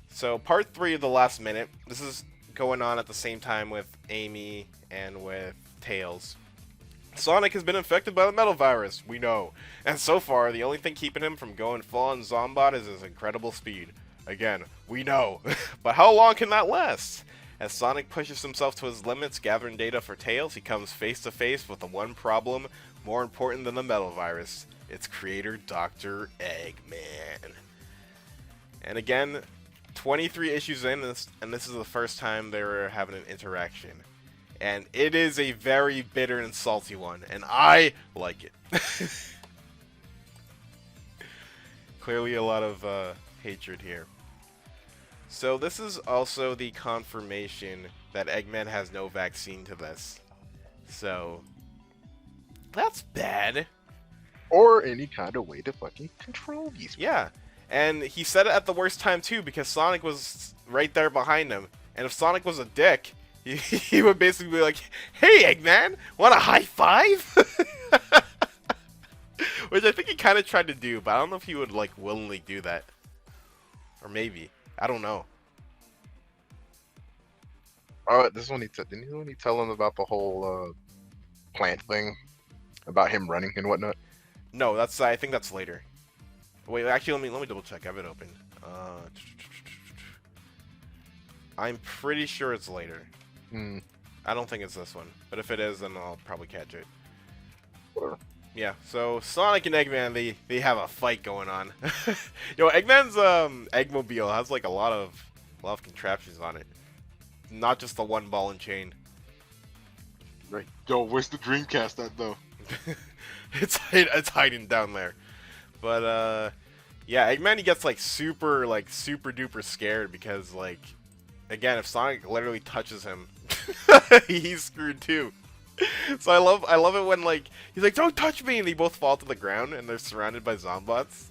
Speaker 1: So part 3 of the last minute. This is going on at the same time with Amy and with Tails. Sonic has been infected by the metal virus, we know. And so far, the only thing keeping him from going full-on Zombot is his incredible speed. Again, we know. But how long can that last? As Sonic pushes himself to his limits gathering data for Tails, he comes face to face with the one problem more important than the metal virus. Its creator, Dr. Eggman. And again, 23 issues in, and this is the first time they were having an interaction. And it is a very bitter and salty one, and I like it. Clearly a lot of hatred here. So this is also the confirmation that Eggman has no vaccine to this. So, that's bad.
Speaker 3: Or any kind of way to fucking control these.
Speaker 1: Yeah, and he said it at the worst time too, because Sonic was right there behind him. And if Sonic was a dick, he would basically be like, "Hey, Eggman, want a high five?" Which I think he kind of tried to do, but I don't know if he would like willingly do that. Or maybe. I don't know.
Speaker 3: Oh, this one didn't he tell him about the whole plant thing? About him running and whatnot?
Speaker 1: No, that's I think that's later. Wait, actually, let me double check. I have it open. I'm pretty sure it's later. I don't think it's this one, but if it is, then I'll probably catch it.
Speaker 3: Sure.
Speaker 1: Yeah. So Sonic and Eggman, they have a fight going on. Yo, Eggman's Eggmobile has like a lot of contraptions on it, not just the one ball and chain.
Speaker 2: Right. Yo, where's the Dreamcast at though?
Speaker 1: It's hiding down there. But yeah, Eggman, he gets like super duper scared because like, again, if Sonic literally touches him, he's screwed too. So I love it when like he's like, "Don't touch me," and they both fall to the ground and they're surrounded by Zombots.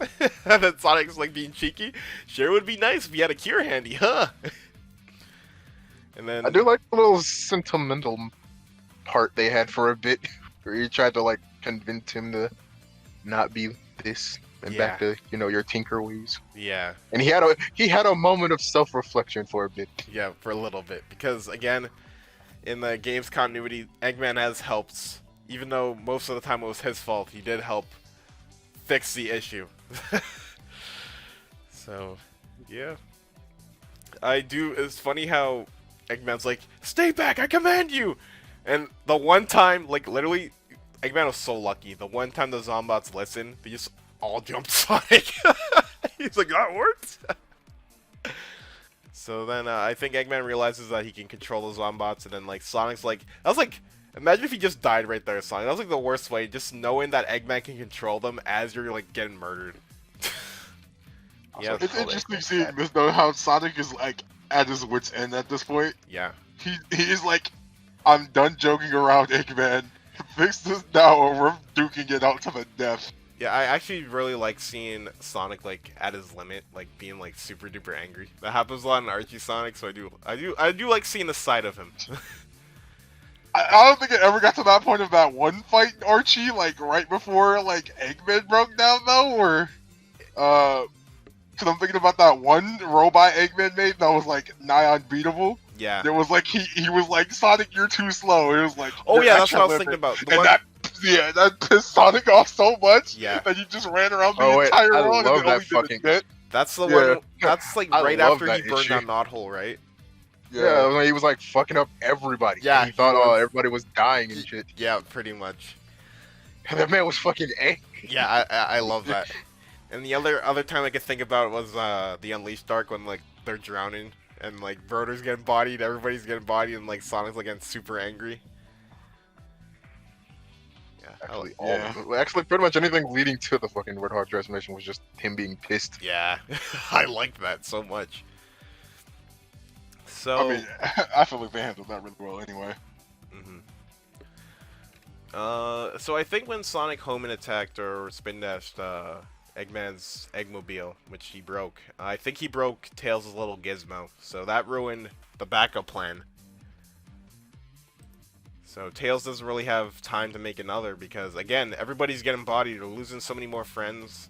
Speaker 1: And then Sonic's like being cheeky. Sure would be nice if you had a cure handy, huh? And then
Speaker 3: I do like the little sentimental part they had for a bit, where you tried to like convince him to not be this and back to your tinker ways.
Speaker 1: Yeah.
Speaker 3: And he had a moment of self-reflection for a bit.
Speaker 1: Yeah, for a little bit, because again, in the game's continuity, Eggman has helped, even though most of the time it was his fault. He did help fix the issue. So, yeah. It's funny how Eggman's like, "Stay back, I command you!" And the one time, like, literally, Eggman was so lucky. The one time the Zombots listened, they just all jumped Sonic. He's like, "That worked?" So then I think Eggman realizes that he can control the Zombots, and then like Sonic's like, I was like, imagine if he just died right there, Sonic. That was like the worst way, just knowing that Eggman can control them as you're like getting murdered. Yeah,
Speaker 2: It's interesting seeing this though, how Sonic is like at his wit's end at this point.
Speaker 1: yeah,
Speaker 2: He is like, "I'm done joking around, Eggman. Fix this now or we're duking it out to the death."
Speaker 1: yeah. I actually really like seeing Sonic like at his limit, like being like super duper angry. That happens a lot in Archie Sonic, so I do like seeing the side of him.
Speaker 2: I don't think it ever got to that point of that one fight in Archie, like right before like Eggman broke down though, or because I'm thinking about that one robot Eggman made that was like nigh unbeatable.
Speaker 1: Yeah.
Speaker 2: There was like he was like, "Sonic, you're too slow." It was like,
Speaker 1: Oh yeah, that's
Speaker 2: "You're
Speaker 1: what I was
Speaker 2: at
Speaker 1: thinking
Speaker 2: your
Speaker 1: about.
Speaker 2: limit." And that pissed Sonic off so much that he just ran around the entire
Speaker 3: I
Speaker 2: world
Speaker 3: love
Speaker 2: and
Speaker 3: that
Speaker 2: only
Speaker 3: fucking.
Speaker 2: did his bit.
Speaker 1: That's the one. That's like
Speaker 3: I
Speaker 1: right
Speaker 3: love
Speaker 1: after
Speaker 3: that
Speaker 1: he burned
Speaker 3: issue.
Speaker 1: down Knothole, right?
Speaker 3: Yeah, when he was like fucking up everybody.
Speaker 1: Yeah,
Speaker 3: He thought
Speaker 1: was.
Speaker 3: everybody was dying and shit.
Speaker 1: Yeah, pretty much.
Speaker 3: And that man was fucking angry.
Speaker 1: Yeah, I love that. And the other time I could think about was the Unleashed arc when like they're drowning and like Broder's getting bodied, everybody's getting bodied, and like Sonic's like getting super angry. Yeah,
Speaker 3: Actually, pretty much anything leading to the fucking Red Hawk transformation was just him being pissed.
Speaker 1: yeah. I liked that so much. So
Speaker 2: I mean, I feel like they handled that really well anyway.
Speaker 1: So I think when Sonic home and attacked or spin dashed Eggman's Eggmobile, which he broke, I think he broke Tails' little gizmo, so that ruined the backup plan. So Tails doesn't really have time to make another because, again, everybody's getting bodied. They're losing so many more friends.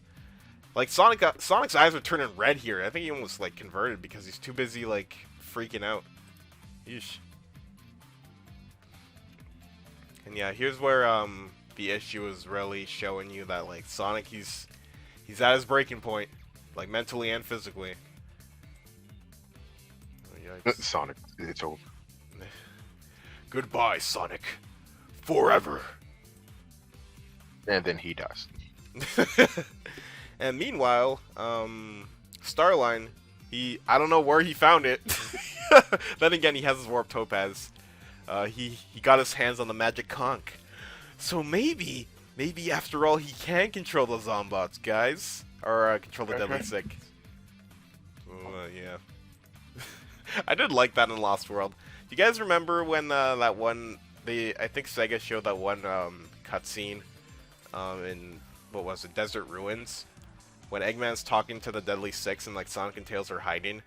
Speaker 1: Like, Sonic's eyes are turning red here. I think he almost, like, converted because he's too busy, like, freaking out. Yeesh. And yeah, here's where, the issue is really showing you that, like, Sonic, he's at his breaking point. Like, mentally and physically. Oh, yikes.
Speaker 3: Sonic, it's over.
Speaker 1: Goodbye, Sonic. Forever.
Speaker 3: And then he dies.
Speaker 1: And meanwhile, Starline, I don't know where he found it. Then again, he has his Warp Topaz. He got his hands on the magic conch. So maybe after all, he can control the Zombots, guys. Or control the Deadly Sick. Yeah. I did like that in Lost World. Do you guys remember when that one, I think Sega showed that one cutscene in, what was it, Desert Ruins? When Eggman's talking to the Deadly Six and like Sonic and Tails are hiding.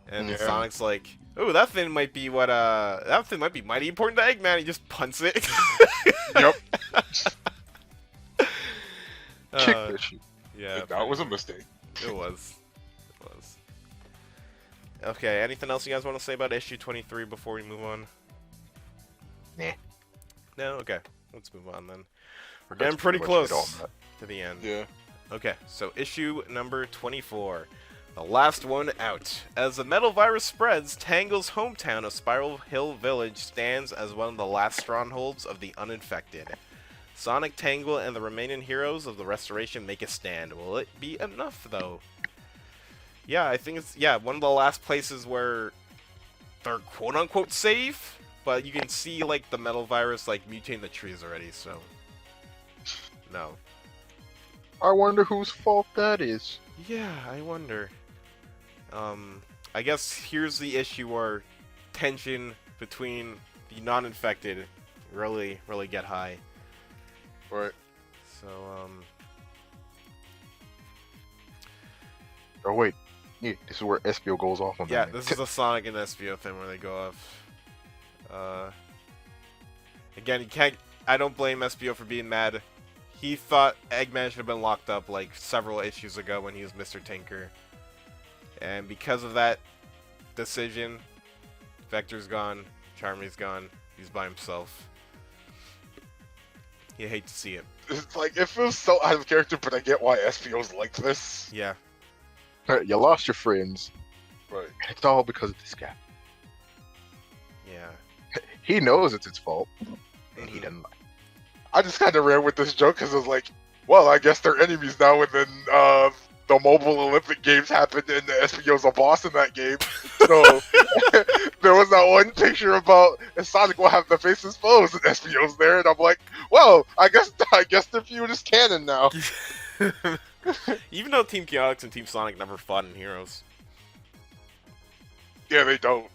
Speaker 1: And
Speaker 3: Yeah.
Speaker 1: Sonic's like, "Oh, that thing might be mighty important to Eggman." He just punts it.
Speaker 2: Yep.
Speaker 3: Kick this shit.
Speaker 1: Yeah,
Speaker 2: That was a mistake.
Speaker 1: It was. Okay, anything else you guys want to say about issue 23 before we move on?
Speaker 3: Nah.
Speaker 1: No? Okay. Let's move on then. We're getting pretty close to the end.
Speaker 2: Yeah.
Speaker 1: Okay, so issue number 24. The last one out. As the metal virus spreads, Tangle's hometown of Spiral Hill Village stands as one of the last strongholds of the uninfected. Sonic, Tangle, and the remaining heroes of the Restoration make a stand. Will it be enough, though? Yeah, I think it's, one of the last places where they're quote-unquote safe, but you can see, like, the metal virus, like, mutating the trees already, so... No.
Speaker 3: I wonder whose fault that is.
Speaker 1: Yeah, I wonder. I guess here's the issue where tension between the non-infected really get high.
Speaker 2: Right.
Speaker 1: So,
Speaker 3: Oh wait, yeah, this is where Espio goes off on
Speaker 1: yeah,
Speaker 3: that.
Speaker 1: this is a Sonic and Espio thing where they go off. Again, I don't blame Espio for being mad. He thought Eggman should have been locked up like several issues ago when he was Mr. Tinker. And because of that decision, Vector's gone, Charmy's gone, he's by himself. You hate to see it.
Speaker 2: It's like, it feels so out of character, but I get why SPO's like this.
Speaker 1: Yeah.
Speaker 3: You lost your friends.
Speaker 2: Right.
Speaker 3: And it's all because of this guy.
Speaker 1: Yeah.
Speaker 3: He knows it's his fault, and he doesn't like it.
Speaker 2: I just kind of ran with this joke because I was like, well, I guess they're enemies now, and then the Mobile Olympic Games happened, and the SPO's a boss in that game. So there was that one picture about Sonic will have to face his foes, and SPO's there, and I'm like, well, I guess the feud is canon now.
Speaker 1: Even though Team Chaotix and Team Sonic never fought in Heroes.
Speaker 2: Yeah, they don't.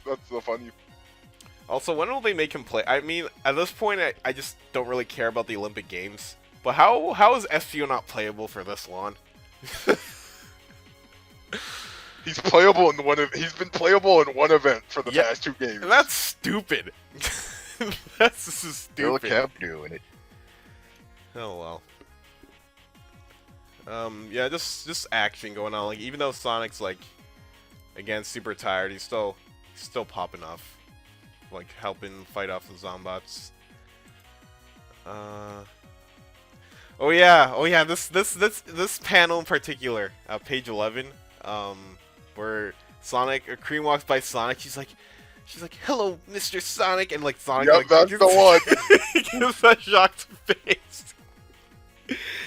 Speaker 2: That's so funny.
Speaker 1: Also, when will they make him play? I mean, at this point, I just don't really care about the Olympic Games. But how is SPO not playable for this long?
Speaker 2: He's playable in he's been playable in one event for the past 2 games.
Speaker 1: And that's stupid. That's just
Speaker 3: Still
Speaker 1: stupid.
Speaker 3: kept doing it.
Speaker 1: Oh well. Yeah, just action going on. Like, even though Sonic's like, again, super tired, he's still popping off, like helping fight off the Zombots. Oh yeah. This panel in particular, page 11, where Cream walks by Sonic. She's like, "Hello, Mr. Sonic," and like Sonic,
Speaker 2: Yep,
Speaker 1: like,
Speaker 2: that's the one.
Speaker 1: he gives that shocked face.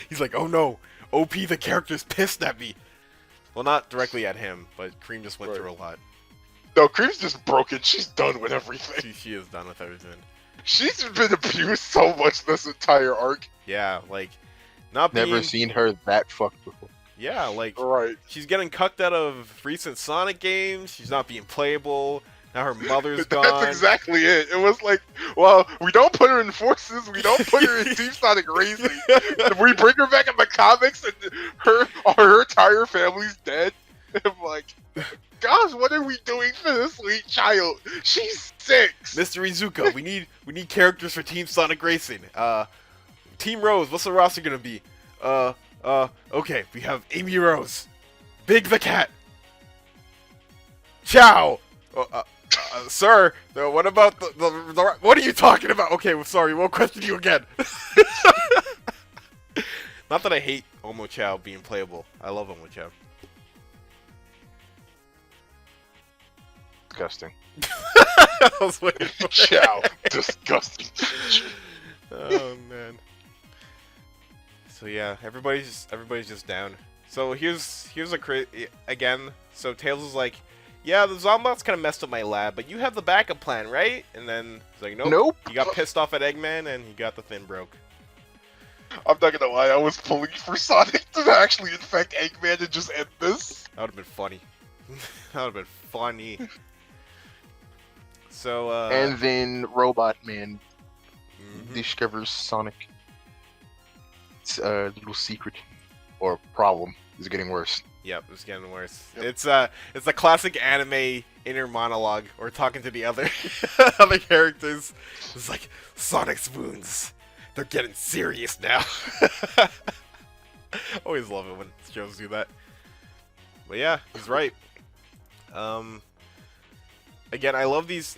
Speaker 1: He's like, "Oh no, OP, the character's pissed at me." Well, not directly at him, but Cream just went through a lot.
Speaker 2: No, Cream's just broken. She's done with everything.
Speaker 1: She is done with everything.
Speaker 2: She's been abused so much this entire arc.
Speaker 1: Yeah, like, not
Speaker 3: Never
Speaker 1: being...
Speaker 3: seen her that fucked before.
Speaker 1: Yeah, like,
Speaker 2: Right.
Speaker 1: she's getting cucked out of recent Sonic games. She's not being playable. Now her mother's
Speaker 2: That's
Speaker 1: gone.
Speaker 2: exactly it. It was like, well, we don't put her in Forces, we don't put her in Team Sonic Racing. We bring her back in the comics, and her entire family's dead. I'm like, gosh, what are we doing for this sweet child? She's 6.
Speaker 1: Mr. Izuka, we need characters for Team Sonic Racing. Team Rose, what's the roster gonna be? Okay, we have Amy Rose, Big the Cat, Chow. Sir, what about the what are you talking about? Okay, well, sorry, we'll question you again. Not that I hate Omo Chow being playable. I love Omo Chow.
Speaker 3: Disgusting.
Speaker 1: I was waiting for it.
Speaker 2: Chow, disgusting.
Speaker 1: Oh man. So yeah, everybody's just down. So here's a again. So Tails is like, yeah, the Zombots kind of messed up my lab, but you have the backup plan, right? And then he's like, nope.
Speaker 3: Nope.
Speaker 1: He got pissed off at Eggman and he got the thing broke.
Speaker 2: I'm not gonna lie, I was pulling for Sonic to actually infect Eggman and just end this.
Speaker 1: That would have been funny. That would have been funny. So
Speaker 3: And then Robot Man
Speaker 1: mhm.
Speaker 3: discovers Sonic. It's a little secret or problem is getting worse.
Speaker 1: Yep, it's getting worse.
Speaker 2: Yep.
Speaker 1: It's a classic anime inner monologue or talking to the other other characters. It's like Sonic's wounds. They're getting serious now. Always love it when shows do that. But yeah, he's right. Again, I love these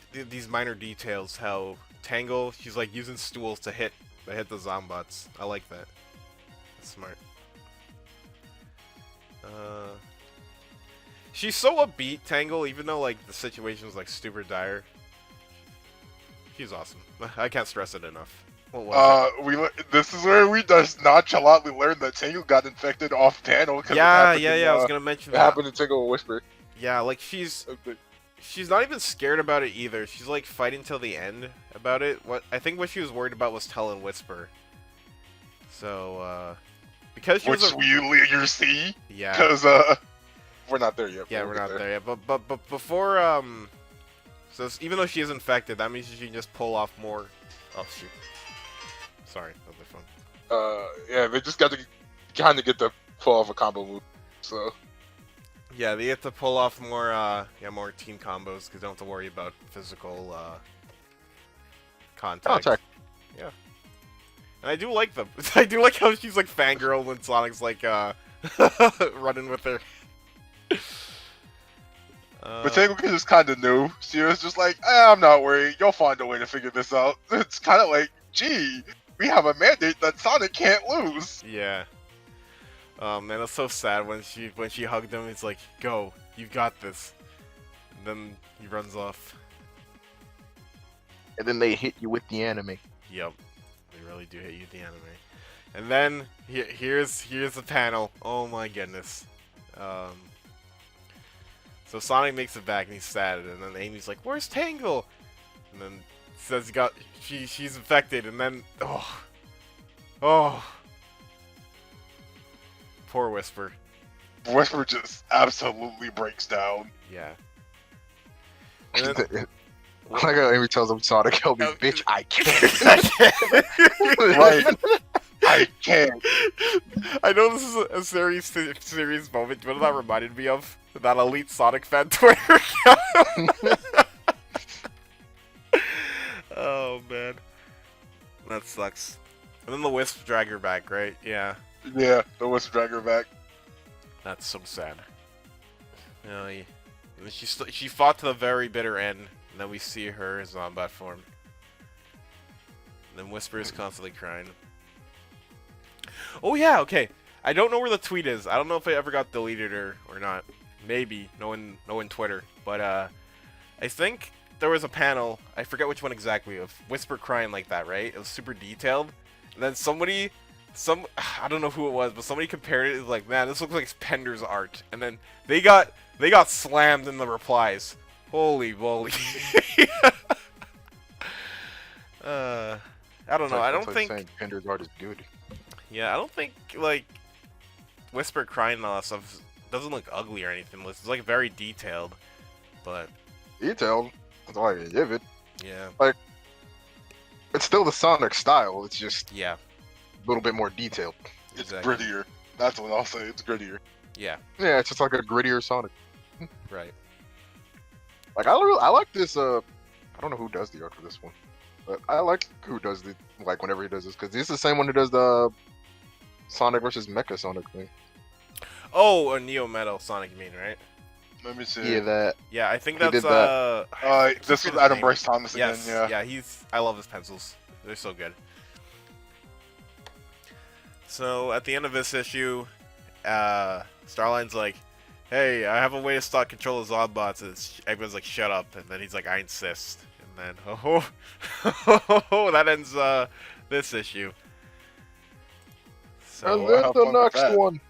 Speaker 1: minor details. How Tangle, she's like using stools to hit the Zombots. I like that. That's smart. She's so upbeat, Tangle, even though like the situation's like super dire. She's awesome. I can't stress it enough.
Speaker 2: This is where we just nonchalantly learned that Tangle got infected off panel.
Speaker 1: Yeah, I was gonna mention
Speaker 3: It
Speaker 1: that.
Speaker 3: happened to Tangle and Whisper.
Speaker 1: Yeah, like she's not even scared about it either. She's like fighting till the end about it. I think what she was worried about was telling Whisper. So because she was
Speaker 2: we later see.
Speaker 1: yeah.
Speaker 2: Because we're not there yet.
Speaker 1: Yeah, we're not there yet. But before so even though she is infected, that means she can just pull off more. Oh shoot. Sorry, that was my phone.
Speaker 2: Yeah, they just got to kind of get the pull off a combo move. So
Speaker 1: Yeah, they have to pull off more more team combos because they don't have to worry about physical contact. Yeah. And I do like them. I do like how she's like fangirl when Sonic's like running with her.
Speaker 2: but Tangle is kind of new. She was just like, I'm not worried. You'll find a way to figure this out. It's kind of like, gee, we have a mandate that Sonic can't lose.
Speaker 1: Yeah. Man, it's so sad when she hugged him. It's like, go, you got this. And then he runs off.
Speaker 3: And then they hit you with the anime.
Speaker 1: Yep, they really do hit you with the anime. And then here's the panel. Oh my goodness. So Sonic makes it back and he's sad, and then Amy's like, "Where's Tangle?" And then says she's infected, and then oh, poor Whisper.
Speaker 2: Whisper just absolutely breaks down.
Speaker 1: Yeah. And then,
Speaker 3: Like how Amy tells him Sonic, help me, bitch, I can't.
Speaker 2: Right. I can't.
Speaker 1: I know this is a serious moment, but that reminded me of that Elite Sonic fan Twitter account. Oh man, that sucks. And then the Wisp drag her back, right? Yeah.
Speaker 2: Yeah, the Wisp drag her back.
Speaker 1: That's so sad. And then she fought to the very bitter end, and then we see her Zombot form. And then Whisper is constantly crying. Oh yeah, okay. I don't know where the tweet is. I don't know if it ever got deleted or not. Maybe, knowing Twitter. But I think there was a panel, I forget which one exactly, of Whisper crying like that, right? It was super detailed. And then I don't know who it was, but somebody compared it. It was like, man, this looks like Pender's art. And then they got slammed in the replies. Holy moly. I don't know. I don't think
Speaker 3: Pender's art is good.
Speaker 1: Yeah, I don't think like Whisper crying and all that stuff doesn't look ugly or anything. It's like very detailed, but
Speaker 3: Detailed. That's all I can give it.
Speaker 1: Yeah.
Speaker 3: It's still the Sonic style. It's just
Speaker 1: Yeah.
Speaker 3: a little bit more detailed.
Speaker 2: It's
Speaker 1: Exactly.
Speaker 2: grittier. That's what I'll say. It's grittier.
Speaker 1: Yeah.
Speaker 3: Yeah, it's just like a grittier Sonic.
Speaker 1: Right.
Speaker 3: Like I like this. I don't know who does the art for this one, but I like who does the whenever he does this because he's the same one who does the Sonic versus Mecha Sonic thing.
Speaker 1: Oh, a Neo Metal Sonic, you mean, right?
Speaker 2: Let me see.
Speaker 3: Yeah, that.
Speaker 1: Yeah, I think
Speaker 3: He
Speaker 1: that's
Speaker 3: did that.
Speaker 2: This was
Speaker 1: his
Speaker 2: Adam
Speaker 1: name.
Speaker 2: Bryce Thomas again.
Speaker 1: Yes.
Speaker 2: Yeah.
Speaker 1: I love his pencils. They're so good. So at the end of this issue, Starline's like, "Hey, I have a way to stop control of Zombots." And everyone's like, "Shut up!" And then he's like, "I insist." And then, that ends this issue. So,
Speaker 3: And then
Speaker 2: have
Speaker 3: the
Speaker 2: fun with
Speaker 3: next
Speaker 2: that.
Speaker 3: one.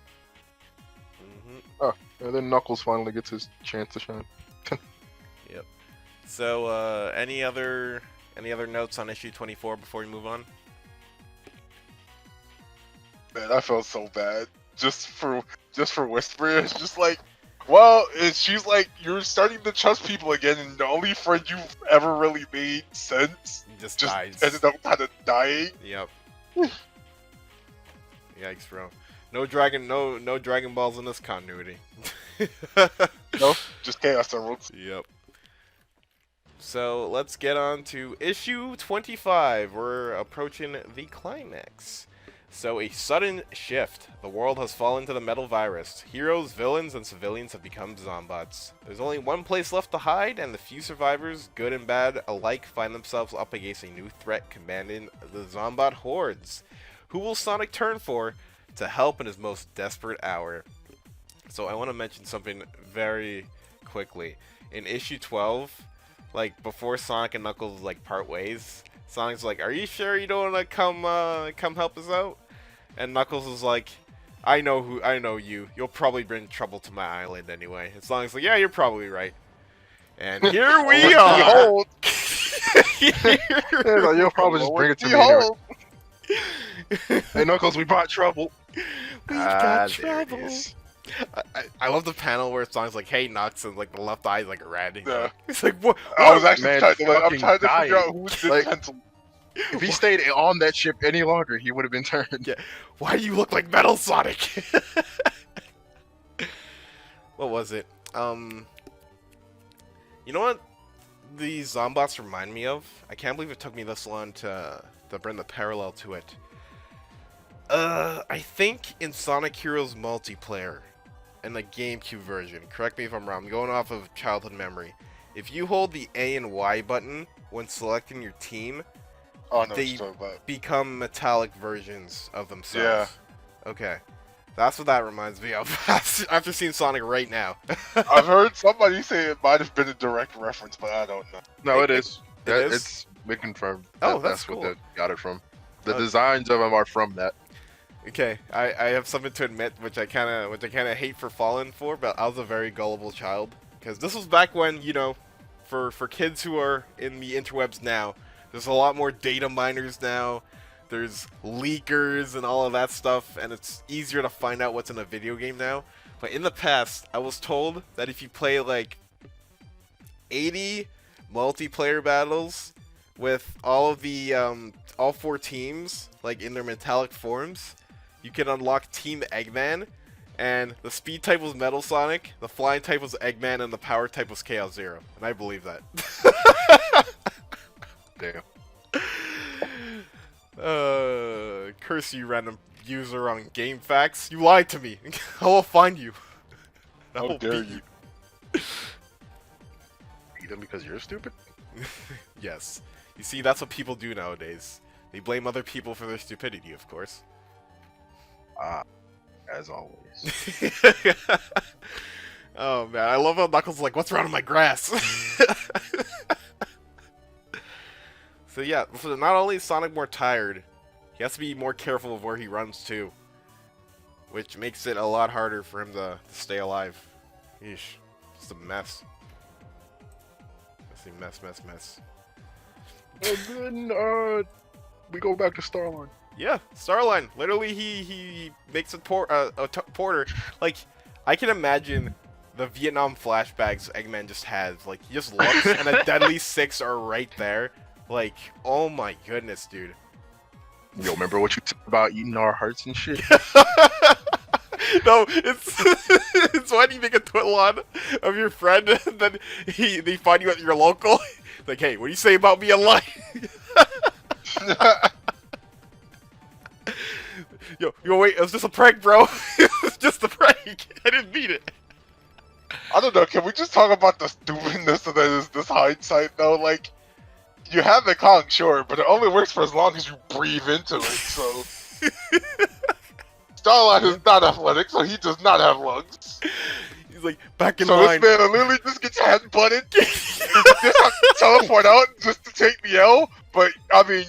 Speaker 1: mhm.
Speaker 3: And then Knuckles finally gets his chance to shine.
Speaker 1: So any other notes on issue 24 before we move on?
Speaker 2: Man, I felt so bad just for Whisper. It's just like, well, she's like, you're starting to trust people again, and the only friend you've ever really made sense
Speaker 1: Just
Speaker 2: just
Speaker 1: dies.
Speaker 2: ended up kind of dying.
Speaker 1: Yep. Yikes, bro. No Dragon Balls in this continuity.
Speaker 2: No, just Chaos Emeralds.
Speaker 1: Yep. So let's get on to issue 25. We're approaching the climax. So a sudden shift. The world has fallen to the metal virus. Heroes, villains, and civilians have become Zombots. There's only one place left to hide, and the few survivors, good and bad alike, find themselves up against a new threat commanding the Zombot hordes. Who will Sonic turn for to help in his most desperate hour? So I want to mention something very quickly. In issue 12, like before Sonic and Knuckles like part ways, Sonic's like, "Are you sure you don't want to come help us out?" And Knuckles is like, I know you. You'll probably bring trouble to my island anyway." And Sonic's like, "Yeah, you're probably right." And here we are.
Speaker 2: Behold,
Speaker 3: Yeah, you'll probably just bring it to me anyway.
Speaker 2: Behold.
Speaker 3: Hey Knuckles, we brought trouble.
Speaker 1: We got
Speaker 3: there it
Speaker 1: trouble.
Speaker 3: is.
Speaker 1: I love the panel where Sonic's like, "Hey, Knux," and like the left eye's like red.
Speaker 2: Yeah.
Speaker 1: He's like, "What?"
Speaker 2: I was actually
Speaker 3: Man,
Speaker 2: trying to, I'm
Speaker 3: fucking
Speaker 2: trying to
Speaker 3: dying.
Speaker 2: figure out who's this
Speaker 3: Like-
Speaker 2: pencil.
Speaker 3: If he stayed on that ship any longer, he would have been turned.
Speaker 1: Yeah. Why do you look like Metal Sonic? What was it? You know what these Zombots remind me of? I can't believe it took me this long to bring the parallel to it. I think in Sonic Heroes multiplayer, in the GameCube version, correct me if I'm wrong, I'm going off of childhood memory. If you hold the A and Y button when selecting your team,
Speaker 2: Oh no,
Speaker 1: They-
Speaker 2: it's so bad.
Speaker 1: become metallic versions of themselves.
Speaker 2: Yeah.
Speaker 1: Okay. That's what that reminds me of. After seeing Sonic right now.
Speaker 2: I've heard somebody say it might have been a direct reference, but I don't know.
Speaker 3: No,
Speaker 1: It-
Speaker 3: it is.
Speaker 1: it is?
Speaker 3: It's been confirmed.
Speaker 1: Oh,
Speaker 3: that
Speaker 1: that's
Speaker 3: what
Speaker 1: cool.
Speaker 3: they got it from. The
Speaker 1: Uh,
Speaker 3: designs of them are from that.
Speaker 1: Okay, I have something to admit, which I kind of hate for falling for, but I was a very gullible child. Because this was back when, you know, for kids who are in the interwebs now, there's a lot more data miners now. There's leakers and all of that stuff, and it's easier to find out what's in a video game now. But in the past, I was told that if you play like 80 multiplayer battles with all of the all 4 teams like in their metallic forms, you can unlock Team Eggman, and the speed type was Metal Sonic, the flying type was Eggman, and the power type was Chaos Zero. And I believe that.
Speaker 3: Damn.
Speaker 1: Curse you, random user on GameFAQs. You lied to me. I will find you. I
Speaker 2: How
Speaker 1: will
Speaker 2: dare
Speaker 1: beat
Speaker 2: you?
Speaker 3: Beat them because you're stupid?
Speaker 1: Yes. You see, that's what people do nowadays. They blame other people for their stupidity, of course.
Speaker 3: Ah, as always.
Speaker 1: Oh man, I love how Knuckles is like, "What's wrong with my grass?" So yeah, so not only is Sonic more tired, he has to be more careful of where he runs too, which makes it a lot harder for him to stay alive. Yeesh, it's a mess. It's a mess.
Speaker 3: And then, we go back to Starline.
Speaker 1: Yeah, Starline. Literally, he makes a porter. Like, I can imagine the Vietnam flashbacks Eggman just has. Like, he just looks, and the Deadly Six are right there. Like, oh my goodness, dude.
Speaker 3: Yo, remember what you said about eating our hearts and shit?
Speaker 1: No, it's it's when you make a twiddle-on of your friend, and then they find you at your local. Like, hey, what do you say about me online? Yo, wait, it was just a prank, bro. It was just a prank. I didn't mean it.
Speaker 2: I don't know. Can we just talk about the stupidness of this hindsight though? Like, you have the Kong, sure, but it only works for as long as you breathe into it. So, Starlight is not athletic, so he does not have lungs.
Speaker 1: He's like, back in
Speaker 2: So
Speaker 1: line.
Speaker 2: this man literally just gets headbutted, just have to teleport out just to take the L. But I mean,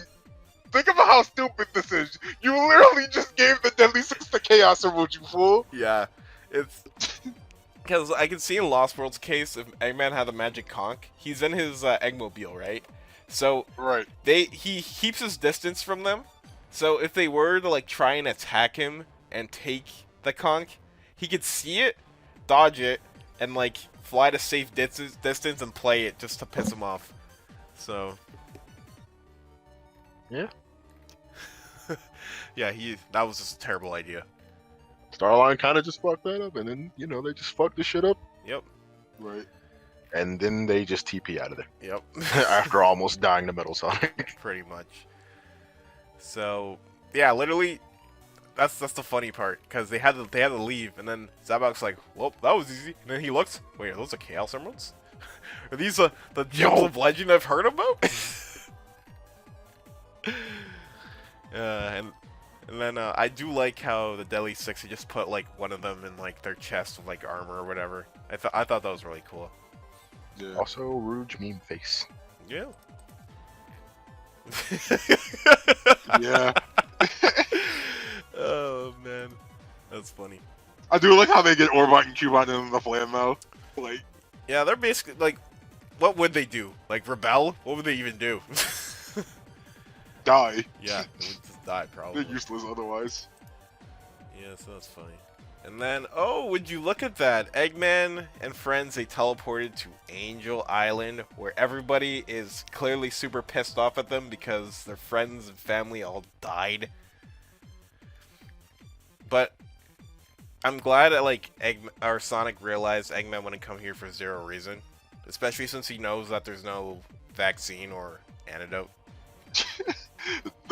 Speaker 2: think about how stupid this is. You literally just gave the Deadly Six to Chaos Emerald, you fool.
Speaker 1: Yeah, it's because I can see in Lost World's case, if Eggman had the magic conch, he's in his Eggmobile, right? So
Speaker 2: Right.
Speaker 1: he keeps his distance from them. So if they were to like try and attack him and take the conch, he could see it, dodge it, and like fly to safe distance and play it just to piss him off. So
Speaker 3: Yeah.
Speaker 1: yeah, that was just a terrible idea.
Speaker 3: Starline kind of just fucked that up, and then they just fucked the shit up,
Speaker 1: Yep.
Speaker 2: Right.
Speaker 3: and then they just TP out of there
Speaker 1: Yep.
Speaker 3: after almost dying to Metal Sonic.
Speaker 1: Pretty much. So yeah, literally, that's the funny part, because they had to leave, and then Zabok's like, well, that was easy. And then he looks, wait, are those the Chaos Emeralds? Are these the gems of legend I've heard about? And then I do like how the Deadly Six, they just put like one of them in like their chest with like armor or whatever. I thought that was really cool.
Speaker 2: Yeah.
Speaker 3: Also, Rouge meme face.
Speaker 1: Yeah.
Speaker 2: Yeah.
Speaker 1: Oh man, that's funny.
Speaker 2: I do like how they get Orbot and Cubot in the flame though. Like,
Speaker 1: Yeah, they're basically like, what would they do? Like rebel? What would they even do?
Speaker 2: die.
Speaker 1: Yeah, they would just die probably.
Speaker 2: They're useless otherwise.
Speaker 1: Yeah, so that's funny. And then, oh, would you look at that? Eggman and friends, they teleported to Angel Island, where everybody is clearly super pissed off at them because their friends and family all died. But I'm glad that, like, Sonic realized Eggman wouldn't come here for zero reason. Especially since he knows that there's no vaccine or antidote.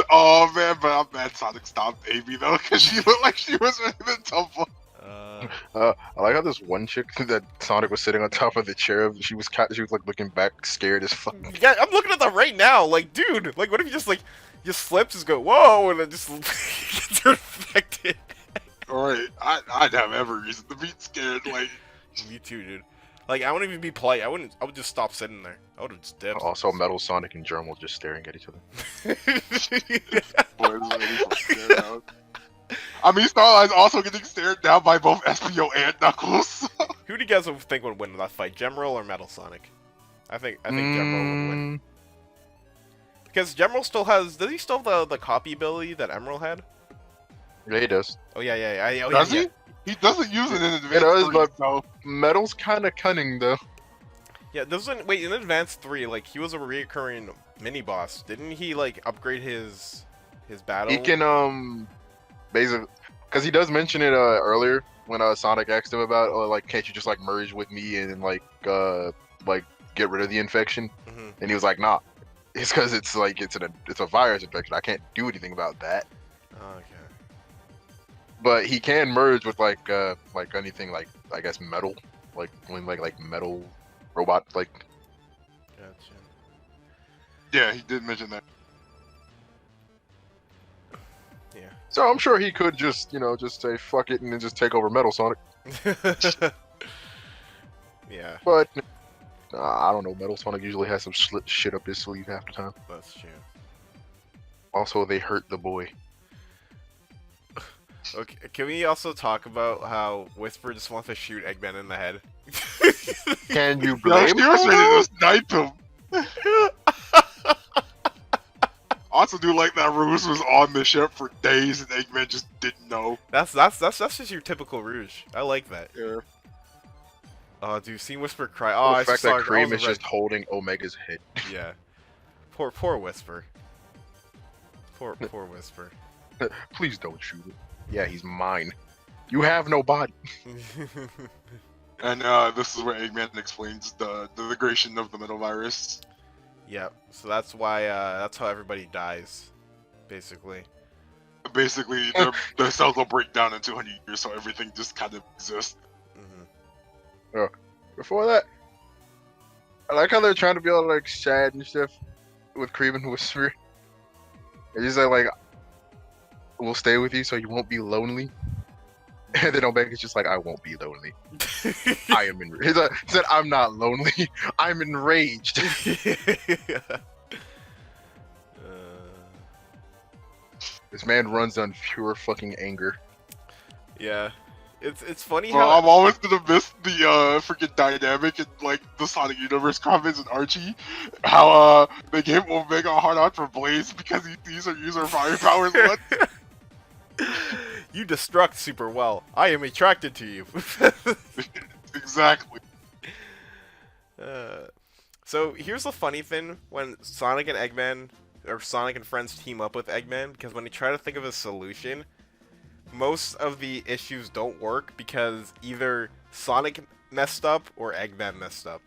Speaker 2: Oh man, but I'm mad Sonic stopped Amy though, because she looked like she was ready to tumble.
Speaker 3: I like how this one chick that Sonic was sitting on top of the chair of. She was like looking back, scared as fuck.
Speaker 1: Yeah, I'm looking at that right now. Like, dude, like, what if you just flips, just go, whoa, and then just gets infected?
Speaker 2: Alright, I'd have every reason to be scared. Like,
Speaker 1: Me too, dude. Like, I wouldn't even be polite. I would just stop sitting there. I would have just dipped.
Speaker 3: Also, Metal Sonic and Germ just staring at each other.
Speaker 2: boys ready for stare down. I mean, Starlight's also getting stared down by both SPO and Knuckles.
Speaker 1: Who do you guys think would win that fight, Gemroll or Metal Sonic? I think Gemroll would win. Because Gemroll still has... Does he still have the copy ability that Emerald had?
Speaker 3: Yeah, he does.
Speaker 1: Oh, yeah. Oh,
Speaker 2: Does
Speaker 1: yeah,
Speaker 2: he? He doesn't use it in Advanced
Speaker 3: It does,
Speaker 2: 3,
Speaker 3: but
Speaker 2: so...
Speaker 3: Metal's kind of cunning, though.
Speaker 1: Yeah, wait, in Advanced 3, like, he was a reoccurring mini-boss. Didn't he, like, upgrade his battle?
Speaker 3: He can, basically... Because he does mention it, earlier, when, Sonic asked him about, like, can't you just, like, merge with me and, like, get rid of the infection?
Speaker 1: Mm-hmm.
Speaker 3: And he was like, nah. It's because it's, like, it's a virus infection. I can't do anything about that.
Speaker 1: Okay.
Speaker 3: But he can merge with like anything like I guess metal, like metal robot like.
Speaker 1: Gotcha.
Speaker 2: Yeah, he did mention that.
Speaker 1: Yeah.
Speaker 3: So I'm sure he could just just say fuck it and then just take over Metal Sonic.
Speaker 1: Yeah.
Speaker 3: But I don't know. Metal Sonic usually has some shit up his sleeve half the time.
Speaker 1: That's true.
Speaker 3: Also, they hurt the boy.
Speaker 1: Okay, can we also talk about how Whisper just wants to shoot Eggman in the head?
Speaker 3: Can you
Speaker 2: Yo,
Speaker 3: blame
Speaker 2: she was
Speaker 3: him?
Speaker 2: ready to snipe him. Also, do like that Rouge was on the ship for days and Eggman just didn't know.
Speaker 1: That's just your typical Rouge. I like that.
Speaker 2: Yeah.
Speaker 1: Oh, dude, seen Whisper cry. Oh,
Speaker 3: The
Speaker 1: I
Speaker 3: fact
Speaker 1: saw
Speaker 3: that
Speaker 1: it.
Speaker 3: Cream is just holding Omega's head.
Speaker 1: Yeah. Poor Whisper. Poor Whisper.
Speaker 3: Please don't shoot it. Yeah, he's mine. You have no body.
Speaker 2: And this is where Eggman explains the degradation of the metal virus.
Speaker 1: Yep. So that's why that's how everybody dies, basically.
Speaker 2: Basically, their cells will break down in 200 years, so everything just kind of exists.
Speaker 3: Before that, I like how they're trying to be all like sad and stuff with Cream and Whisper. And he's like, we'll stay with you so you won't be lonely. And then Omega's just like, I won't be lonely. I am enraged. He said, I'm not lonely. I'm enraged. This man runs on pure fucking anger.
Speaker 1: Yeah. It's funny
Speaker 2: Well,
Speaker 1: how
Speaker 2: I'm always gonna miss the freaking dynamic in like the Sonic Universe comics and Archie. How they gave Omega a hard on for Blaze because he sees her use her fire powers once.
Speaker 1: you destruct super well. I am attracted to you.
Speaker 2: Exactly.
Speaker 1: So here's the funny thing: when Sonic and Eggman, or Sonic and friends team up with Eggman, because when they try to think of a solution, most of the issues don't work because either Sonic messed up or Eggman messed up.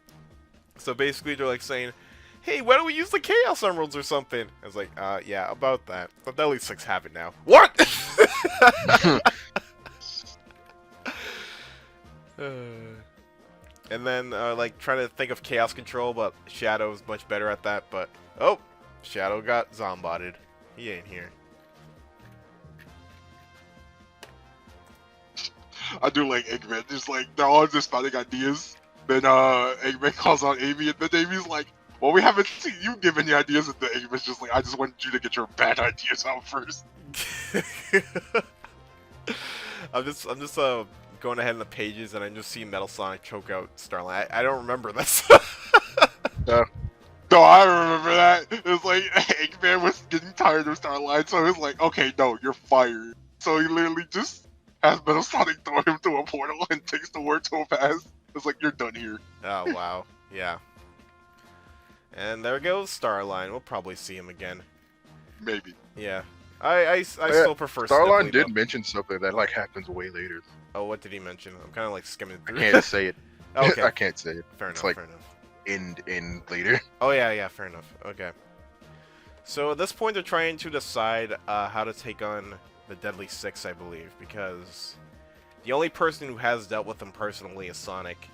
Speaker 1: So basically they're like saying, hey, why don't we use the Chaos Emeralds or something? I was like, yeah, about that. But Deadly Six have it now. What? And then, like, trying to think of Chaos Control, but Shadow's much better at that, but... Oh! Shadow got zombotted. He ain't here.
Speaker 2: I do like Eggman. Just like they're all just spouting ideas. Then Eggman calls out Amy, and then Amy's like, "Well, we haven't seen you give any ideas." And then Eggman's just like, "I just wanted you to get your bad ideas out first."
Speaker 1: I'm just going ahead in the pages, and I just see Metal Sonic choke out Starlight. I don't remember this.
Speaker 2: No, I remember that. It was like Eggman was getting tired of Starlight, so he was like, "Okay, no, you're fired." So he literally just has Metal Sonic throw him through a portal and takes the word to a pass. It's like, you're done here.
Speaker 1: Oh, wow. Yeah. And there goes Starline. We'll probably see him again.
Speaker 2: Maybe.
Speaker 1: Yeah. I still prefer
Speaker 3: Starline
Speaker 1: Sniffly,
Speaker 3: did
Speaker 1: though.
Speaker 3: mention something that like happens way later.
Speaker 1: Oh, what did he mention? I'm kind of like skimming
Speaker 3: I
Speaker 1: through.
Speaker 3: can't say it.
Speaker 1: Okay.
Speaker 3: I can't say it.
Speaker 1: Fair
Speaker 3: It's
Speaker 1: enough,
Speaker 3: like
Speaker 1: fair enough.
Speaker 3: end later.
Speaker 1: Oh, yeah, fair enough. Okay. So at this point, they're trying to decide how to take on the Deadly Six, I believe, because the only person who has dealt with them personally is Sonic.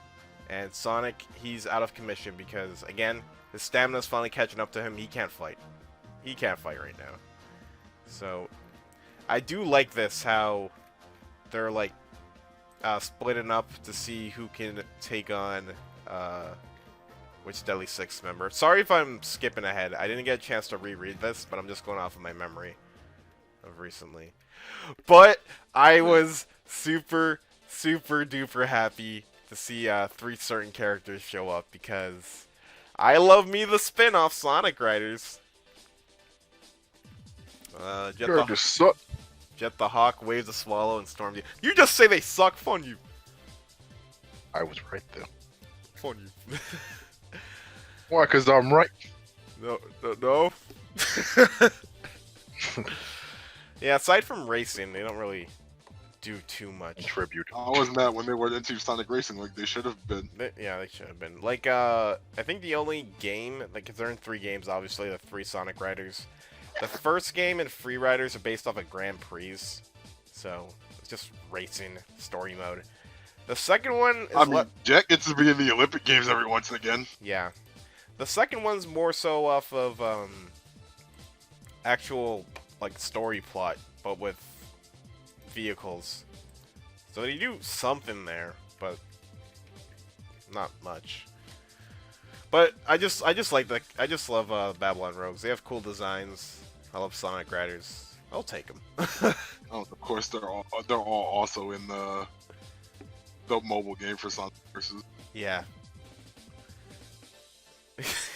Speaker 1: And Sonic, he's out of commission because, again, his stamina's finally catching up to him. He can't fight. He can't fight right now. So, I do like this, how they're, like, splitting up to see who can take on which Deadly Six member. Sorry if I'm skipping ahead. I didn't get a chance to reread this, but I'm just going off of my memory of recently. But I was super duper happy to see 3 certain characters show up because I love me the spin-off Sonic Riders.
Speaker 3: Characters suck.
Speaker 1: Jet the Hawk, Wave the Swallow, and Storm the... You just say they suck, fun you.
Speaker 3: I was right though.
Speaker 1: Fun you.
Speaker 3: Why? Because I'm right.
Speaker 1: No. Yeah, aside from racing, they don't really do too much.
Speaker 3: Tribute.
Speaker 2: I was mad when they went into Sonic Racing like they should have been.
Speaker 1: Yeah, they should have been. Like, I think the only game, like, 'cause they're in 3 games, obviously, the 3 Sonic Riders. The first game and Free Riders are based off of Grand Prix, so it's just racing story mode. The second one is
Speaker 2: Jet gets to be in the Olympic Games every once and again.
Speaker 1: Yeah. The second one's more so off of, actual, like, story plot, but with vehicles. So they do something there, but not much. But I just love Babylon Rogues. They have cool designs. I love Sonic Riders. I'll take them.
Speaker 2: Oh, of course, they're all also in the mobile game for Sonic Versus.
Speaker 1: Yeah.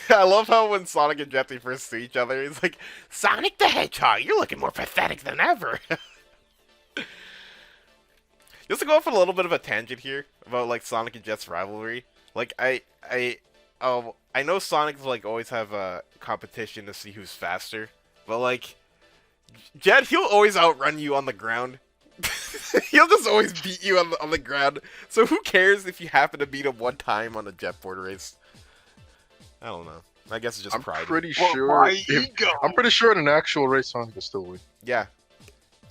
Speaker 1: I love how when Sonic and Jetty first see each other, he's like, Sonic the Hedgehog, you're looking more pathetic than ever. Just to go off on a little bit of a tangent here about like Sonic and Jet's rivalry. Like I know Sonic like always have a competition to see who's faster, but like Jet, he'll always outrun you on the ground. He'll just always beat you on the ground. So who cares if you happen to beat him one time on a Jet board race? I don't know. I guess it's just
Speaker 3: I'm
Speaker 1: pride.
Speaker 3: pretty
Speaker 2: Well,
Speaker 3: sure.
Speaker 2: my ego.
Speaker 3: I'm pretty sure in an actual race, Sonic will still win.
Speaker 1: Yeah,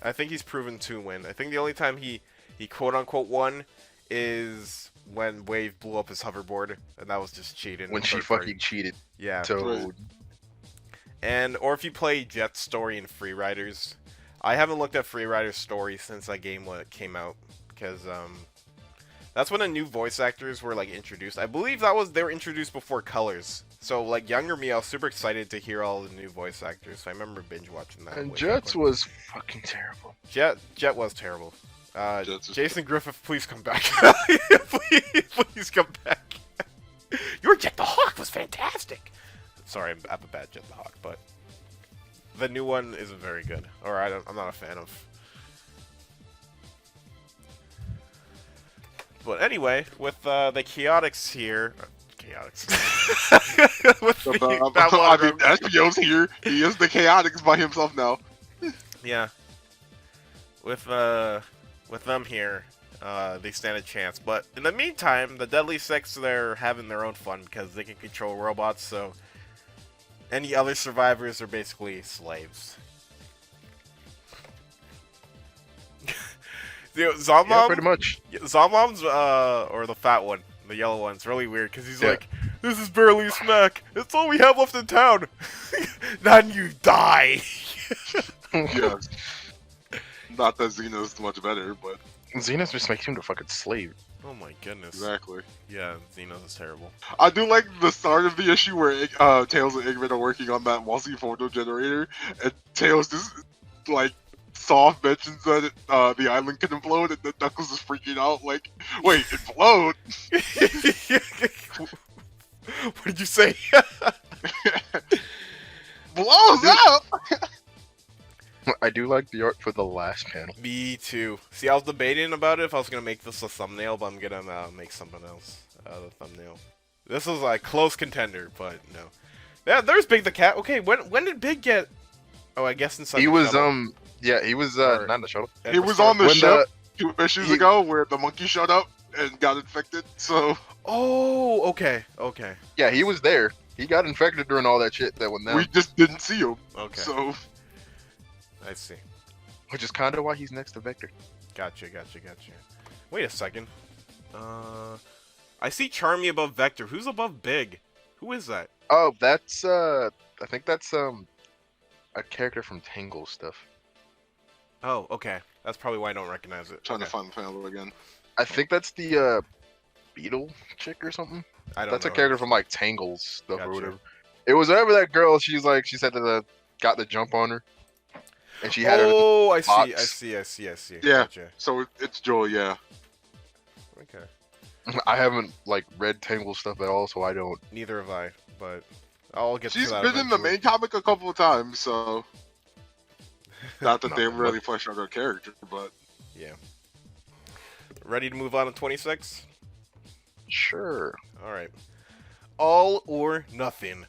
Speaker 1: I think he's proven to win. I think the only time he quote unquote won is when Wave blew up his hoverboard, and that was just cheating.
Speaker 3: When she fucking cheated.
Speaker 1: Yeah.
Speaker 3: Toad.
Speaker 1: And or if you play Jet's story in Free Riders, I haven't looked at Free Riders story since that game came out because that's when the new voice actors were like introduced. I believe they were introduced before Colors. So like younger me, I was super excited to hear all the new voice actors. So I remember binge watching that.
Speaker 3: And
Speaker 1: way
Speaker 3: Jets
Speaker 1: back when.
Speaker 3: was fucking terrible.
Speaker 1: Jet was terrible.
Speaker 2: Jets is
Speaker 1: Jason Griffith, please come back. please come back. Your Jet the Hawk was fantastic. Sorry, I'm a bad Jet the Hawk, but the new one isn't very good. Or I'm not a fan of. But anyway, with the Chaotix here, with
Speaker 2: I
Speaker 1: that
Speaker 2: mean, SPO's here. He is the Chaotix by himself now.
Speaker 1: yeah, with them here, they stand a chance. But in the meantime, the Deadly Six, they're having their own fun because they can control robots. So any other survivors are basically slaves. Zombom,
Speaker 3: Yeah, pretty much.
Speaker 1: Zombom's or the fat one, the yellow one's really weird because he's
Speaker 3: Yeah.
Speaker 1: like, "This is barely a smack. It's all we have left in town." Then you die.
Speaker 2: Yes. Not that Xena's much better, but
Speaker 3: Xenos just makes him the fucking slave.
Speaker 1: Oh my goodness.
Speaker 2: exactly.
Speaker 1: Yeah, Xenos is terrible.
Speaker 2: I do like the start of the issue where Tails and Eggman are working on that multi-photo generator, and Tails just like soft mentions that the island can implode, and then Knuckles is freaking out like, "Wait, implode?"
Speaker 1: What did you say?
Speaker 2: Blows up.
Speaker 3: I do like the art for the last panel.
Speaker 1: Me too. See, I was debating about it if I was gonna make this a thumbnail, but I'm gonna make something else the thumbnail. This was like close contender, but no. Yeah, there's Big the Cat. Okay, when did Big get? Oh, I guess inside.
Speaker 3: He
Speaker 1: the
Speaker 3: was
Speaker 1: shuttle.
Speaker 3: yeah, he was
Speaker 1: Or-
Speaker 3: not in the shuttle.
Speaker 1: At
Speaker 2: He
Speaker 1: the
Speaker 2: was
Speaker 1: start.
Speaker 2: on the
Speaker 3: When
Speaker 2: ship 2 issues
Speaker 3: he-
Speaker 2: ago where the monkey showed up and got infected. So
Speaker 1: Oh, okay.
Speaker 3: Yeah, he was there. He got infected during all that shit that went down.
Speaker 2: we just didn't see him.
Speaker 1: Okay.
Speaker 2: So
Speaker 1: I see.
Speaker 3: Which is kind of why he's next to Vector.
Speaker 1: Gotcha. Wait a second. I see Charmy above Vector. Who's above Big? Who is that?
Speaker 3: Oh, that's I think that's a character from Tangle stuff.
Speaker 1: Oh, okay. That's probably why I don't recognize it.
Speaker 2: trying to
Speaker 1: Okay.
Speaker 2: find the panel again.
Speaker 3: I think that's the Beetle chick or something.
Speaker 1: I don't
Speaker 3: That's
Speaker 1: know.
Speaker 3: a character from like Tangle's stuff
Speaker 1: Gotcha.
Speaker 3: or whatever. It was whatever that girl. She said that got the jump on her, and she had her.
Speaker 1: Oh, I
Speaker 3: box.
Speaker 1: see.
Speaker 2: Yeah.
Speaker 1: Gotcha.
Speaker 2: So it's Joel, yeah.
Speaker 1: Okay.
Speaker 3: I haven't like read Tangle stuff at all, so I don't.
Speaker 1: Neither have I, but I'll get
Speaker 2: She's
Speaker 1: to that
Speaker 2: been in the
Speaker 1: eventually.
Speaker 2: main comic a couple of times, so not that they
Speaker 3: Nothing
Speaker 2: really fleshed out her character, but
Speaker 1: Yeah. Ready to move on to 26?
Speaker 3: Sure.
Speaker 1: Alright. All or Nothing.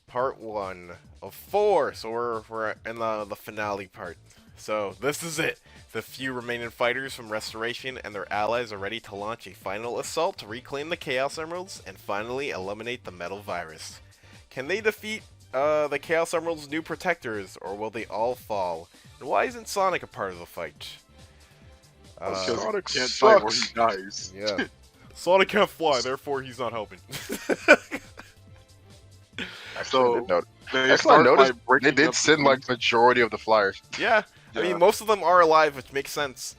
Speaker 1: Part 1 of 4. So we're in the finale part. So this is it. The few remaining fighters from Restoration and their allies are ready to launch a final assault to reclaim the Chaos Emeralds and finally eliminate the Metal Virus. Can they defeat the Chaos Emerald's new protectors, or will they all fall? And why isn't Sonic a part of the fight?
Speaker 2: because
Speaker 3: Sonic
Speaker 2: he can't fight where he
Speaker 3: sucks.
Speaker 2: dies.
Speaker 1: Yeah. Sonic can't fly, therefore he's not helping.
Speaker 2: So,
Speaker 3: I did note-
Speaker 2: They
Speaker 3: Actually, I
Speaker 2: start by
Speaker 3: noticed
Speaker 2: breaking
Speaker 3: they did
Speaker 2: up
Speaker 3: send
Speaker 2: the
Speaker 3: like majority of the flyers.
Speaker 1: Yeah. I
Speaker 2: Yeah.
Speaker 1: mean, most of them are alive, which makes sense.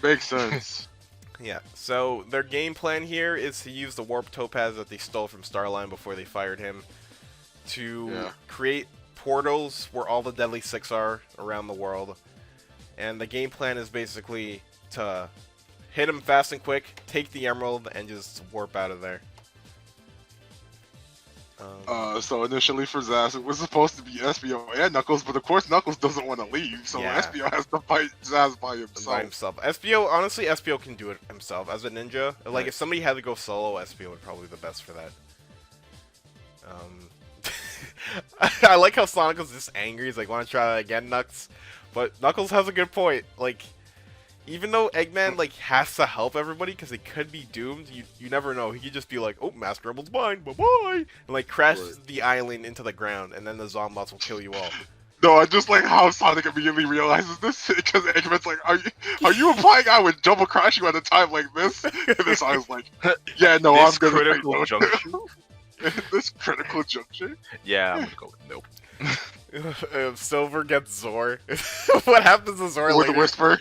Speaker 2: Makes sense.
Speaker 1: Yeah, so their game plan here is to use the Warp Topaz that they stole from Starline before they fired him to create portals where all the Deadly Six are around the world. And the game plan is basically to hit him fast and quick, take the Emerald, and just warp out of there.
Speaker 2: So initially for Zaz, it was supposed to be SBO and Knuckles, but of course Knuckles doesn't want to leave, so
Speaker 1: Yeah.
Speaker 2: SBO has to fight Zaz by
Speaker 1: By
Speaker 2: himself.
Speaker 1: himself. SBO, honestly, SBO can do it himself. As a ninja, like,
Speaker 3: Right.
Speaker 1: if somebody had to go solo, SBO would probably be the best for that. I like how Sonic was just angry. He's like, want to try that again, Knucks? But Knuckles has a good point. Like, even though Eggman, like, has to help everybody because they could be doomed, you never know. He could just be like, oh, Master Rebel's mine, bye-bye! And, like, crash the island into the ground, and then the Zombots will kill you all.
Speaker 2: No, I just like how Sonic immediately realizes this, because Eggman's like, are you implying I would double crash you at a time like this? And then Sonic's like, yeah, no, I'm
Speaker 3: This
Speaker 2: gonna
Speaker 3: critical
Speaker 2: fight those.
Speaker 3: juncture.
Speaker 2: This critical juncture?
Speaker 3: Yeah, I'm gonna go with nope.
Speaker 1: Silver gets Zor. What happens to Zor
Speaker 2: With
Speaker 1: later?
Speaker 2: the whisper?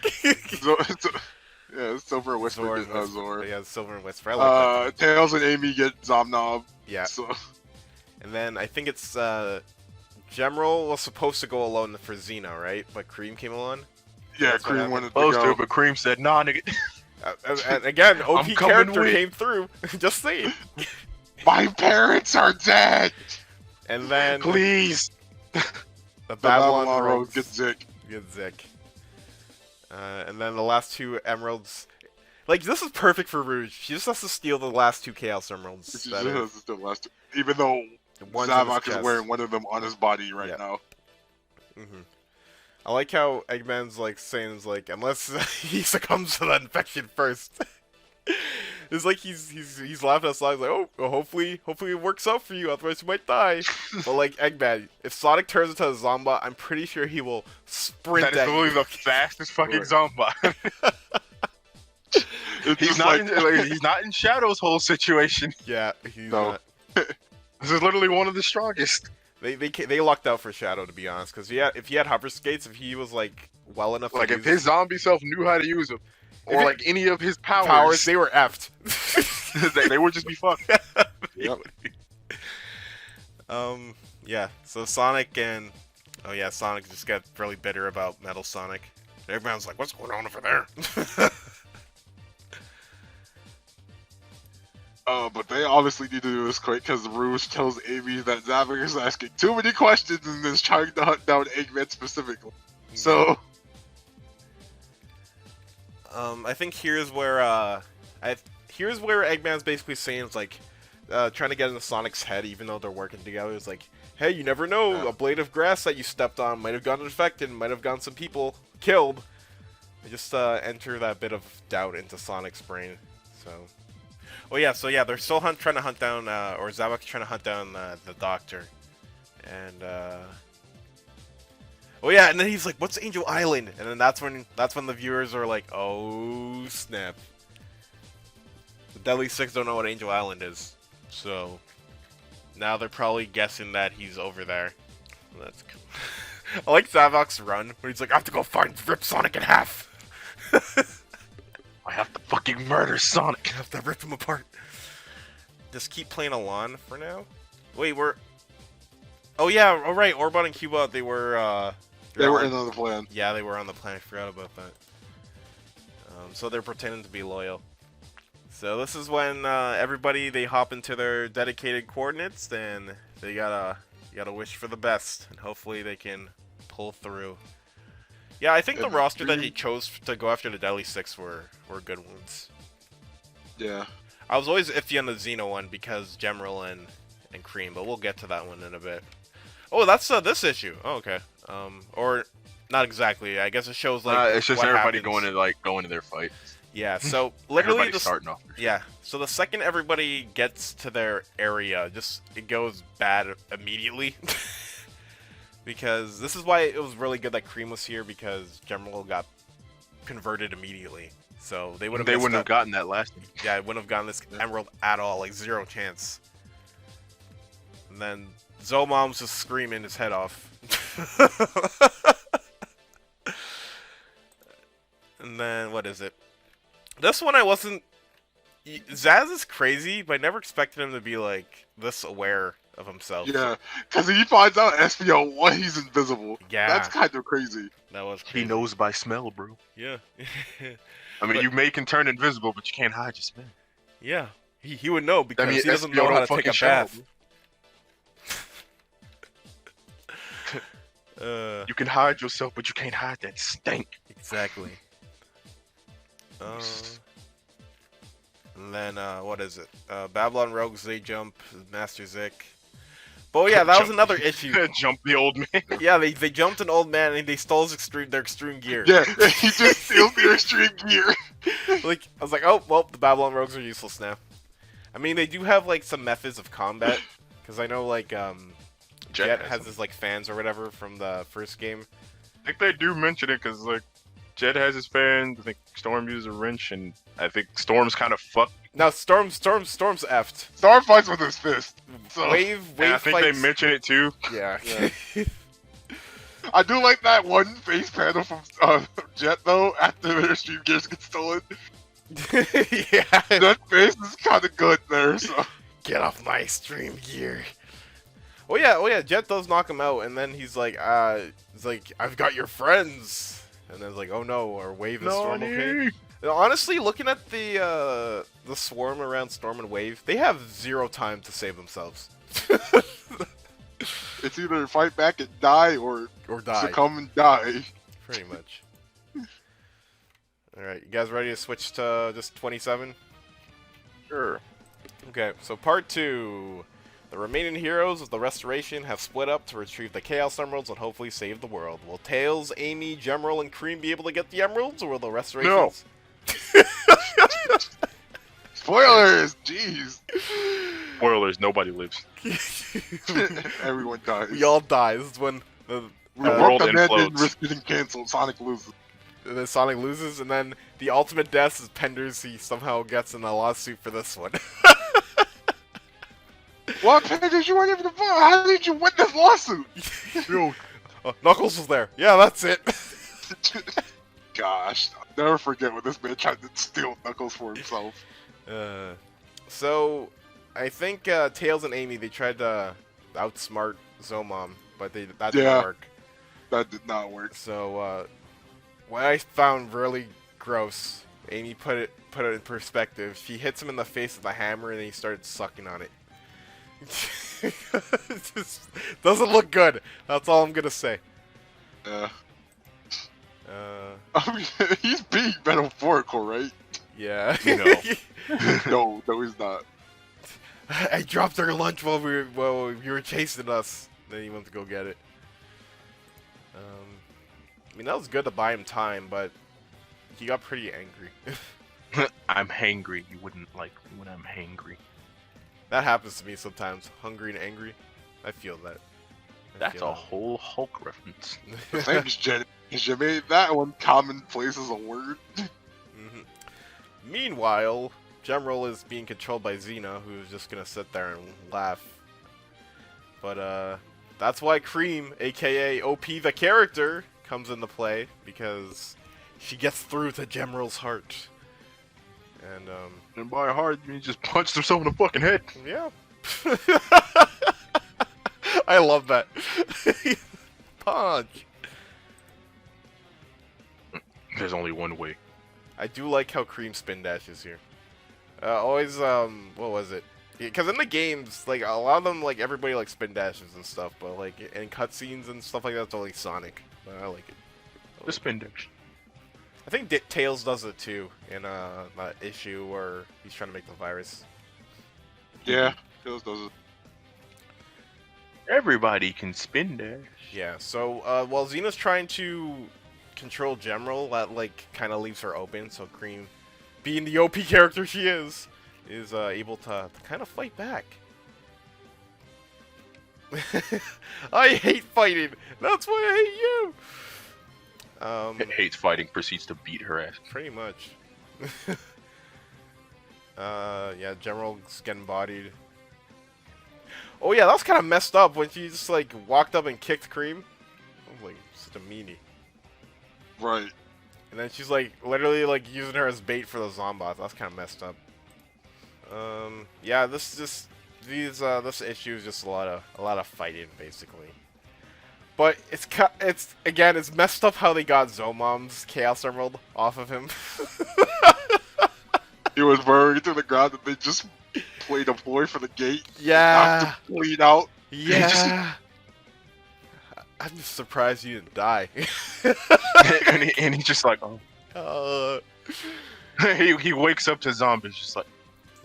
Speaker 2: Yeah, Silver Whisper
Speaker 1: Zor,
Speaker 2: get Zor.
Speaker 1: Yeah, Silver and Whisper. I like that.
Speaker 2: Tails and Amy get Zomnob.
Speaker 1: Yeah.
Speaker 2: So,
Speaker 1: And then I think it's Gemerald was supposed to go alone for Xena, right? But Cream came along.
Speaker 2: yeah,
Speaker 1: That's what
Speaker 2: Cream
Speaker 1: happened.
Speaker 2: wanted to
Speaker 3: Supposed
Speaker 2: go.
Speaker 3: to, but Cream said, nah, nigga.
Speaker 1: And again, OP
Speaker 3: I'm coming
Speaker 1: character
Speaker 3: with-
Speaker 1: came through. Just saying.
Speaker 2: My parents are dead!
Speaker 1: And then
Speaker 3: Please.
Speaker 1: the
Speaker 2: The
Speaker 1: Babylon
Speaker 2: Babylon Road
Speaker 1: Rogues
Speaker 2: gets Zick.
Speaker 1: get Zik. And then the last two emeralds. Like, this is perfect for Rouge. She just has to steal the last two Chaos Emeralds.
Speaker 2: Which
Speaker 1: that are-
Speaker 2: is the last two. Even though
Speaker 1: one's in his
Speaker 2: Zavok is
Speaker 1: chest.
Speaker 2: wearing one of them on his body right
Speaker 1: Yeah.
Speaker 2: now.
Speaker 1: I like how Eggman's like saying is like, unless he succumbs to that infection first. It's like he's laughing outside. He's like, oh, well, hopefully it works out for you. Otherwise, you might die. But like Eggman, if Sonic turns into a Zomba, I'm pretty sure he will sprint.
Speaker 3: That is
Speaker 1: at
Speaker 3: literally
Speaker 1: you.
Speaker 3: the fastest fucking
Speaker 2: Right.
Speaker 3: Zombot.
Speaker 2: It's
Speaker 3: he's
Speaker 2: just
Speaker 3: not.
Speaker 2: like,
Speaker 3: He's not in Shadow's whole situation.
Speaker 1: Yeah, he's
Speaker 2: No.
Speaker 1: not.
Speaker 3: This is literally one of the strongest.
Speaker 1: They lucked out for Shadow, to be honest, because if he had hover skates, if he was like well enough,
Speaker 3: Like
Speaker 1: to
Speaker 3: if
Speaker 1: use
Speaker 3: his zombie self knew how to use them, or
Speaker 1: it-
Speaker 3: like any of his
Speaker 1: powers, they were effed.
Speaker 3: they would just be fucked.
Speaker 2: Yep.
Speaker 1: Yeah. So Sonic and Sonic just got really bitter about Metal Sonic. Everyone's like, "What's going on over there?"
Speaker 2: but they obviously need to do this quick because Rouge tells Amy that Zavok is asking too many questions and is trying to hunt down Eggman specifically. So,
Speaker 1: I think here's where Eggman's basically saying it's like trying to get into Sonic's head, even though they're working together. It's like, hey, you never know,
Speaker 2: Yeah.
Speaker 1: a blade of grass that you stepped on might have gotten infected, might have gotten some people killed. They just enter that bit of doubt into Sonic's brain. So, they're still trying to hunt down, or Zavok's trying to hunt down the doctor, and and then he's like, "What's Angel Island?" And then that's when the viewers are like, "Oh snap!" The Deadly Six don't know what Angel Island is, so now they're probably guessing that he's over there. That's cool. I like Zavok's run, where he's like, "I have to go rip Sonic in half."
Speaker 3: I have to fucking murder Sonic.
Speaker 1: I have to rip him apart. Just keep playing Alon for now. Wait, we're. Oh yeah, all right. Orbot and Cuba, they were.
Speaker 2: they were in on the plan.
Speaker 1: Yeah, they were on the plan. I forgot about that. So they're pretending to be loyal. So this is when everybody they hop into their dedicated coordinates, and they gotta wish for the best, and hopefully they can pull through. Yeah, I think the
Speaker 2: And
Speaker 1: roster that
Speaker 2: Dream-
Speaker 1: he chose to go after the Deadly Six were good ones.
Speaker 2: Yeah.
Speaker 1: I was always iffy on the Xeno one because Gemerald and Cream, but we'll get to that one in a bit. Oh, that's this issue. Oh, okay. Or not exactly. I guess it shows like
Speaker 3: It's just
Speaker 1: what
Speaker 3: everybody
Speaker 1: happens.
Speaker 3: going to their fight.
Speaker 1: Yeah. So literally,
Speaker 3: Everybody's starting off.
Speaker 1: yeah. So the second everybody gets to their area, it goes bad immediately. Because this is why it was really good that Cream was here, because Gemerald got converted immediately. So they would have.
Speaker 3: They wouldn't have gotten that last one.
Speaker 1: Yeah, I wouldn't have gotten this emerald at all, like 0 chance. And then Zomom's just screaming his head off. And then, what is it? This one I wasn't... Zaz is crazy, but I never expected him to be, like, this aware of himself.
Speaker 2: Yeah, because he finds out SPO one, he's invisible.
Speaker 1: Yeah.
Speaker 2: That's kind of crazy.
Speaker 1: That was crazy.
Speaker 3: He knows by smell, bro.
Speaker 1: Yeah.
Speaker 3: I mean,
Speaker 1: But-
Speaker 3: you can turn invisible, but you can't hide your smell.
Speaker 1: Yeah. He would know because
Speaker 3: I mean,
Speaker 1: he doesn't
Speaker 3: SBO
Speaker 1: know how
Speaker 3: don't
Speaker 1: to take
Speaker 3: fucking
Speaker 1: a
Speaker 3: shower,
Speaker 1: bath.
Speaker 3: bro. You can hide yourself, but you can't hide that stink.
Speaker 1: Exactly. And then, what is it? Babylon Rogues, they jump, Master Zik. But yeah, that was another issue.
Speaker 3: Jump the old man.
Speaker 1: Yeah, they jumped an old man and they stole his their extreme gear.
Speaker 2: Yeah, he just steals their extreme gear.
Speaker 1: Like, I was like, oh, well, the Babylon Rogues are useless now. I mean, they do have, like, some methods of combat. Because I know, like, Jet has his, like, fans or whatever from the first game.
Speaker 3: I think they do mention it because, like, Jet has his fans. I think Storm uses a wrench, and I think Storm's kind of fucked.
Speaker 1: No, Storm's effed.
Speaker 2: Storm fights with his fist. So.
Speaker 1: Wave
Speaker 3: I think
Speaker 1: fights.
Speaker 3: they mention it too.
Speaker 1: Yeah.
Speaker 2: I do like that one face panel from Jet though. After their extreme gears get stolen,
Speaker 1: Yeah.
Speaker 2: that face is kind of good there. So
Speaker 1: Get off my extreme gear. Oh yeah, Jet does knock him out, and then he's like, I've got your friends. And then it's like, oh no, our Wave is Storm okay? Honestly, looking at the swarm around Storm and Wave, they have zero time to save themselves.
Speaker 2: it's either fight back and die or
Speaker 1: die.
Speaker 2: succumb and die.
Speaker 1: Pretty much. Alright, you guys ready to switch to just 27?
Speaker 3: Sure.
Speaker 1: Okay, so part 2. The remaining heroes of the Restoration have split up to retrieve the Chaos Emeralds and hopefully save the world. Will Tails, Amy, Gemerald, and Cream be able to get the Emeralds, or will the Restorations...
Speaker 3: No.
Speaker 2: Spoilers! Jeez.
Speaker 3: Spoilers, nobody lives.
Speaker 2: Everyone dies.
Speaker 1: We all die. This is when the
Speaker 3: world
Speaker 2: Command
Speaker 3: implodes.
Speaker 2: didn't risk getting canceled. Sonic loses.
Speaker 1: Sonic loses, and then the ultimate death is Penders. He somehow gets in a lawsuit for this one.
Speaker 2: What, Penders? You weren't even involved. How did you win this lawsuit?
Speaker 1: Oh, Knuckles was there. Yeah, that's it.
Speaker 2: Gosh, I'll never forget when this man tried to steal Knuckles for himself.
Speaker 1: So, I think Tails and Amy, they tried to outsmart Zomom, but that didn't work.
Speaker 2: That did not work.
Speaker 1: So, what I found really gross, Amy put it in perspective. She hits him in the face with a hammer, and he started sucking on it. It just doesn't look good. That's all I'm gonna say.
Speaker 2: Yeah. I mean, he's being metaphorical, right?
Speaker 1: Yeah.
Speaker 2: No, he's not.
Speaker 1: I dropped our lunch while you were chasing us. Then he went to go get it. I mean, that was good to buy him time, but he got pretty angry.
Speaker 3: I'm hangry. You wouldn't like me when I'm hangry.
Speaker 1: That happens to me sometimes. Hungry and angry. I feel that.
Speaker 3: That's a whole Hulk reference.
Speaker 2: Thanks, Jen. You made that one commonplace as a word.
Speaker 1: Meanwhile, Gemerald is being controlled by Xena, who's just gonna sit there and laugh. But that's why Cream, aka OP the character, comes into play, because she gets through to Gemerald's heart. And
Speaker 3: by heart, you mean just punched himself in the fucking head.
Speaker 1: Yeah. I love that. Punch.
Speaker 3: There's only one way.
Speaker 1: I do like how Cream spin dashes here. Always, what was it? Because in the games, like, a lot of them, like, everybody, like, spin dashes and stuff, but, like, in cutscenes and stuff like that, it's only Sonic. But I like it.
Speaker 3: The spin dash.
Speaker 1: I think Tails does it, too, in, that issue where he's trying to make the virus.
Speaker 2: Yeah, Tails does it.
Speaker 3: Everybody can spin dash.
Speaker 1: Yeah, so, while Xena's trying to control Gemerald, that, like, kind of leaves her open, so Cream, being the OP character she is able to kind of fight back. I hate fighting. That's why I hate you.
Speaker 3: Hates fighting, proceeds to beat her ass.
Speaker 1: Pretty much. Yeah, Gemerald's getting bodied. Oh yeah, that was kind of messed up when she just like walked up and kicked Cream. I was like, such a meanie.
Speaker 2: Right.
Speaker 1: And then she's like literally like using her as bait for the Zombots. That's kind of messed up. Yeah, this issue is just a lot of fighting basically. But it's again, it's messed up how they got Zomom's Chaos Emerald off of him.
Speaker 2: He was burrowing to the ground and they just played a ploy for the gate.
Speaker 1: Yeah.
Speaker 2: Knocked him clean out.
Speaker 1: Yeah. I'm just surprised you didn't die.
Speaker 3: and he's just like,
Speaker 1: uh,
Speaker 3: he wakes up to zombies, just like,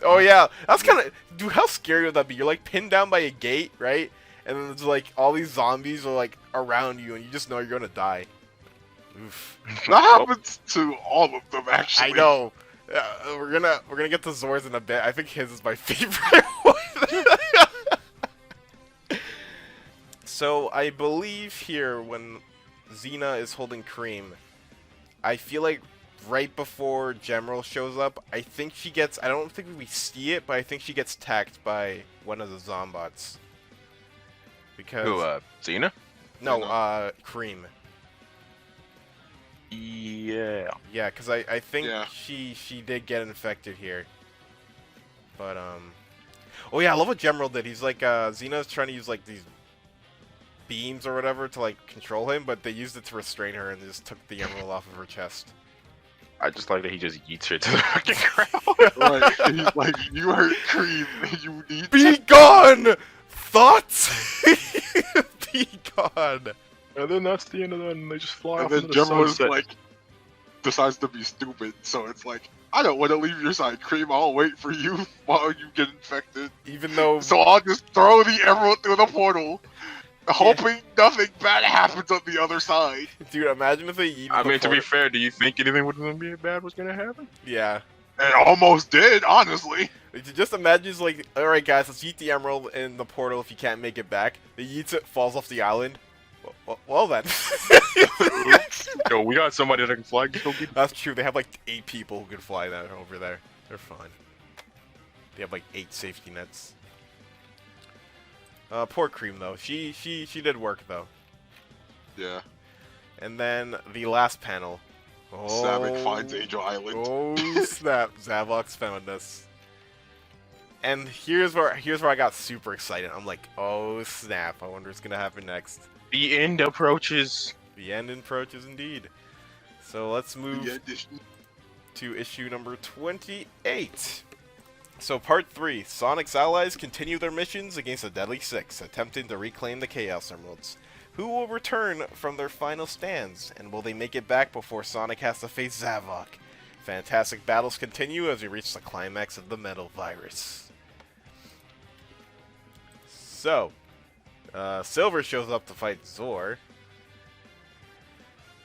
Speaker 1: oh yeah, that's kind of, dude. How scary would that be? You're like pinned down by a gate, right? And then there's like all these zombies are like around you, and you just know you're gonna die. Oof.
Speaker 2: That happens to all of them, actually.
Speaker 1: I know. We're gonna get to Zor's in a bit. I think his is my favorite one. So I believe here when Xena is holding Cream, I feel like right before General shows up, I think she gets. I don't think we see it, but I think she gets attacked by one of the Zombots. Because
Speaker 3: who, Xena?
Speaker 1: no, Cream.
Speaker 3: Yeah.
Speaker 1: Yeah, because I think
Speaker 2: Yeah.
Speaker 1: she did get infected here. But, oh yeah, I love what General did. He's like, Xena's trying to use, like, these beams or whatever to, like, control him, but they used it to restrain her and just took the emerald off of her chest.
Speaker 3: I just like that he just yeets her to the fucking ground.
Speaker 2: Right. He's like, you hurt Cream. You need
Speaker 1: Be gone! Thoughts? Be gone!
Speaker 3: And then that's the end of that, and they just fly
Speaker 2: And
Speaker 3: off
Speaker 2: then
Speaker 3: into the
Speaker 2: General is
Speaker 3: sunset.
Speaker 2: like, decides to be stupid. So it's like, I don't want to leave your side, Cream. I'll wait for you while you get infected.
Speaker 1: Even though...
Speaker 2: So I'll just throw the emerald through the portal, hoping nothing bad happens on the other side.
Speaker 1: Dude, imagine if they yeeted
Speaker 3: I
Speaker 1: the
Speaker 3: mean, to be
Speaker 1: portal-
Speaker 3: fair, do you think anything was gonna be bad was gonna happen?
Speaker 1: Yeah.
Speaker 2: It almost did, honestly.
Speaker 1: Just imagine, it's like, alright guys, let's yeet the emerald in the portal if you can't make it back. They yeets it, falls off the island. Well then.
Speaker 3: Yo, we got somebody that can fly. Go get...
Speaker 1: That's true, they have like 8 people who can fly that over there. They're fine. They have like 8 safety nets. Poor Cream though. She did work though.
Speaker 2: Yeah.
Speaker 1: And then the last panel. Oh,
Speaker 2: Samek finds Angel Island.
Speaker 1: Oh snap! Zavok's found us. And here's where I got super excited. I'm like, oh snap! I wonder what's gonna happen next.
Speaker 3: The end approaches.
Speaker 1: The end approaches indeed. So let's move
Speaker 2: The edition.
Speaker 1: to issue number 28. So part 3, Sonic's allies continue their missions against the Deadly Six, attempting to reclaim the Chaos Emeralds. Who will return from their final stands, and will they make it back before Sonic has to face Zavok? Fantastic battles continue as we reach the climax of the Metal Virus. So, Silver shows up to fight Zor.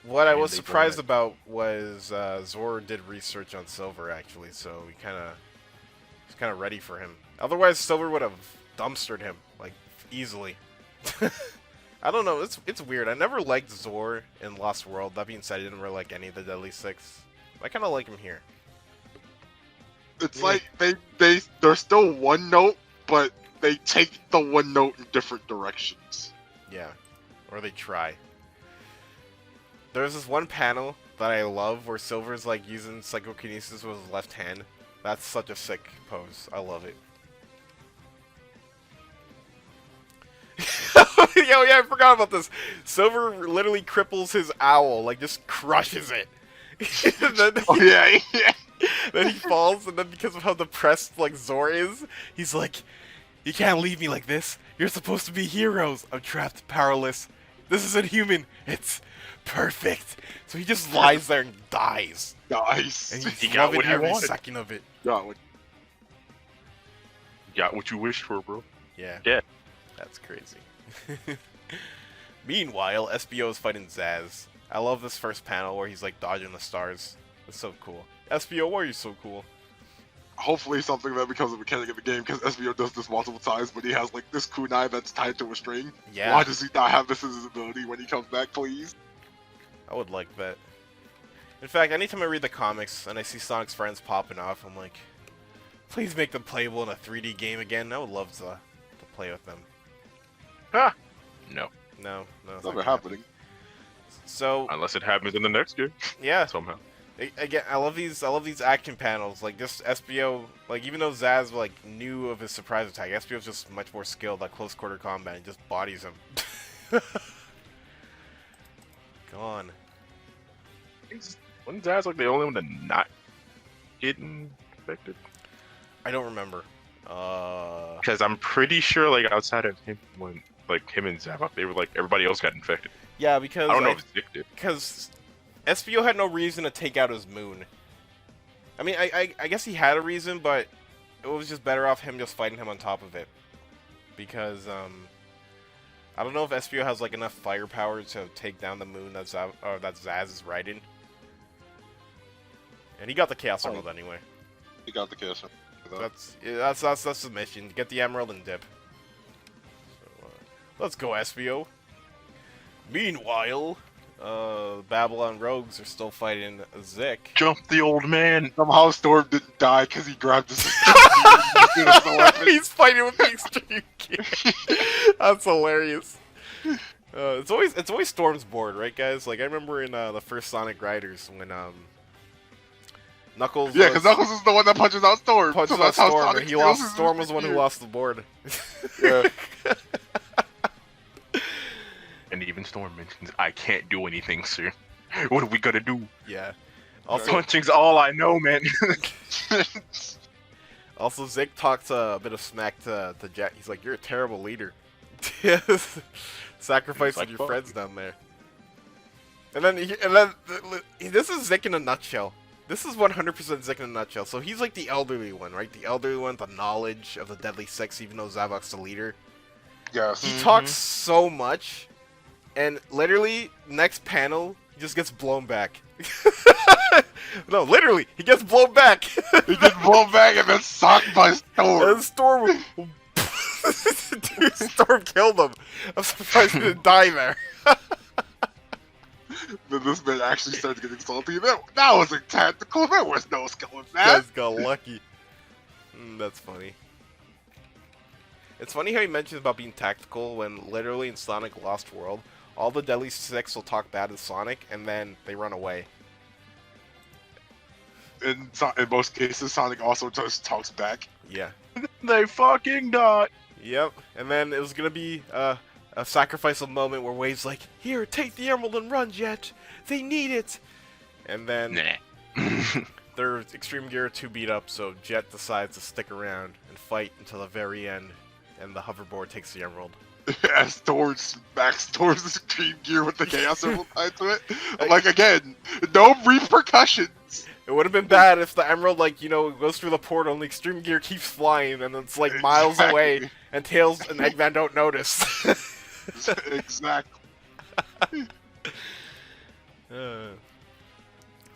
Speaker 1: What I
Speaker 3: And
Speaker 1: was
Speaker 3: they
Speaker 1: surprised
Speaker 3: brought
Speaker 1: about was Zor did research on Silver actually, so he was kind of ready for him. Otherwise, Silver would have dumpstered him like easily. I don't know. It's weird. I never liked Zor in Lost World. That being said, I didn't really like any of the Deadly Six. I kind of like him here.
Speaker 2: It's
Speaker 1: Yeah.
Speaker 2: like they're still one note, but they take the one note in different directions.
Speaker 1: Yeah, or they try. There's this one panel that I love where Silver's like using psychokinesis with his left hand. That's such a sick pose. I love it. Yo, yeah, I forgot about this. Silver literally cripples his owl, like just crushes it. And then,
Speaker 2: Oh yeah, yeah.
Speaker 1: then he falls, and then because of how depressed like Zor is, he's like, "You can't leave me like this. You're supposed to be heroes. I'm trapped, powerless. This isn't human. It's perfect." So he just lies there and dies.
Speaker 2: Nice.
Speaker 1: And
Speaker 3: He
Speaker 1: he's
Speaker 3: got
Speaker 1: loving
Speaker 3: what he
Speaker 1: every
Speaker 3: wanted.
Speaker 1: second of it.
Speaker 2: Yeah,
Speaker 3: Got what you wished for, bro.
Speaker 1: Yeah.
Speaker 3: Yeah.
Speaker 1: That's crazy. Meanwhile, SBO is fighting Zaz. I love this first panel where he's like dodging the stars. It's so cool. SBO, why are you so cool?
Speaker 2: hopefully something that becomes a mechanic of the game, because SBO does this multiple times, but he has like this kunai that's tied to a string.
Speaker 1: Yeah.
Speaker 2: Why does he not have this as his ability when he comes back, please?
Speaker 1: I would like that. In fact, anytime I read the comics and I see Sonic's friends popping off, I'm like, please make them playable in a 3D game again. I would love to play with them.
Speaker 3: Ha! No.
Speaker 1: No, it's
Speaker 2: It's
Speaker 1: not
Speaker 2: never
Speaker 1: gonna happen.
Speaker 2: happening.
Speaker 1: So
Speaker 3: Unless it happens in the next game,
Speaker 1: yeah,
Speaker 3: somehow.
Speaker 1: again, I love these action panels. Like just SBO, like even though Zaz like knew of his surprise attack, SBO's just much more skilled at close quarter combat and just bodies him. Go on.
Speaker 3: Wasn't Zaz like the only one to not get infected?
Speaker 1: I don't remember.
Speaker 3: Because I'm pretty sure, like outside of him, when
Speaker 4: like him and Zavok. They were like everybody else got infected.
Speaker 1: Yeah, because
Speaker 4: I don't know if Zick did.
Speaker 1: because SVO had no reason to take out his moon. I mean, I guess he had a reason, but it was just better off him just fighting him on top of it. Because, I don't know if SVO has, like, enough firepower to take down the moon that Zaz is riding. And he got the Chaos Emerald anyway.
Speaker 2: He got the kiss.
Speaker 1: That's the mission. Get the Emerald and dip. So, let's go, SVO. Meanwhile, Babylon Rogues are still fighting Zick.
Speaker 4: Jump the old man.
Speaker 2: Somehow Storm didn't die because he grabbed his.
Speaker 1: He's fighting with the extreme gear. That's hilarious. It's always Storm's board, right, guys? Like I remember in the first Sonic Riders when Knuckles.
Speaker 2: Yeah, because Knuckles is the one that punches out Storm.
Speaker 1: Punches
Speaker 2: so that's
Speaker 1: out
Speaker 2: how
Speaker 1: Storm.
Speaker 2: Sonic
Speaker 1: And he lost.
Speaker 2: steals his
Speaker 1: Storm was the one who
Speaker 2: gear.
Speaker 1: lost the board.
Speaker 2: Yeah.
Speaker 4: And even Storm mentions, "I can't do anything, sir. What are we gonna do?
Speaker 1: Yeah. Also,
Speaker 4: Punching's all I know, man."
Speaker 1: Also, Zick talks a bit of smack to Jet. He's like, "You're a terrible leader. Sacrificing
Speaker 4: like,
Speaker 1: your
Speaker 4: fuck.
Speaker 1: friends down there." And then this is Zick in a nutshell. This is 100% Zick in a nutshell. So he's like the elderly one, right? The elderly one, with the knowledge of the Deadly Six, even though Zavok's the leader.
Speaker 2: Yes.
Speaker 1: He talks so much, and literally, next panel, he just gets blown back. No, literally, he gets blown back.
Speaker 2: He gets blown back and then socked by Storm.
Speaker 1: And Storm... Dude, Storm killed him. I'm surprised he didn't die there.
Speaker 2: Then this man actually starts getting salty. That wasn't tactical. There was no skill in that.
Speaker 1: Guys got lucky. That's funny. It's funny how he mentions about being tactical when literally in Sonic Lost World, all the Deadly Six will talk bad to Sonic and then they run away.
Speaker 2: In most cases, Sonic also just talks back.
Speaker 1: Yeah.
Speaker 4: They fucking die.
Speaker 1: Yep. And then it was gonna be a sacrificial moment where Wave's like, "Here, take the emerald and run, Jet. They need it." And then
Speaker 4: Nah.
Speaker 1: their Extreme Gear are too beat up, so Jet decides to stick around and fight until the very end, and the hoverboard takes the emerald.
Speaker 2: As Storm smacks Storm's extreme gear with the Chaos Emerald tied to it. Like, again, no repercussions.
Speaker 1: It would have been bad if the emerald, like, you know, goes through the portal and the Extreme Gear keeps flying, and it's like miles
Speaker 2: Exactly.
Speaker 1: away, and Tails and Eggman don't notice.
Speaker 2: Exactly.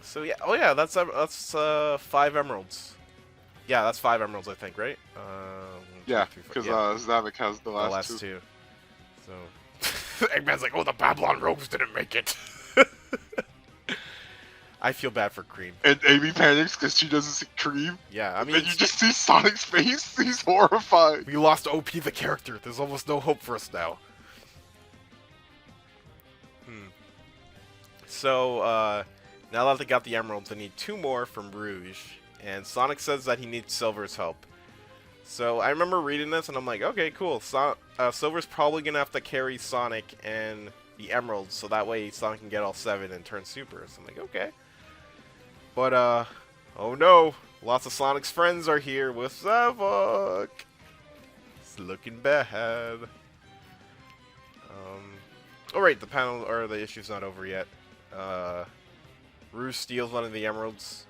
Speaker 1: So yeah, oh yeah, that's 5 emeralds. Yeah, that's 5 emeralds, I think, right? 1, 2,
Speaker 2: Yeah,
Speaker 1: 3, 4
Speaker 2: because
Speaker 1: yeah,
Speaker 2: Zavik has the
Speaker 1: the
Speaker 2: last,
Speaker 1: last
Speaker 2: two.
Speaker 1: 2. So Eggman's like, "Oh, the Babylon Rogues didn't make it." I feel bad for Cream.
Speaker 2: And Amy panics because she doesn't see Cream.
Speaker 1: Yeah, I mean,
Speaker 2: And you just see Sonic's face. He's horrified.
Speaker 1: we lost OP the character. There's almost no hope for us now. So, now that they got the emeralds, they need 2 more from Rouge. And Sonic says that he needs Silver's help. So, I remember reading this, and I'm like, okay, cool. Silver's probably going to have to carry Sonic and the emeralds, so that way Sonic can get all 7 and turn super. So I'm like, okay. But, oh no. Lots of Sonic's friends are here with Zavok. It's looking bad. Alright, the panel, or the issue's not over yet. Rouge steals one of the emeralds.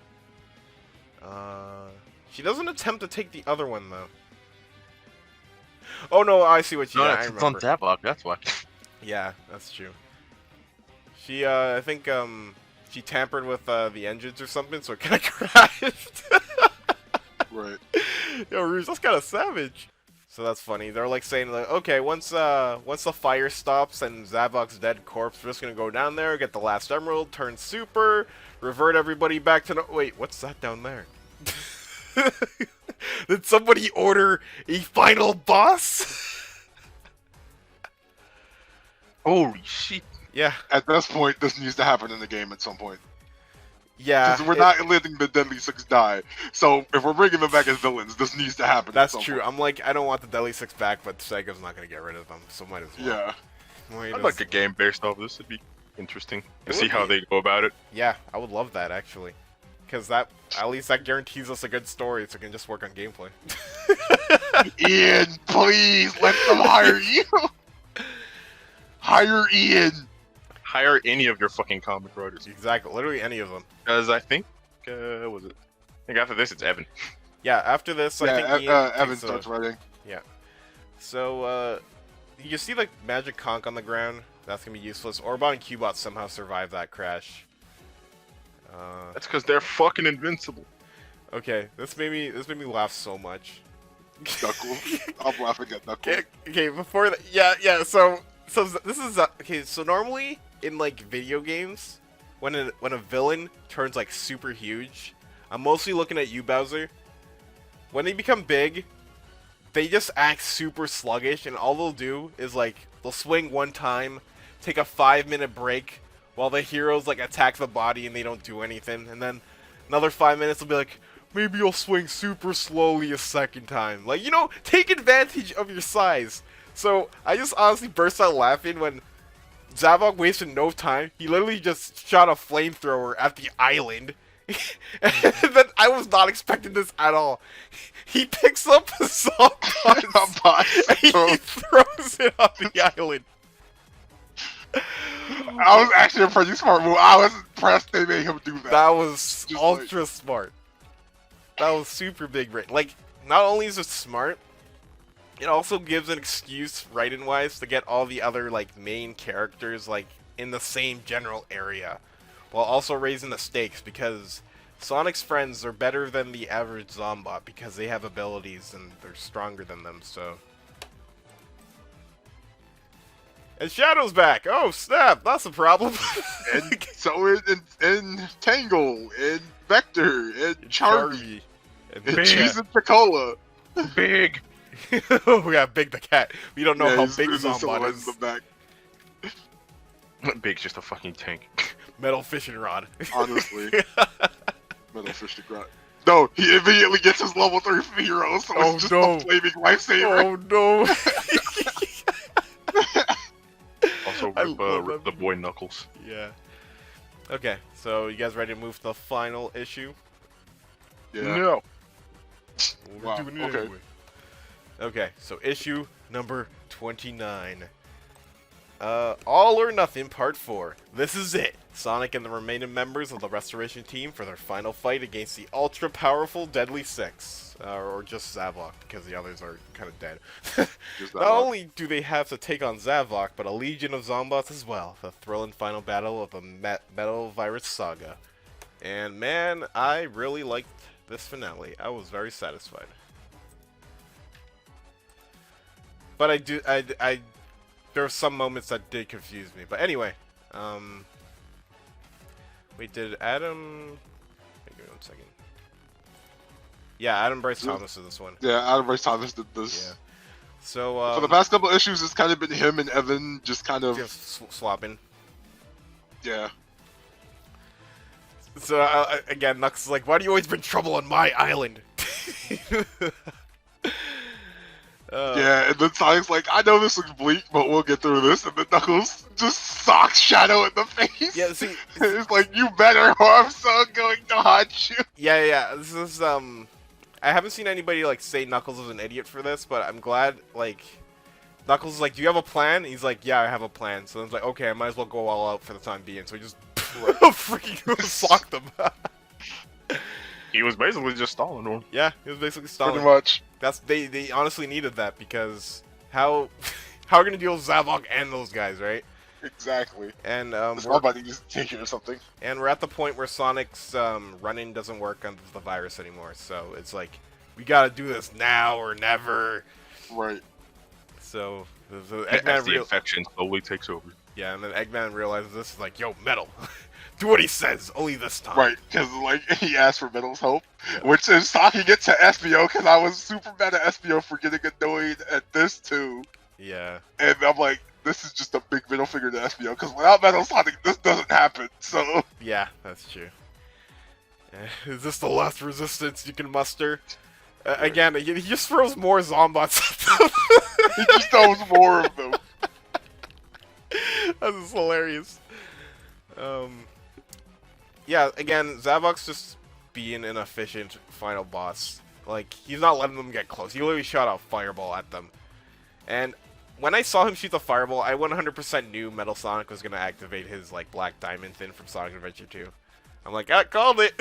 Speaker 1: She doesn't attempt to take the other one, though. Oh no, I see what you
Speaker 4: No,
Speaker 1: mean. I
Speaker 4: it's on
Speaker 1: remember.
Speaker 4: Zavok, that's why.
Speaker 1: Yeah, that's true. She, I think, she tampered with the engines or something, so it kind of crashed.
Speaker 2: Right.
Speaker 1: Yo, Rouge, that's kind of savage. So that's funny. They're like saying, like, okay, once the fire stops and Zavok's dead corpse, we're just gonna go down there, get the last emerald, turn super, revert everybody back to wait, what's that down there? Did somebody order a final boss?
Speaker 4: Holy shit.
Speaker 1: Yeah,
Speaker 2: At this point, this needs to happen in the game at some point.
Speaker 1: yeah.
Speaker 2: Because we're not letting the Deadly Six die. So if we're bringing them back as villains, this needs to happen.
Speaker 1: That's
Speaker 2: at some
Speaker 1: true.
Speaker 2: point.
Speaker 1: I'm like, I don't want the Deadly Six back, but Sega's not gonna get rid of them, so might as well.
Speaker 2: Yeah.
Speaker 1: Might
Speaker 4: I'd
Speaker 1: as
Speaker 4: like a game based off this. It'd be interesting to
Speaker 1: It
Speaker 4: see
Speaker 1: would
Speaker 4: how
Speaker 1: be.
Speaker 4: they go about it.
Speaker 1: Yeah, I would love that actually, because that at least that guarantees us a good story, so we can just work on gameplay.
Speaker 2: Ian, please let them hire you. Hire Ian.
Speaker 4: Hire any of your fucking comic writers.
Speaker 1: Exactly, literally any of them.
Speaker 4: Because I think, was it? I think after this it's Evan.
Speaker 1: Yeah, after this, I think Ian
Speaker 2: Evan
Speaker 1: takes
Speaker 2: starts writing.
Speaker 1: Yeah. So, you see the magic conch on the ground? That's gonna be useless. Orbot and Cubot somehow survived that crash.
Speaker 4: That's because they're fucking invincible.
Speaker 1: Okay, this made me laugh so much.
Speaker 2: Knuckles. I'm laughing at Knuckles.
Speaker 1: Okay, before that, yeah. So this is okay. So normally in like video games, when a villain turns like super huge, I'm mostly looking at you, Bowser. When they become big, they just act super sluggish, and all they'll do is like they'll swing one time, take a 5-minute break, while the heroes like attack the body and they don't do anything, and then another 5 minutes will be like, maybe you'll swing super slowly a second time. Like, you know, take advantage of your size. So I just honestly burst out laughing when Zavok wasted no time. He literally just shot a flamethrower at the island. And then I was not expecting this at all. He picks up a Zombot and he throws it on the island.
Speaker 2: I was actually a pretty smart move. I was impressed they made him do that.
Speaker 1: That was
Speaker 2: Just
Speaker 1: ultra smart. That was super big brain. Like, not only is it smart, it also gives an excuse, writing-wise, to get all the other, like, main characters, like, in the same general area. While also raising the stakes, because Sonic's friends are better than the average Zombot, because they have abilities and they're stronger than them, so... And Shadow's back! Oh, snap! That's a problem!
Speaker 2: And so in Tangle, in Vector, in Charmy,
Speaker 1: And
Speaker 2: in
Speaker 4: Big.
Speaker 2: Cheese and Picola.
Speaker 4: Big.
Speaker 1: Oh yeah, Big the cat. We don't know how
Speaker 2: he's-
Speaker 1: big
Speaker 2: he's the silhouette
Speaker 1: Zombot
Speaker 2: in
Speaker 1: is.
Speaker 2: the back.
Speaker 4: Big's just a fucking tank.
Speaker 1: Metal fishing rod.
Speaker 2: Honestly. Metal Fish to Grunt. No, he immediately gets his level 3 hero, so
Speaker 1: Oh,
Speaker 2: it's just
Speaker 1: no.
Speaker 2: a flaming lifesaver.
Speaker 1: Oh no!
Speaker 4: Also,
Speaker 1: I
Speaker 4: rip,
Speaker 1: love
Speaker 4: rip
Speaker 1: that.
Speaker 4: the boy Knuckles.
Speaker 1: Yeah. Okay, so you guys ready to move to the final issue?
Speaker 2: Yeah.
Speaker 4: No.
Speaker 1: Well,
Speaker 2: Wow,
Speaker 1: doing it
Speaker 2: okay.
Speaker 1: anyway. Okay, so issue number 29. All or Nothing Part 4. This is it. Sonic and the remaining members of the Restoration Team for their final fight against the ultra-powerful Deadly Six. Or just Zavok, because the others are kind of dead.
Speaker 2: Just that
Speaker 1: Not
Speaker 2: lot.
Speaker 1: only do they have to take on Zavok, but a legion of Zombots as well. The thrilling final battle of the Metal Virus Saga. And man, I really liked this finale. I was very satisfied. But there were some moments that did confuse me. But anyway, wait, did Adam... Wait, give me 1 second. Yeah, Adam Bryce Thomas is this one.
Speaker 2: Yeah, Adam Bryce Thomas did this.
Speaker 1: Yeah. So,
Speaker 2: For the past couple issues, it's kind of been him and Evan just kind of...
Speaker 1: just swapping.
Speaker 2: Yeah.
Speaker 1: So, again, Nux is like, why do you always bring trouble on my island?
Speaker 2: Yeah, and then Sonic's like, I know this looks bleak, but we'll get through this. And then Knuckles just socks Shadow in the face.
Speaker 1: Yeah, see...
Speaker 2: It's like, you better or I'm so going to haunt you.
Speaker 1: Yeah. This is, I haven't seen anybody, like, say Knuckles is an idiot for this, but I'm glad, like... Knuckles is like, do you have a plan? He's like, yeah, I have a plan. So it's like, okay, I might as well go all out for the time being. So he just freaking socked them.
Speaker 4: He was basically just stalling on him.
Speaker 1: Yeah, he was basically stalling.
Speaker 2: Pretty much.
Speaker 1: They honestly needed that, because how are we gonna deal with Zavok and those guys, right?
Speaker 2: Exactly.
Speaker 1: And
Speaker 2: Somebody needs to take care of something.
Speaker 1: we're at the point where Sonic's running doesn't work on the virus anymore. So it's like, we gotta do this now or never.
Speaker 2: Right.
Speaker 1: So the
Speaker 4: As
Speaker 1: Eggman
Speaker 4: the infection slowly takes over.
Speaker 1: yeah, and then Eggman realizes this is like, yo, Metal, do what he says, only this time.
Speaker 2: Right, because like he asked for Metal's help, which is talking it to SBO, because I was super mad at SBO for getting annoyed at this too,
Speaker 1: Yeah.
Speaker 2: and I'm like, this is just a big middle finger to SBO, because without Metal Sonic, this doesn't happen. So
Speaker 1: Yeah, that's true. Is this the last resistance you can muster? Again, he just throws more Zombots at them.
Speaker 2: he just knows more of them.
Speaker 1: That is hilarious. Yeah, again, Zavok's just being an efficient final boss. Like, he's not letting them get close. He literally shot a fireball at them. And when I saw him shoot the fireball, I 100% knew Metal Sonic was gonna activate his like Black Diamond thing from Sonic Adventure 2. I'm like, I called it.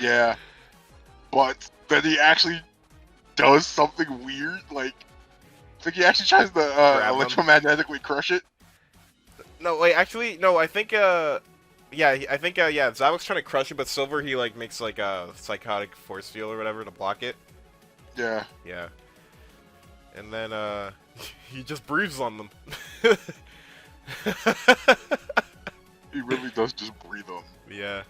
Speaker 2: Yeah, but then he actually does something weird. Like, I think he actually tries to
Speaker 1: Grab him.
Speaker 2: electromagnetically crush it.
Speaker 1: No, wait, actually, no, I think, yeah, yeah, Zavok's trying to crush it, but Silver, he, like, makes, like, a psychotic force field or whatever to block it.
Speaker 2: Yeah.
Speaker 1: Yeah. And then, he just breathes on them.
Speaker 2: He really does just breathe on.
Speaker 1: Yeah.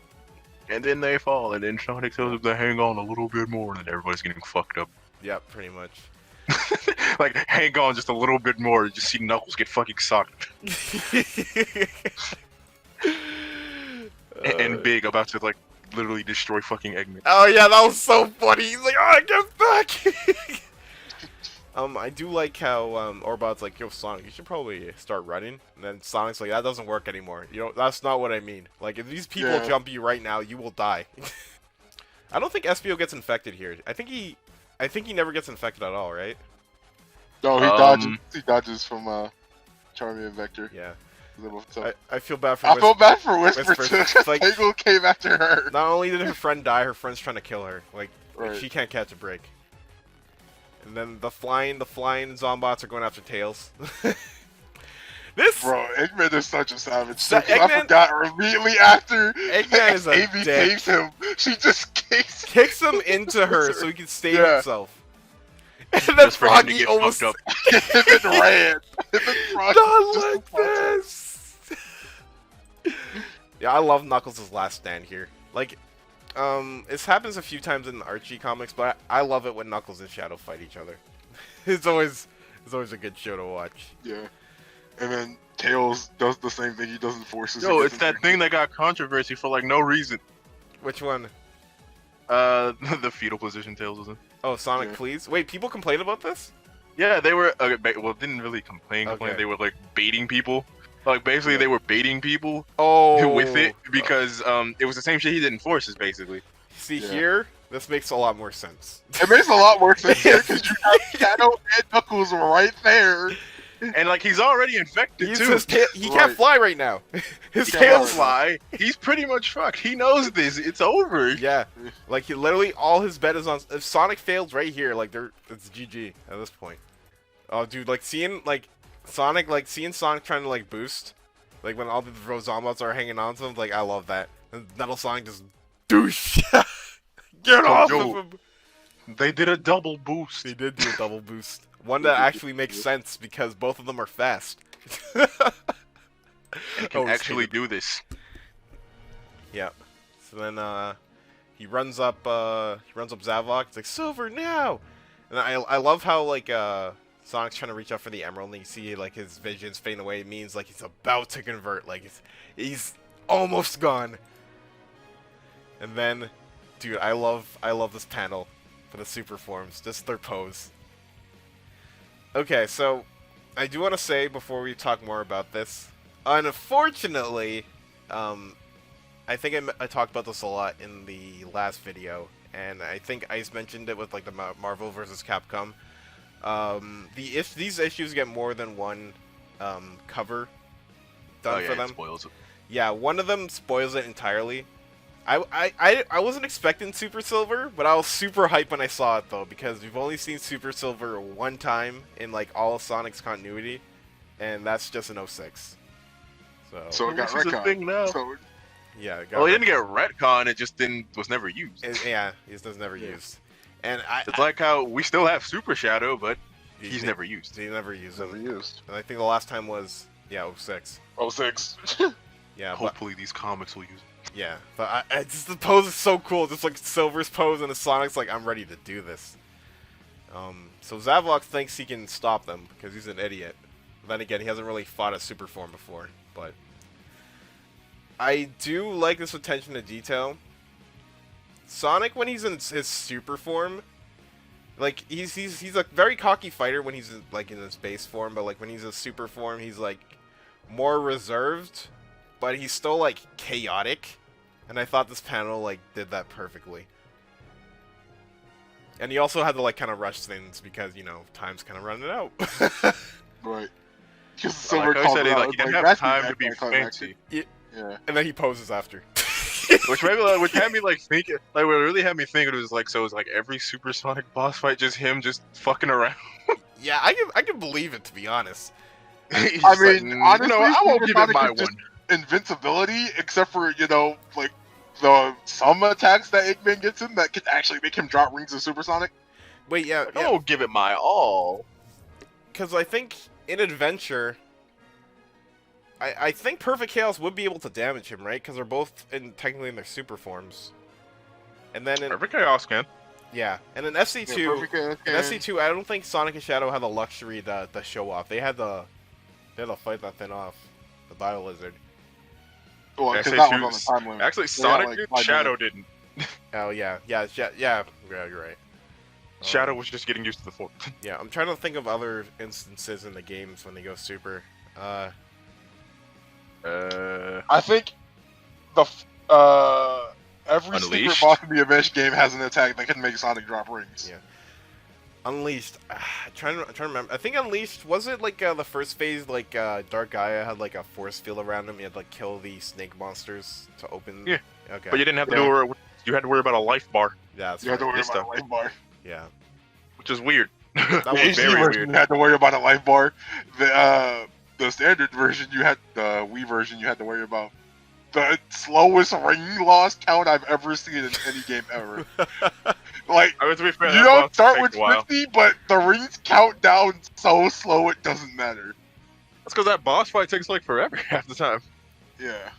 Speaker 4: And then they fall, and then Sonic tells them to hang on a little bit more, and then everybody's getting fucked up.
Speaker 1: Yeah, pretty much.
Speaker 4: Like, hang on just a little bit more, you just see Knuckles get fucking sucked. And Big about to, like, literally destroy fucking Eggman.
Speaker 1: Oh, yeah, that was so funny. He's like, oh, get back! I do like how, Orbot's like, yo, Sonic, you should probably start running. And then Sonic's like, that doesn't work anymore. You know, that's not what I mean. Like, if these people jump you right now, you will die. I don't think Espio gets infected here. I think he never gets infected at all, right?
Speaker 2: No, he dodges from Charmy and Vector.
Speaker 1: Yeah.
Speaker 2: So.
Speaker 1: I feel bad for
Speaker 2: I feel bad for Whisper too.
Speaker 1: Like,
Speaker 2: Tangle came after her.
Speaker 1: Not only did her friend die, her friend's trying to kill her. Like
Speaker 2: Right.
Speaker 1: she can't catch a break. And then the flying Zombots are going after Tails. This
Speaker 2: Bro, Eggman is such a savage.
Speaker 1: Eggman,
Speaker 2: I forgot immediately after
Speaker 1: Eggman is a
Speaker 2: Amy
Speaker 1: dick.
Speaker 2: takes him. She just
Speaker 1: kicks him into her so he can save himself. And then
Speaker 4: Just for him to
Speaker 1: Froggy
Speaker 4: get
Speaker 1: almost
Speaker 4: fucked
Speaker 2: him and ran. Him and Froggy
Speaker 1: not
Speaker 2: just
Speaker 1: like this. Yeah, I love Knuckles' last stand here. Like, this happens a few times in the Archie comics, but I love it when Knuckles and Shadow fight each other. It's always a good show to watch.
Speaker 2: Yeah. And then Tails does the same thing he does in Forces.
Speaker 4: Yo, it's that thing that got controversy for like no reason.
Speaker 1: Which one?
Speaker 4: The fetal position Tails was in.
Speaker 1: Oh, Sonic, please. Wait, people complain about this?
Speaker 4: Yeah, they were well, didn't really complain.
Speaker 1: Okay.
Speaker 4: They were like baiting people. Like basically, they were baiting people with it because it was the same shit he did in Forces, basically.
Speaker 1: See here, this makes a lot more sense.
Speaker 2: It makes a lot more sense here because you have Shadow and Knuckles right there.
Speaker 4: And like he's already infected too.
Speaker 1: He can't fly right now. His
Speaker 4: He
Speaker 1: tail's
Speaker 4: can't fly. He's pretty much fucked. He knows this. It's over.
Speaker 1: Yeah, like he literally all his bet is on. If Sonic fails right here, like it's GG at this point. Oh, dude, like seeing Sonic trying to like boost, like when all the Zombots are hanging on to him, like I love that. And Metal Sonic just douche. Get off of him.
Speaker 4: They did a double boost.
Speaker 1: They did do a double boost. One that actually makes sense because both of them are fast.
Speaker 4: And can actually do this.
Speaker 1: Yeah. So then he runs up Zavok. It's like Silver now. And I love how like Sonic's trying to reach out for the emerald and you see like his visions fading away. It means like he's about to convert. Like he's almost gone. And then, dude, I love this panel for the super forms. Just their pose. Okay, so I do want to say before we talk more about this, unfortunately, I think I talked about this a lot in the last video, and I think Ice mentioned it with like the Marvel vs. Capcom. If these issues get more than one cover done for them,
Speaker 4: it spoils it.
Speaker 1: Yeah, one of them spoils it entirely. I wasn't expecting Super Silver, but I was super hyped when I saw it though, because we've only seen Super Silver one time in like all of Sonic's continuity, and that's just in 06.
Speaker 2: So it got
Speaker 4: This is a thing now.
Speaker 1: Yeah.
Speaker 4: Well, he didn't get retcon. It just was never used.
Speaker 1: Yeah, it was never used. And
Speaker 4: It's like how we still have Super Shadow, but he's never used.
Speaker 1: He never used
Speaker 2: Never
Speaker 1: him.
Speaker 2: used.
Speaker 1: And I think the last time was 06.
Speaker 2: 06.
Speaker 1: Yeah.
Speaker 4: Hopefully these comics will use it.
Speaker 1: Yeah, but the pose is so cool. Just like Silver's pose and the Sonic's like, I'm ready to do this. So Zavok thinks he can stop them because he's an idiot. But then again, he hasn't really fought a super form before. But I do like this attention to detail. Sonic, when he's in his super form, like he's a very cocky fighter when he's like in his base form, but like when he's a super form, he's like more reserved. But he's still, like, chaotic. And I thought this panel, like, did that perfectly. And he also had to like kind of rush things because time's kind of running out.
Speaker 2: Right. Because
Speaker 4: Like
Speaker 2: Silver
Speaker 4: I
Speaker 2: calls
Speaker 4: said,
Speaker 2: it out.
Speaker 4: like,
Speaker 2: It's
Speaker 4: he didn't
Speaker 2: like,
Speaker 4: have
Speaker 2: that's
Speaker 4: time
Speaker 2: the
Speaker 4: to be
Speaker 2: anticlimactic.
Speaker 4: fancy.
Speaker 2: Yeah.
Speaker 1: And then he poses after.
Speaker 4: Which had me like thinking, like what really had me thinking was like, so it's like every supersonic boss fight just him just fucking around.
Speaker 1: Yeah, I can believe it, to be honest.
Speaker 4: He's
Speaker 2: I
Speaker 4: just like,
Speaker 2: mean, honestly,
Speaker 4: I won't give it
Speaker 2: Supersonic
Speaker 4: my
Speaker 2: is just
Speaker 4: one.
Speaker 2: invincibility, except for, like, some attacks that Eggman gets in that can actually make him drop rings of Supersonic.
Speaker 1: Wait, yeah,
Speaker 4: I won't give it my all.
Speaker 1: because I think in Adventure, I think Perfect Chaos would be able to damage him, right? Because they're both technically in their super forms. And then in
Speaker 4: Perfect Chaos can.
Speaker 1: yeah, and in SC2,
Speaker 2: Yeah,
Speaker 1: in SC2, I don't think Sonic and Shadow had the luxury to show off. They had to fight that thing off, the Bio Lizard.
Speaker 2: Well,
Speaker 4: Actually,
Speaker 2: because that was on the time limit.
Speaker 4: Actually,
Speaker 2: They
Speaker 4: Sonic
Speaker 2: got, like,
Speaker 4: did.
Speaker 2: 5
Speaker 4: Shadow
Speaker 2: minutes.
Speaker 4: didn't.
Speaker 1: Oh yeah, you're right.
Speaker 4: Shadow was just getting used to the form.
Speaker 1: Yeah, I'm trying to think of other instances in the games when they go super.
Speaker 2: I think every secret
Speaker 4: Unleashed?
Speaker 2: boss in the Avenged game has an attack that can make Sonic drop rings.
Speaker 1: Yeah. Unleashed. I'm trying to remember. I think Unleashed, was it like the first phase, like Dark Gaia had like a force field around him. You had to like kill the snake monsters to open.
Speaker 4: Yeah.
Speaker 1: Okay.
Speaker 4: But you didn't have to
Speaker 2: Yeah.
Speaker 4: worry. You had to worry about a life bar,
Speaker 1: Yeah, that's
Speaker 2: You had to
Speaker 1: right.
Speaker 2: worry
Speaker 4: This
Speaker 2: about a
Speaker 4: stuff.
Speaker 2: life bar.
Speaker 1: Yeah.
Speaker 4: which is weird.
Speaker 1: That
Speaker 2: The
Speaker 1: was
Speaker 2: HD
Speaker 4: very
Speaker 2: version,
Speaker 4: weird.
Speaker 2: you had to worry about a life bar. The standard version, the Wii version, you had to worry about the slowest ring loss count I've ever seen in any game ever. Like,
Speaker 4: I mean, to be fair,
Speaker 2: you
Speaker 4: that
Speaker 2: don't
Speaker 4: boss
Speaker 2: start
Speaker 4: takes
Speaker 2: with
Speaker 4: a while.
Speaker 2: 50, but the rings count down so slow it doesn't matter.
Speaker 4: That's because that boss fight takes like forever half the time.
Speaker 2: Yeah.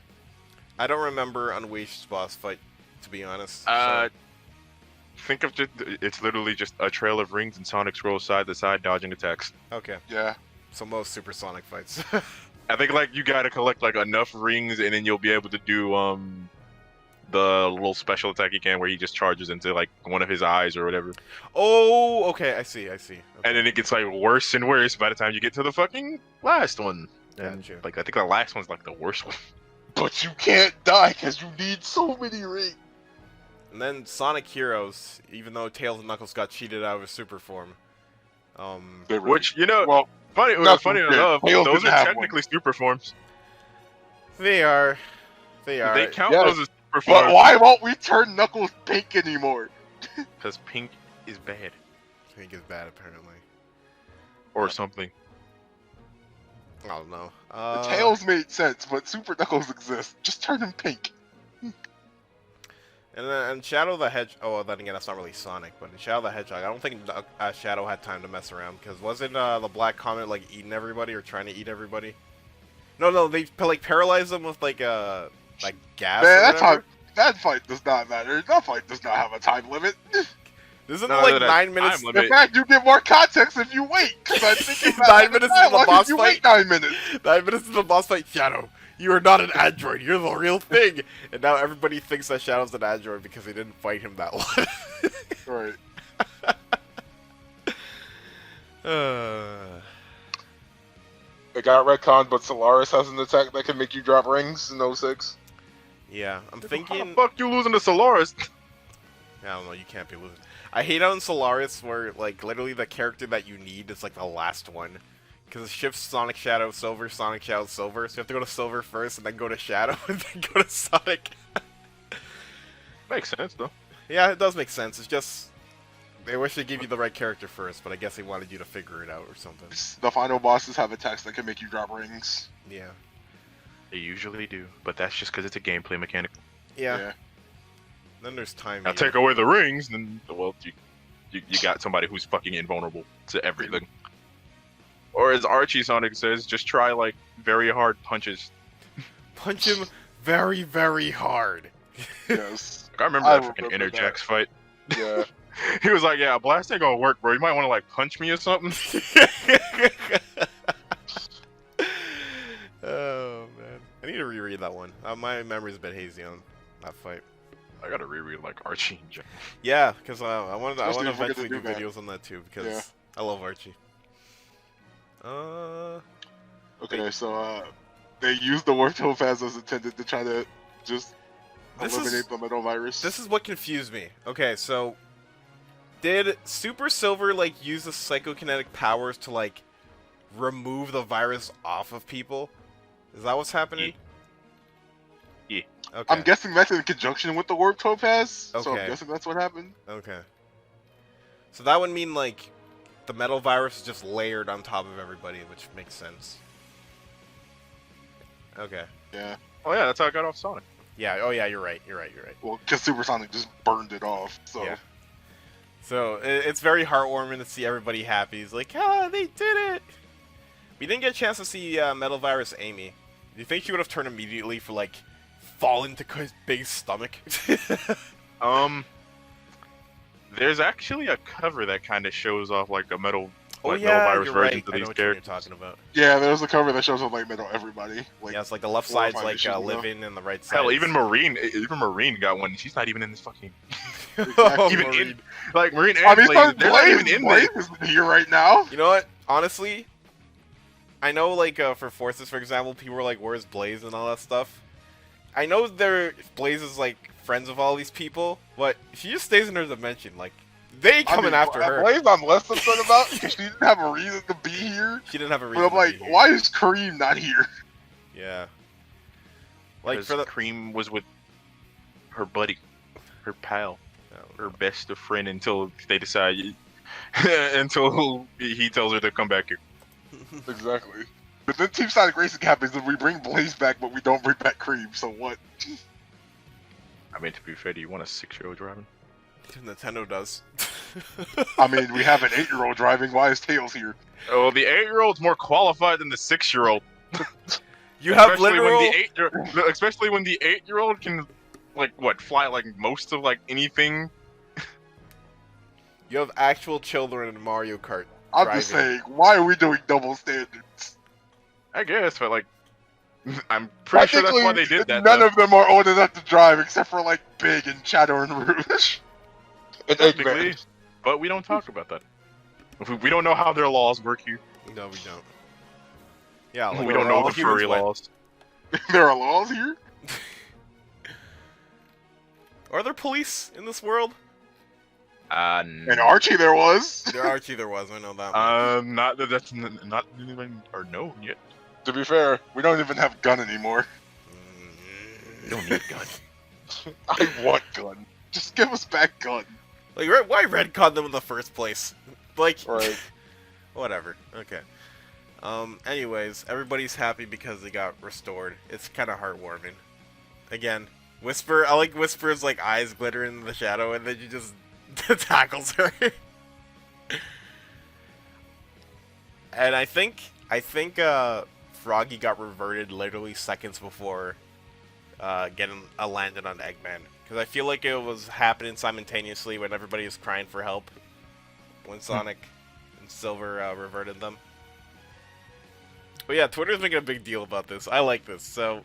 Speaker 1: I don't remember Unleashed's boss fight, to be honest.
Speaker 4: Think of it's literally just a trail of rings and Sonic scrolls side to side dodging attacks.
Speaker 1: Okay.
Speaker 2: Yeah.
Speaker 1: So most supersonic fights.
Speaker 4: I think like you gotta collect like enough rings and then you'll be able to do the little special attack he can where he just charges into like one of his eyes or whatever.
Speaker 1: Oh, okay. I see. Okay.
Speaker 4: And then it gets like worse and worse by the time you get to the fucking last one. And
Speaker 1: Gotcha.
Speaker 4: like I think the last one's like the worst one.
Speaker 2: But you can't die because you need so many rings.
Speaker 1: And then Sonic Heroes, even though Tails and Knuckles got cheated out of his super form.
Speaker 2: They really-
Speaker 4: Which
Speaker 2: well,
Speaker 4: funny
Speaker 2: Knuckles
Speaker 4: funny
Speaker 2: did.
Speaker 4: enough,
Speaker 2: Tails
Speaker 4: those
Speaker 2: didn't
Speaker 4: are
Speaker 2: have
Speaker 4: technically super forms.
Speaker 1: They are.
Speaker 4: They count
Speaker 2: Yes.
Speaker 4: those as super
Speaker 2: but
Speaker 4: forms
Speaker 2: why won't we turn Knuckles pink anymore?
Speaker 4: because pink is bad
Speaker 1: Pink is bad, apparently.
Speaker 4: or something.
Speaker 1: I don't know.
Speaker 2: The Tails made sense, but Super Knuckles exists. Just turn him pink.
Speaker 1: And Shadow the Hedgehog. Oh, well, then again, that's not really Sonic, but in Shadow the Hedgehog, I don't think Shadow had time to mess around because wasn't the Black Comet like eating everybody or trying to eat everybody? No, they like paralyzed them with like gas.
Speaker 2: Man,
Speaker 1: or whatever.
Speaker 2: that fight does not matter. That fight does not have a time limit.
Speaker 1: Isn't
Speaker 4: No,
Speaker 1: it like
Speaker 4: that's
Speaker 1: 9 minutes?
Speaker 4: time limit.
Speaker 2: In fact, you get more context if you wait. Because I think
Speaker 1: 9 minutes into the boss
Speaker 2: you
Speaker 1: fight?
Speaker 2: wait 9 minutes.
Speaker 1: 9 minutes into the boss fight, Shadow, you are not an android. You're the real thing. And now everybody thinks that Shadow's an android because they didn't fight him that long.
Speaker 2: Right. It got retconned, but Solaris has an attack that can make you drop rings in 06.
Speaker 1: Yeah, I'm
Speaker 4: How
Speaker 1: thinking.
Speaker 4: the fuck you losing to Solaris?
Speaker 1: I don't know. You can't be losing. I hate on Solaris where like literally the character that you need is like the last one, because it shifts Sonic, Shadow, Silver, Sonic, Shadow, Silver. So you have to go to Silver first, and then go to Shadow, and then go to Sonic.
Speaker 4: Makes sense though.
Speaker 1: Yeah, it does make sense. It's just they wish they gave you the right character first, but I guess they wanted you to figure it out or something.
Speaker 2: The final bosses have attacks that can make you drop rings.
Speaker 1: Yeah.
Speaker 4: They usually do, but that's just because it's a gameplay mechanic.
Speaker 1: Yeah. Then there's time.
Speaker 4: Now
Speaker 1: Eater.
Speaker 4: take away the rings, then well, you got somebody who's fucking invulnerable to everything. Or as Archie Sonic says, just try like very hard punches.
Speaker 1: Punch him very, very hard.
Speaker 2: Yes.
Speaker 4: Like, I remember that fucking
Speaker 2: remember
Speaker 4: Interjax fight.
Speaker 2: Yeah.
Speaker 4: He was like, "Yeah, a blast ain't gonna work, bro. You might want to like punch me or something."
Speaker 1: Oh man, I need to reread that one. My memory's a bit hazy on that fight.
Speaker 4: I gotta reread like Archie. And
Speaker 1: Yeah, because I want to
Speaker 2: Especially if we're
Speaker 1: eventually do
Speaker 2: gonna do that.
Speaker 1: videos on that too because
Speaker 2: Yeah.
Speaker 1: I love Archie.
Speaker 2: Okay, so they used the warp topaz as intended to try to just
Speaker 1: This
Speaker 2: eliminate
Speaker 1: is-
Speaker 2: the metal virus.
Speaker 1: This is what confused me. Okay, so Did Super Silver like use the psychokinetic powers to like remove the virus off of people? Is that what's happening?
Speaker 4: Yeah.
Speaker 1: Okay.
Speaker 2: I'm guessing that's in conjunction with the Warp Topaz. So
Speaker 1: Okay.
Speaker 2: I'm guessing that's what happened.
Speaker 1: Okay. So that would mean like the metal virus is just layered on top of everybody, which makes sense. Okay.
Speaker 2: Yeah.
Speaker 4: Oh yeah, that's how I got off Sonic.
Speaker 1: Yeah. Oh yeah. You're right.
Speaker 2: Well, because Supersonic just burned it off. So.
Speaker 1: Yeah. So it's very heartwarming to see everybody happy. It's like, ah, they did it. We didn't get a chance to see Metal Virus Amy. Do you think she would have turned immediately for like fall into his big stomach?
Speaker 4: There's actually a cover that kind of shows off like a metal,
Speaker 1: Oh
Speaker 4: like
Speaker 1: yeah,
Speaker 4: metal virus
Speaker 1: you're
Speaker 4: versions
Speaker 1: right.
Speaker 4: of
Speaker 1: I know
Speaker 4: these
Speaker 1: what you're
Speaker 4: characters.
Speaker 1: talking about.
Speaker 2: Yeah, there's a cover that shows up like metal everybody. Like,
Speaker 1: Yeah, it's like the left
Speaker 2: 4 or
Speaker 1: side's
Speaker 2: 5
Speaker 1: like
Speaker 2: issues ago.
Speaker 1: living and the right side.
Speaker 4: Hell, even Marine got one. She's not even in this fucking.
Speaker 1: Oh,
Speaker 4: even
Speaker 1: Marine.
Speaker 4: in, like Marine
Speaker 2: I
Speaker 4: and
Speaker 2: mean,
Speaker 4: Blaze, they're not even in
Speaker 2: Blaze
Speaker 4: this.
Speaker 2: isn't here right now.
Speaker 1: You know what? Honestly, I know like for Forces, for example, people were like, "Where's Blaze?" and all that stuff. I know Blaze is like friends with all these people, but she just stays in her dimension. Like they coming after her.
Speaker 2: Blaze I'm less upset about because she didn't have a reason to be here.
Speaker 1: She didn't have a
Speaker 2: But
Speaker 1: reason.
Speaker 2: I'm like,
Speaker 1: to be here.
Speaker 2: why is Kareem not here?
Speaker 1: Yeah. Like
Speaker 4: Because
Speaker 1: for the
Speaker 4: Cream was with her buddy, her pal, her best of friend until they decide, until he tells her to come back here.
Speaker 2: Exactly. But then Team Sonic Racing happens and we bring Blaze back, but we don't bring back Kareem. So what?
Speaker 4: I mean, to be fair, do you want a 6-year-old driving?
Speaker 1: Nintendo does.
Speaker 2: I mean, we have an 8-year-old driving. Why is Tails here?
Speaker 4: Oh, the 8-year-old's more qualified than the 6-year-old.
Speaker 1: You have
Speaker 4: Especially
Speaker 1: literal.
Speaker 4: especially when the 8-year-old can, like, what, fly like most of like anything.
Speaker 1: You have actual children in Mario Kart.
Speaker 2: I'm
Speaker 1: driving.
Speaker 2: just saying, why are we doing double standards?
Speaker 4: I guess, but like, I'm pretty sure that's why they did that.
Speaker 2: None
Speaker 4: though.
Speaker 2: of them are old enough to drive, except for like Big and Shadow and Rouge. And
Speaker 4: Technically,
Speaker 2: Eggman.
Speaker 4: but we don't talk about that. We don't know how their laws work here.
Speaker 1: No, we don't. Yeah, like
Speaker 4: We don't know
Speaker 1: all
Speaker 4: the
Speaker 1: humans
Speaker 4: furry
Speaker 1: went.
Speaker 4: laws.
Speaker 2: There are laws here.
Speaker 1: Are there police in this world?
Speaker 2: And Archie, there was.
Speaker 1: There Archie, there was. I know that. Much.
Speaker 4: Not that that's not even or known yet.
Speaker 2: To be fair, we don't even have gun anymore.
Speaker 4: You don't need a gun.
Speaker 2: I want gun. Just give us back gun.
Speaker 1: Like, why retcon them in the first place? Like,
Speaker 2: Right.
Speaker 1: whatever. Okay. Anyways, everybody's happy because they got restored. It's kind of heartwarming. Again, Whisper. I like Whisper's like eyes glitter in the shadow, and then you just tackles her. And I think Froggy got reverted literally seconds before getting landed on Eggman. Because I feel like it was happening simultaneously when everybody was crying for help. When Sonic and Silver reverted them. But yeah, Twitter's making a big deal about this. I like this. So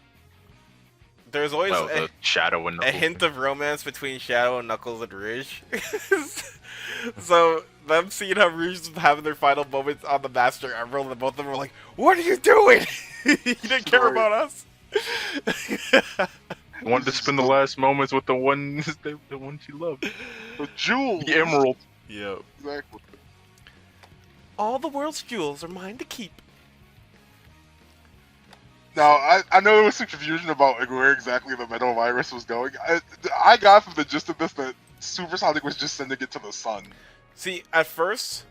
Speaker 1: there's always
Speaker 4: The Shadow and
Speaker 1: a hint of romance between Shadow and Knuckles and Rouge. So them seeing how Rouge is having their final moments on the Master Emerald, and both of them were like, "What are you doing? You didn't care about us."
Speaker 4: wanted to spend the last moments with the one she loved,
Speaker 2: The jewels.
Speaker 4: the Emerald.
Speaker 1: Yeah.
Speaker 2: Exactly.
Speaker 1: All the world's jewels are mine to keep.
Speaker 2: Now, I know there was some confusion about like, where exactly the metal virus was going. I got from the gist of this that Supersonic was just sending it to the sun.
Speaker 1: See, at first,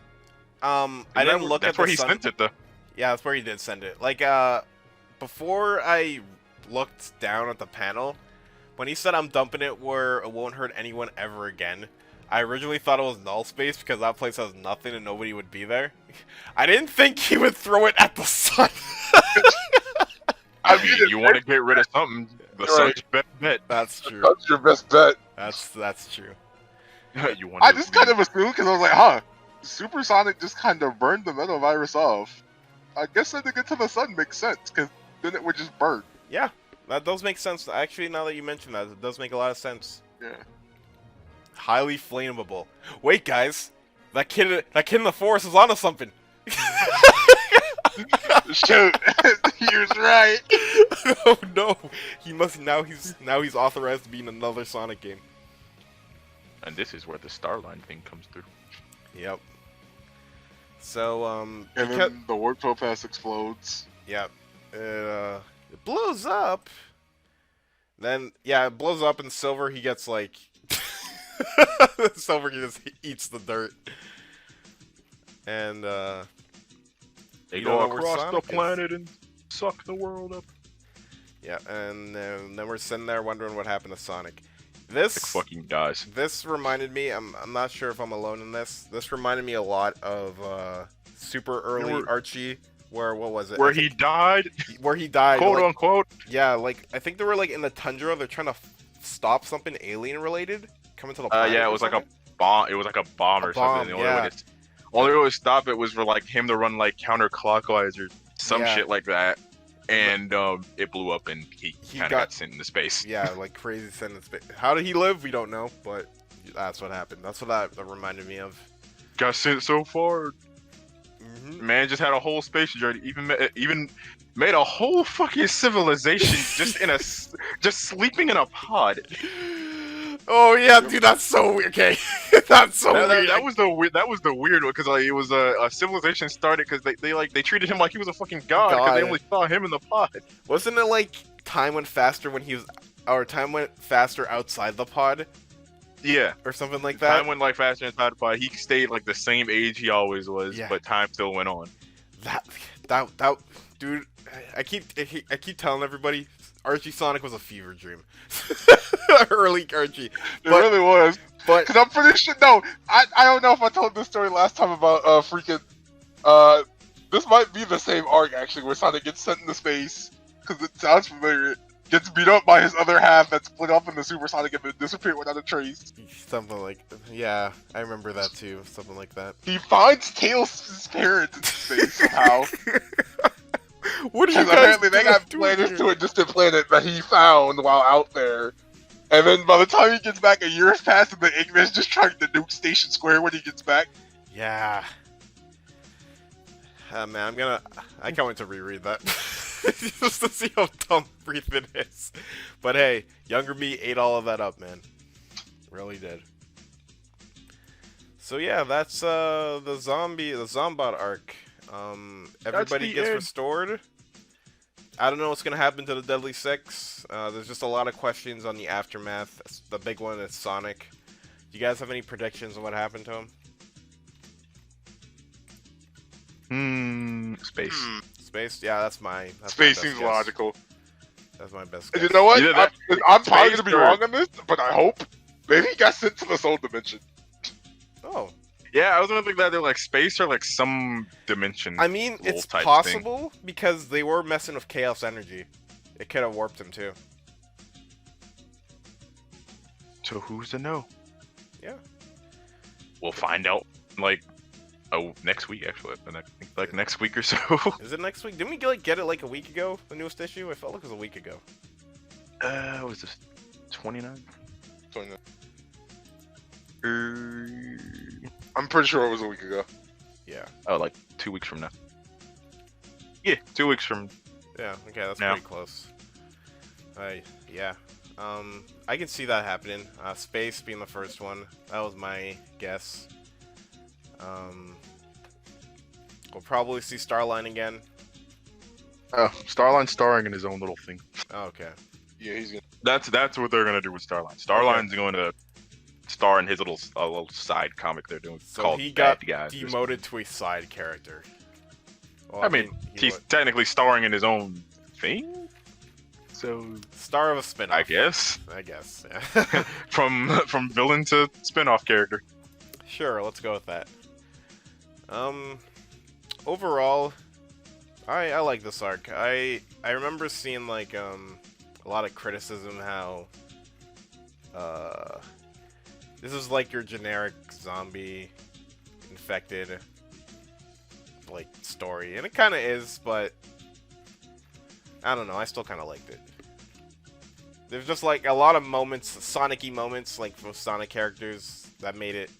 Speaker 1: I didn't look at
Speaker 4: That's
Speaker 1: the
Speaker 4: where he
Speaker 1: sun.
Speaker 4: sent it though.
Speaker 1: Yeah, that's where he did send it. Like, before I looked down at the panel, when he said I'm dumping it where it won't hurt anyone ever again, I originally thought it was null space because that place has nothing and nobody would be there. I didn't think he would throw it at the sun.
Speaker 2: I
Speaker 4: I mean, you want to get rid of something, the sun's your best bet.
Speaker 1: That's true.
Speaker 2: That's your best bet.
Speaker 1: That's true.
Speaker 4: You want
Speaker 2: I just kind of assumed because I was like, huh, Supersonic just kind of burned the metal virus off. I guess sending it to the sun makes sense because then it would just burn.
Speaker 1: Yeah, that does make sense. Actually, now that you mention that, it does make a lot of sense.
Speaker 2: Yeah.
Speaker 1: Highly flammable. Wait, guys, that kid in the forest is onto something.
Speaker 2: Shoot, he was right.
Speaker 1: Oh no, he must now. He's authorized to be in another Sonic game.
Speaker 4: And this is where the Starline thing comes through.
Speaker 1: Yep. So,
Speaker 2: And
Speaker 1: because,
Speaker 2: then the warp topaz explodes.
Speaker 1: yep, it blows up. Then, yeah, it blows up, and Silver, he gets, like... Silver, he just eats the dirt. And,
Speaker 4: They
Speaker 1: you
Speaker 4: go
Speaker 1: don't know where
Speaker 4: across the
Speaker 1: Sonic is.
Speaker 4: planet and suck the world up.
Speaker 1: Yeah, and then we're sitting there wondering what happened to Sonic.
Speaker 4: It
Speaker 1: This
Speaker 4: fucking dies.
Speaker 1: this reminded me, I'm not sure if I'm alone in this. This reminded me a lot of super early
Speaker 4: were-
Speaker 1: Archie, where what was it?
Speaker 4: Where
Speaker 1: I
Speaker 4: he
Speaker 1: think-
Speaker 4: died,
Speaker 1: where he died.
Speaker 4: quote
Speaker 1: like,
Speaker 4: unquote.
Speaker 1: yeah, like I think they were like in the tundra. They're trying to stop something alien related coming to the planet.
Speaker 4: Yeah, it
Speaker 1: or
Speaker 4: was like a
Speaker 1: something?
Speaker 4: bomb. It was like a bomb
Speaker 1: A
Speaker 4: or
Speaker 1: bomb,
Speaker 4: something. The
Speaker 1: yeah.
Speaker 4: only way to stop it was for like him to run like counterclockwise or some
Speaker 1: Yeah.
Speaker 4: shit like that. And it blew up and he kind of
Speaker 1: got-
Speaker 4: got sent into space.
Speaker 1: Yeah, like crazy sentence. How did he live? We don't know, but that's what happened. That's what that reminded me of.
Speaker 4: Got sent so far.
Speaker 1: Mm-hmm.
Speaker 4: Man just had a whole space journey. Even made a whole fucking civilization just sleeping in a pod.
Speaker 1: Oh yeah, dude, that's so weird. Okay, that's so weird.
Speaker 4: That was the weird one because like it was a civilization started because they treated him like he was a fucking god because they
Speaker 1: God.
Speaker 4: only saw him in the pod.
Speaker 1: Wasn't it like time went faster when he was, or time went faster outside the pod,
Speaker 4: Yeah,
Speaker 1: or something like that?
Speaker 4: time went like faster inside the pod. He stayed like the same age he always was,
Speaker 1: Yeah.
Speaker 4: but time still went on.
Speaker 1: That, dude, I keep telling everybody, Archie Sonic was a fever dream. Early Archie,
Speaker 2: It
Speaker 1: But-
Speaker 2: really was.
Speaker 1: but
Speaker 2: Cause I'm pretty sure. No, I don't know if I told this story last time about freaking. This might be the same arc actually, where Sonic gets sent into space because it sounds familiar. Gets beat up by his other half that's split up into Super Sonic and then disappeared without a trace.
Speaker 1: something like, yeah, I remember that too. Something like that.
Speaker 2: He finds Tails' parents in space somehow.
Speaker 1: What are you
Speaker 2: Because
Speaker 1: guys
Speaker 2: apparently they got
Speaker 1: doing
Speaker 2: planets
Speaker 1: here?
Speaker 2: to a distant planet that he found while out there. And then by the time he gets back, a year has passed, and the Eggman's just trying to nuke Station Square when he gets back.
Speaker 1: Yeah. Man, I can't wait to reread that. Just to see how dumb breathing is. But hey, younger me ate all of that up, man. Really did. So yeah, that's the Zombot arc. Everybody
Speaker 4: the
Speaker 1: gets
Speaker 4: end.
Speaker 1: restored. I don't know what's gonna happen to the Deadly Six. There's just a lot of questions on the aftermath. The big one is Sonic. Do you guys have any predictions on what happened to him?
Speaker 4: Space.
Speaker 1: Space? Yeah, that's my
Speaker 2: Space
Speaker 1: best
Speaker 2: seems
Speaker 1: guess.
Speaker 2: logical.
Speaker 1: That's my best
Speaker 2: And
Speaker 1: guess.
Speaker 2: you know what?
Speaker 4: Either that-
Speaker 2: I'm probably
Speaker 4: Space
Speaker 2: gonna be
Speaker 4: or-
Speaker 2: wrong on this, but I hope. Maybe he got sent to the Soul Dimension.
Speaker 1: Oh,
Speaker 4: Yeah, I was gonna think that they're like space or like some dimension.
Speaker 1: I mean,
Speaker 4: Wolf
Speaker 1: it's
Speaker 4: type
Speaker 1: possible because they were messing with Chaos Energy. It could have warped him too.
Speaker 4: So who's to know?
Speaker 1: Yeah.
Speaker 4: We'll find out like next week actually. Like next week or so.
Speaker 1: Is it next week? Didn't we get it like a week ago? The newest issue? I felt like it was a week ago.
Speaker 4: What was this 29?
Speaker 2: I'm pretty sure it was a week ago.
Speaker 1: Yeah.
Speaker 4: Oh, like 2 weeks from now. Yeah, 2 weeks from.
Speaker 1: Yeah. Okay, that's
Speaker 4: No.
Speaker 1: pretty close. Yeah. I can see that happening. Space being the first one. That was my guess. We'll probably see Starline again.
Speaker 4: Oh, Starline's starring in his own little thing.
Speaker 1: Oh, okay.
Speaker 2: Yeah, he's gonna.
Speaker 4: That's what they're gonna do with Starline. Starline's going to star in his little side comic they're doing
Speaker 1: So
Speaker 4: called
Speaker 1: he got
Speaker 4: Bad Guys.
Speaker 1: demoted to a side character. Well,
Speaker 4: I mean,
Speaker 1: he
Speaker 4: he's
Speaker 1: was
Speaker 4: technically starring in his own thing. So
Speaker 1: star of a spin-off.
Speaker 4: I guess
Speaker 1: I guess. Yeah.
Speaker 4: from villain to spin-off character.
Speaker 1: Sure, let's go with that. Overall, I like this arc. I remember seeing like a lot of criticism how this is like your generic zombie infected like story, and it kind of is, but I don't know. I still kind of liked it. There's just like a lot of moments, Sonic-y moments, like from Sonic characters that made it,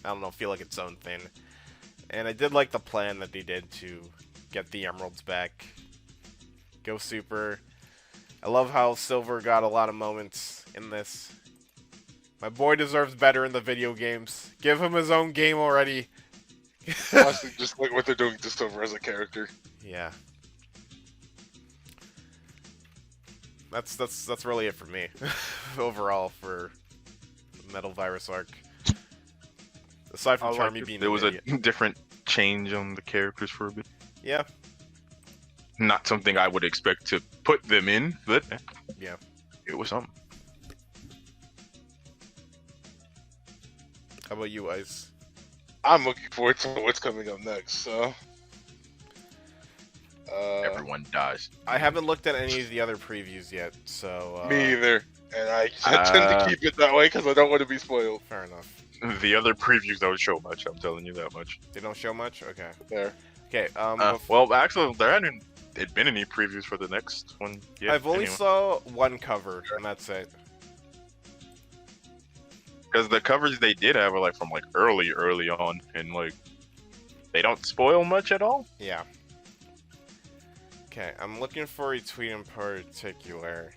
Speaker 1: I don't know, feel like its own thing. And I did like the plan that they did to get the emeralds back. Go Super. I love how Silver got a lot of moments in this. My boy deserves better in the video games. Give him his own game already.
Speaker 2: Honestly, just like what they're doing to Silver as a character.
Speaker 1: Yeah. That's really it for me. Overall for Metal Virus Arc. Aside from Charmy being
Speaker 4: there
Speaker 1: an
Speaker 4: was a
Speaker 1: idiot.
Speaker 4: different change on the characters for a bit.
Speaker 1: Yeah.
Speaker 4: Not something I would expect to put them in, but
Speaker 1: Yeah.
Speaker 4: it was something.
Speaker 1: How about you, Ice?
Speaker 2: I'm looking forward to what's coming up next. So,
Speaker 4: Everyone dies.
Speaker 1: I haven't looked at any of the other previews yet, so
Speaker 2: me either, and I tend to keep it that way because I don't want to be spoiled.
Speaker 1: fair enough.
Speaker 4: The other previews don't show much, I'm telling you that much.
Speaker 1: They don't show much? Okay.
Speaker 2: There.
Speaker 1: Okay,
Speaker 4: Well, actually, there hadn't been any previews for the next one yet.
Speaker 1: I've only
Speaker 4: anyway.
Speaker 1: saw one cover, and that's it.
Speaker 4: Because the covers they did have are like from like early on, and like they don't spoil much at all.
Speaker 1: Yeah. Okay, I'm looking for a tweet in particular.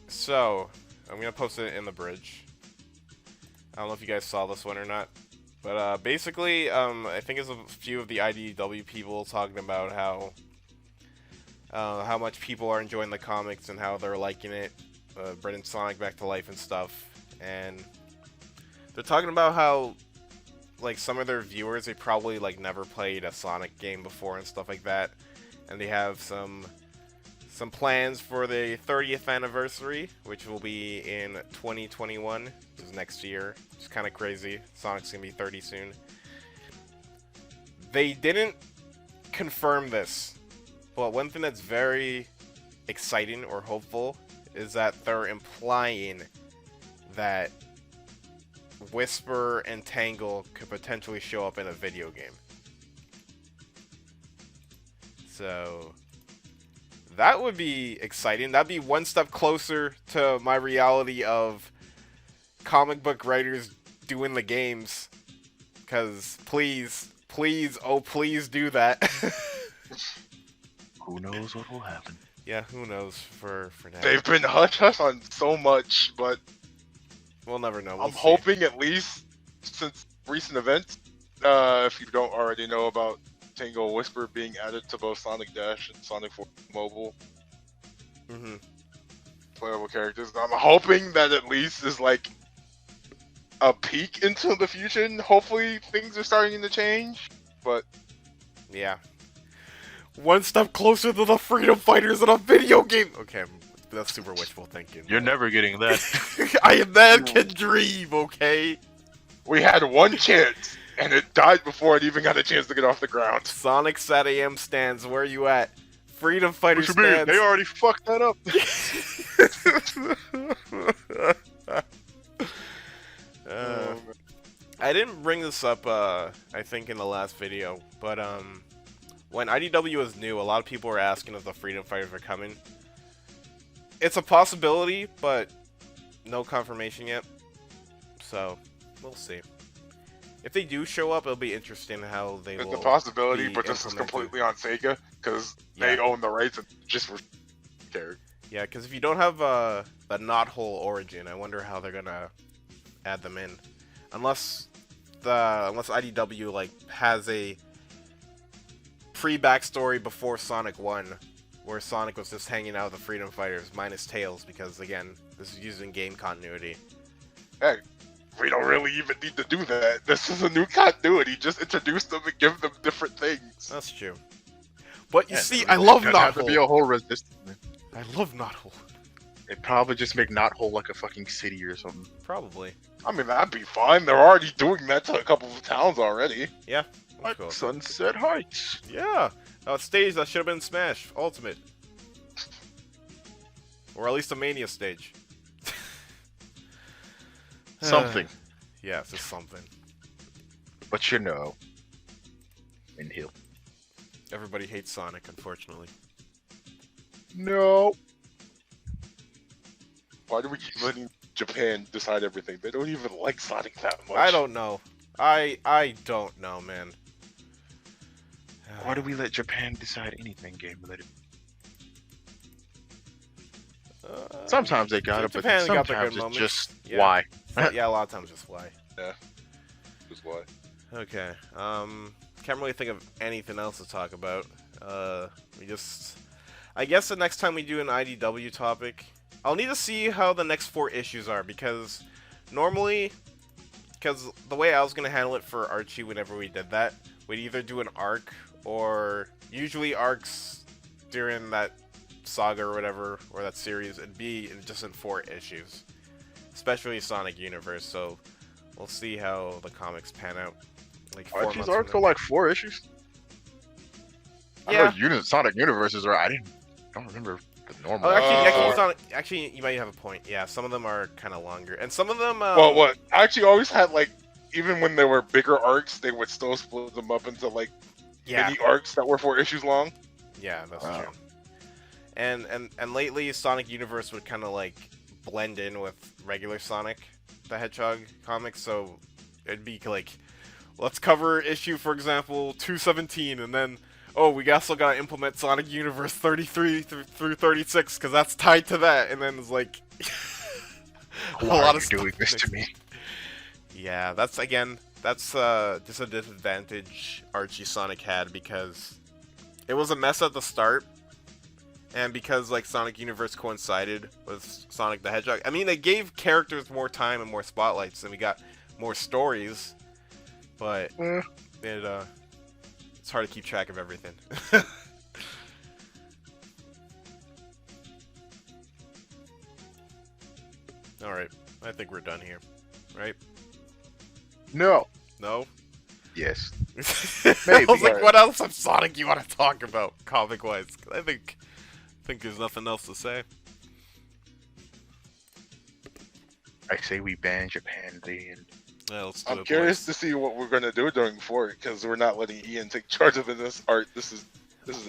Speaker 1: So, I'm gonna post it in the bridge. I don't know if you guys saw this one or not. But basically, I think it's a few of the IDW people talking about how much people are enjoying the comics and how they're liking it, bringing Sonic back to life and stuff. And they're talking about how, like, some of their viewers, they probably like never played a Sonic game before and stuff like that, and they have some plans for the 30th anniversary, which will be in 2021, which is next year. It's kind of crazy. Sonic's gonna be 30 soon. They didn't confirm this, but one thing that's very exciting or hopeful is that they're implying that Whisper and Tangle could potentially show up in a video game. So that would be exciting. That'd be one step closer to my reality of comic book writers doing the games. Because please, oh please do that.
Speaker 4: Who knows what will happen?
Speaker 1: Yeah, who knows for now.
Speaker 2: They've been hush-hush on so much, but
Speaker 1: We'll never know. We'll
Speaker 2: I'm
Speaker 1: see.
Speaker 2: hoping at least since recent events, if you don't already know about Tangle Whisper being added to both Sonic Dash and Sonic 4 Mobile
Speaker 1: Mhm.
Speaker 2: playable characters, I'm hoping that at least is like a peek into the future. And hopefully things are starting to change, but
Speaker 1: Yeah. One step closer to the Freedom Fighters in a video game. Okay, that's super wishful thinking.
Speaker 4: You're never getting that.
Speaker 1: I am that can dream. Okay.
Speaker 2: we had one chance and it died before it even got a chance to get off the ground.
Speaker 1: Sonic Sat AM stands. Where you at? Freedom Fighters
Speaker 4: What you mean?
Speaker 1: stands.
Speaker 4: They already fucked that up.
Speaker 1: I didn't bring this up, I think, in the last video, but when IDW was new, a lot of people were asking if the Freedom Fighters are coming. It's a possibility, but no confirmation yet. So, we'll see. If they do show up, it'll be interesting how they
Speaker 2: It's
Speaker 1: will
Speaker 2: a possibility,
Speaker 1: be
Speaker 2: but this is
Speaker 1: implemented.
Speaker 2: completely on Sega because they
Speaker 1: Yeah.
Speaker 2: own the rights and just for care.
Speaker 1: Yeah, because if you don't have the knothole origin, I wonder how they're gonna add them in, unless IDW like has a pre-backstory before Sonic 1, where Sonic was just hanging out with the Freedom Fighters minus Tails, because again, this is using game continuity.
Speaker 2: Hey, we don't really even need to do that. This is a new continuity. Just introduce them and give them different things.
Speaker 1: That's true. But you
Speaker 4: Yeah,
Speaker 1: see,
Speaker 4: there
Speaker 1: I love
Speaker 3: Doesn't have to be a
Speaker 1: knothole.
Speaker 3: whole resistance.
Speaker 1: I love knothole.
Speaker 3: They probably just make Knothole like a fucking city or something.
Speaker 1: Probably.
Speaker 2: I mean, that'd be fine. They're already doing that to a couple of towns already.
Speaker 1: That's cool.
Speaker 4: Sunset Heights.
Speaker 1: Yeah, a stage that should have been Smash Ultimate, or at least a Mania stage.
Speaker 4: Something.
Speaker 1: Yeah, it's just something.
Speaker 3: But you know. In Hill.
Speaker 1: Everybody hates Sonic, unfortunately.
Speaker 3: No.
Speaker 2: Why do we keep letting Japan decide everything? They don't even like Sonic that much.
Speaker 1: I don't know. I don't know, man.
Speaker 4: Why do we let Japan decide anything, game? Let it.
Speaker 3: Sometimes they got it, but
Speaker 1: Japan got their
Speaker 3: sometimes
Speaker 1: good
Speaker 3: it's
Speaker 1: moments.
Speaker 3: just
Speaker 1: Yeah.
Speaker 3: why.
Speaker 1: Yeah, a lot of times just why.
Speaker 2: Just why.
Speaker 1: Okay. Can't really think of anything else to talk about. I guess the next time we do an IDW topic, I'll need to see how the next 4 issues are, because normally, the way I was gonna handle it for Archie whenever we did that, we'd either do an arc, or usually arcs during that saga or whatever, or that series, it'd be just in 4 issues, especially Sonic Universe. So we'll see how the comics pan out. Like 4
Speaker 3: Archie's
Speaker 1: months
Speaker 3: arc
Speaker 1: from
Speaker 3: for
Speaker 1: now.
Speaker 3: like 4 issues.
Speaker 1: Yeah.
Speaker 3: I know Sonic Universes are. I don't remember the normal.
Speaker 1: Oh, actually,
Speaker 2: Uh,
Speaker 1: actually, you might have a point. Yeah, some of them are kind of longer, and some of them.
Speaker 2: Well, what? Actually, always had like, even when there were bigger arcs, they would still split them up into like
Speaker 1: Yeah,
Speaker 2: mini arcs that were 4 issues long.
Speaker 1: yeah, that's
Speaker 3: Wow.
Speaker 1: true. And lately, Sonic Universe would kind of like blend in with regular Sonic the Hedgehog comics, so it'd be like, let's cover issue, for example, 217, and then, oh, we also gotta implement Sonic Universe 33 through 36, because that's tied to that, and then it's like, a
Speaker 3: Why
Speaker 1: lot
Speaker 3: are
Speaker 1: of
Speaker 3: you
Speaker 1: stuff
Speaker 3: doing this to
Speaker 1: mixed.
Speaker 3: me?
Speaker 1: Yeah, that's just a disadvantage Archie Sonic had, because it was a mess at the start, and because like Sonic Universe coincided with Sonic the Hedgehog. I mean, they gave characters more time and more spotlights, and we got more stories, but it's hard to keep track of everything. All right, I think we're done here, right?
Speaker 3: No.
Speaker 1: No.
Speaker 3: Yes.
Speaker 1: I
Speaker 3: Maybe.
Speaker 1: was like, what else of Sonic you want to talk about, comic-wise? 'Cause I think there's nothing else to say.
Speaker 3: I say we ban Japan then.
Speaker 1: Yeah, let's do
Speaker 2: I'm
Speaker 1: it,
Speaker 2: curious
Speaker 1: boys.
Speaker 2: to see what we're gonna do during 4 because we're not letting Ian take charge of this art. This is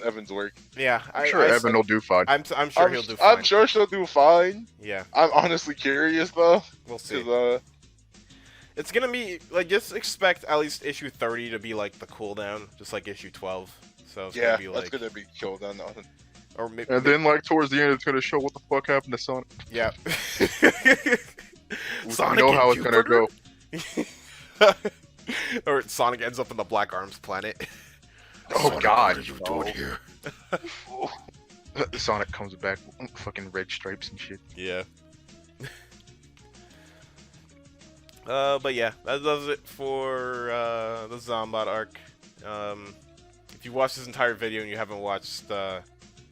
Speaker 2: Evan's work.
Speaker 1: Yeah,
Speaker 3: I'm sure Evan will do fine.
Speaker 1: I'm sure he'll do fine.
Speaker 2: I'm sure she'll do fine.
Speaker 1: Yeah,
Speaker 2: I'm honestly curious though,
Speaker 1: we'll see.
Speaker 2: because
Speaker 1: It's gonna be like, just expect at least issue 30 to be like the cooldown, just like issue 12. So it's
Speaker 2: yeah,
Speaker 1: gonna be
Speaker 2: that's
Speaker 1: like,
Speaker 2: gonna be killed on nothing.
Speaker 1: or maybe,
Speaker 3: And then, like, towards the end, it's gonna show what the fuck happened to Sonic.
Speaker 1: yeah.
Speaker 3: We
Speaker 1: Sonic
Speaker 3: know
Speaker 1: and
Speaker 3: how it's gonna
Speaker 1: Jupiter?
Speaker 3: go.
Speaker 1: Or Sonic ends up in the Black Arms planet.
Speaker 3: Oh
Speaker 1: Sonic,
Speaker 3: God!
Speaker 1: what are you doing here?
Speaker 3: Sonic comes back with fucking red stripes and shit.
Speaker 1: Yeah. But yeah, that does it for the Zombot arc. If you watched this entire video and you haven't watched or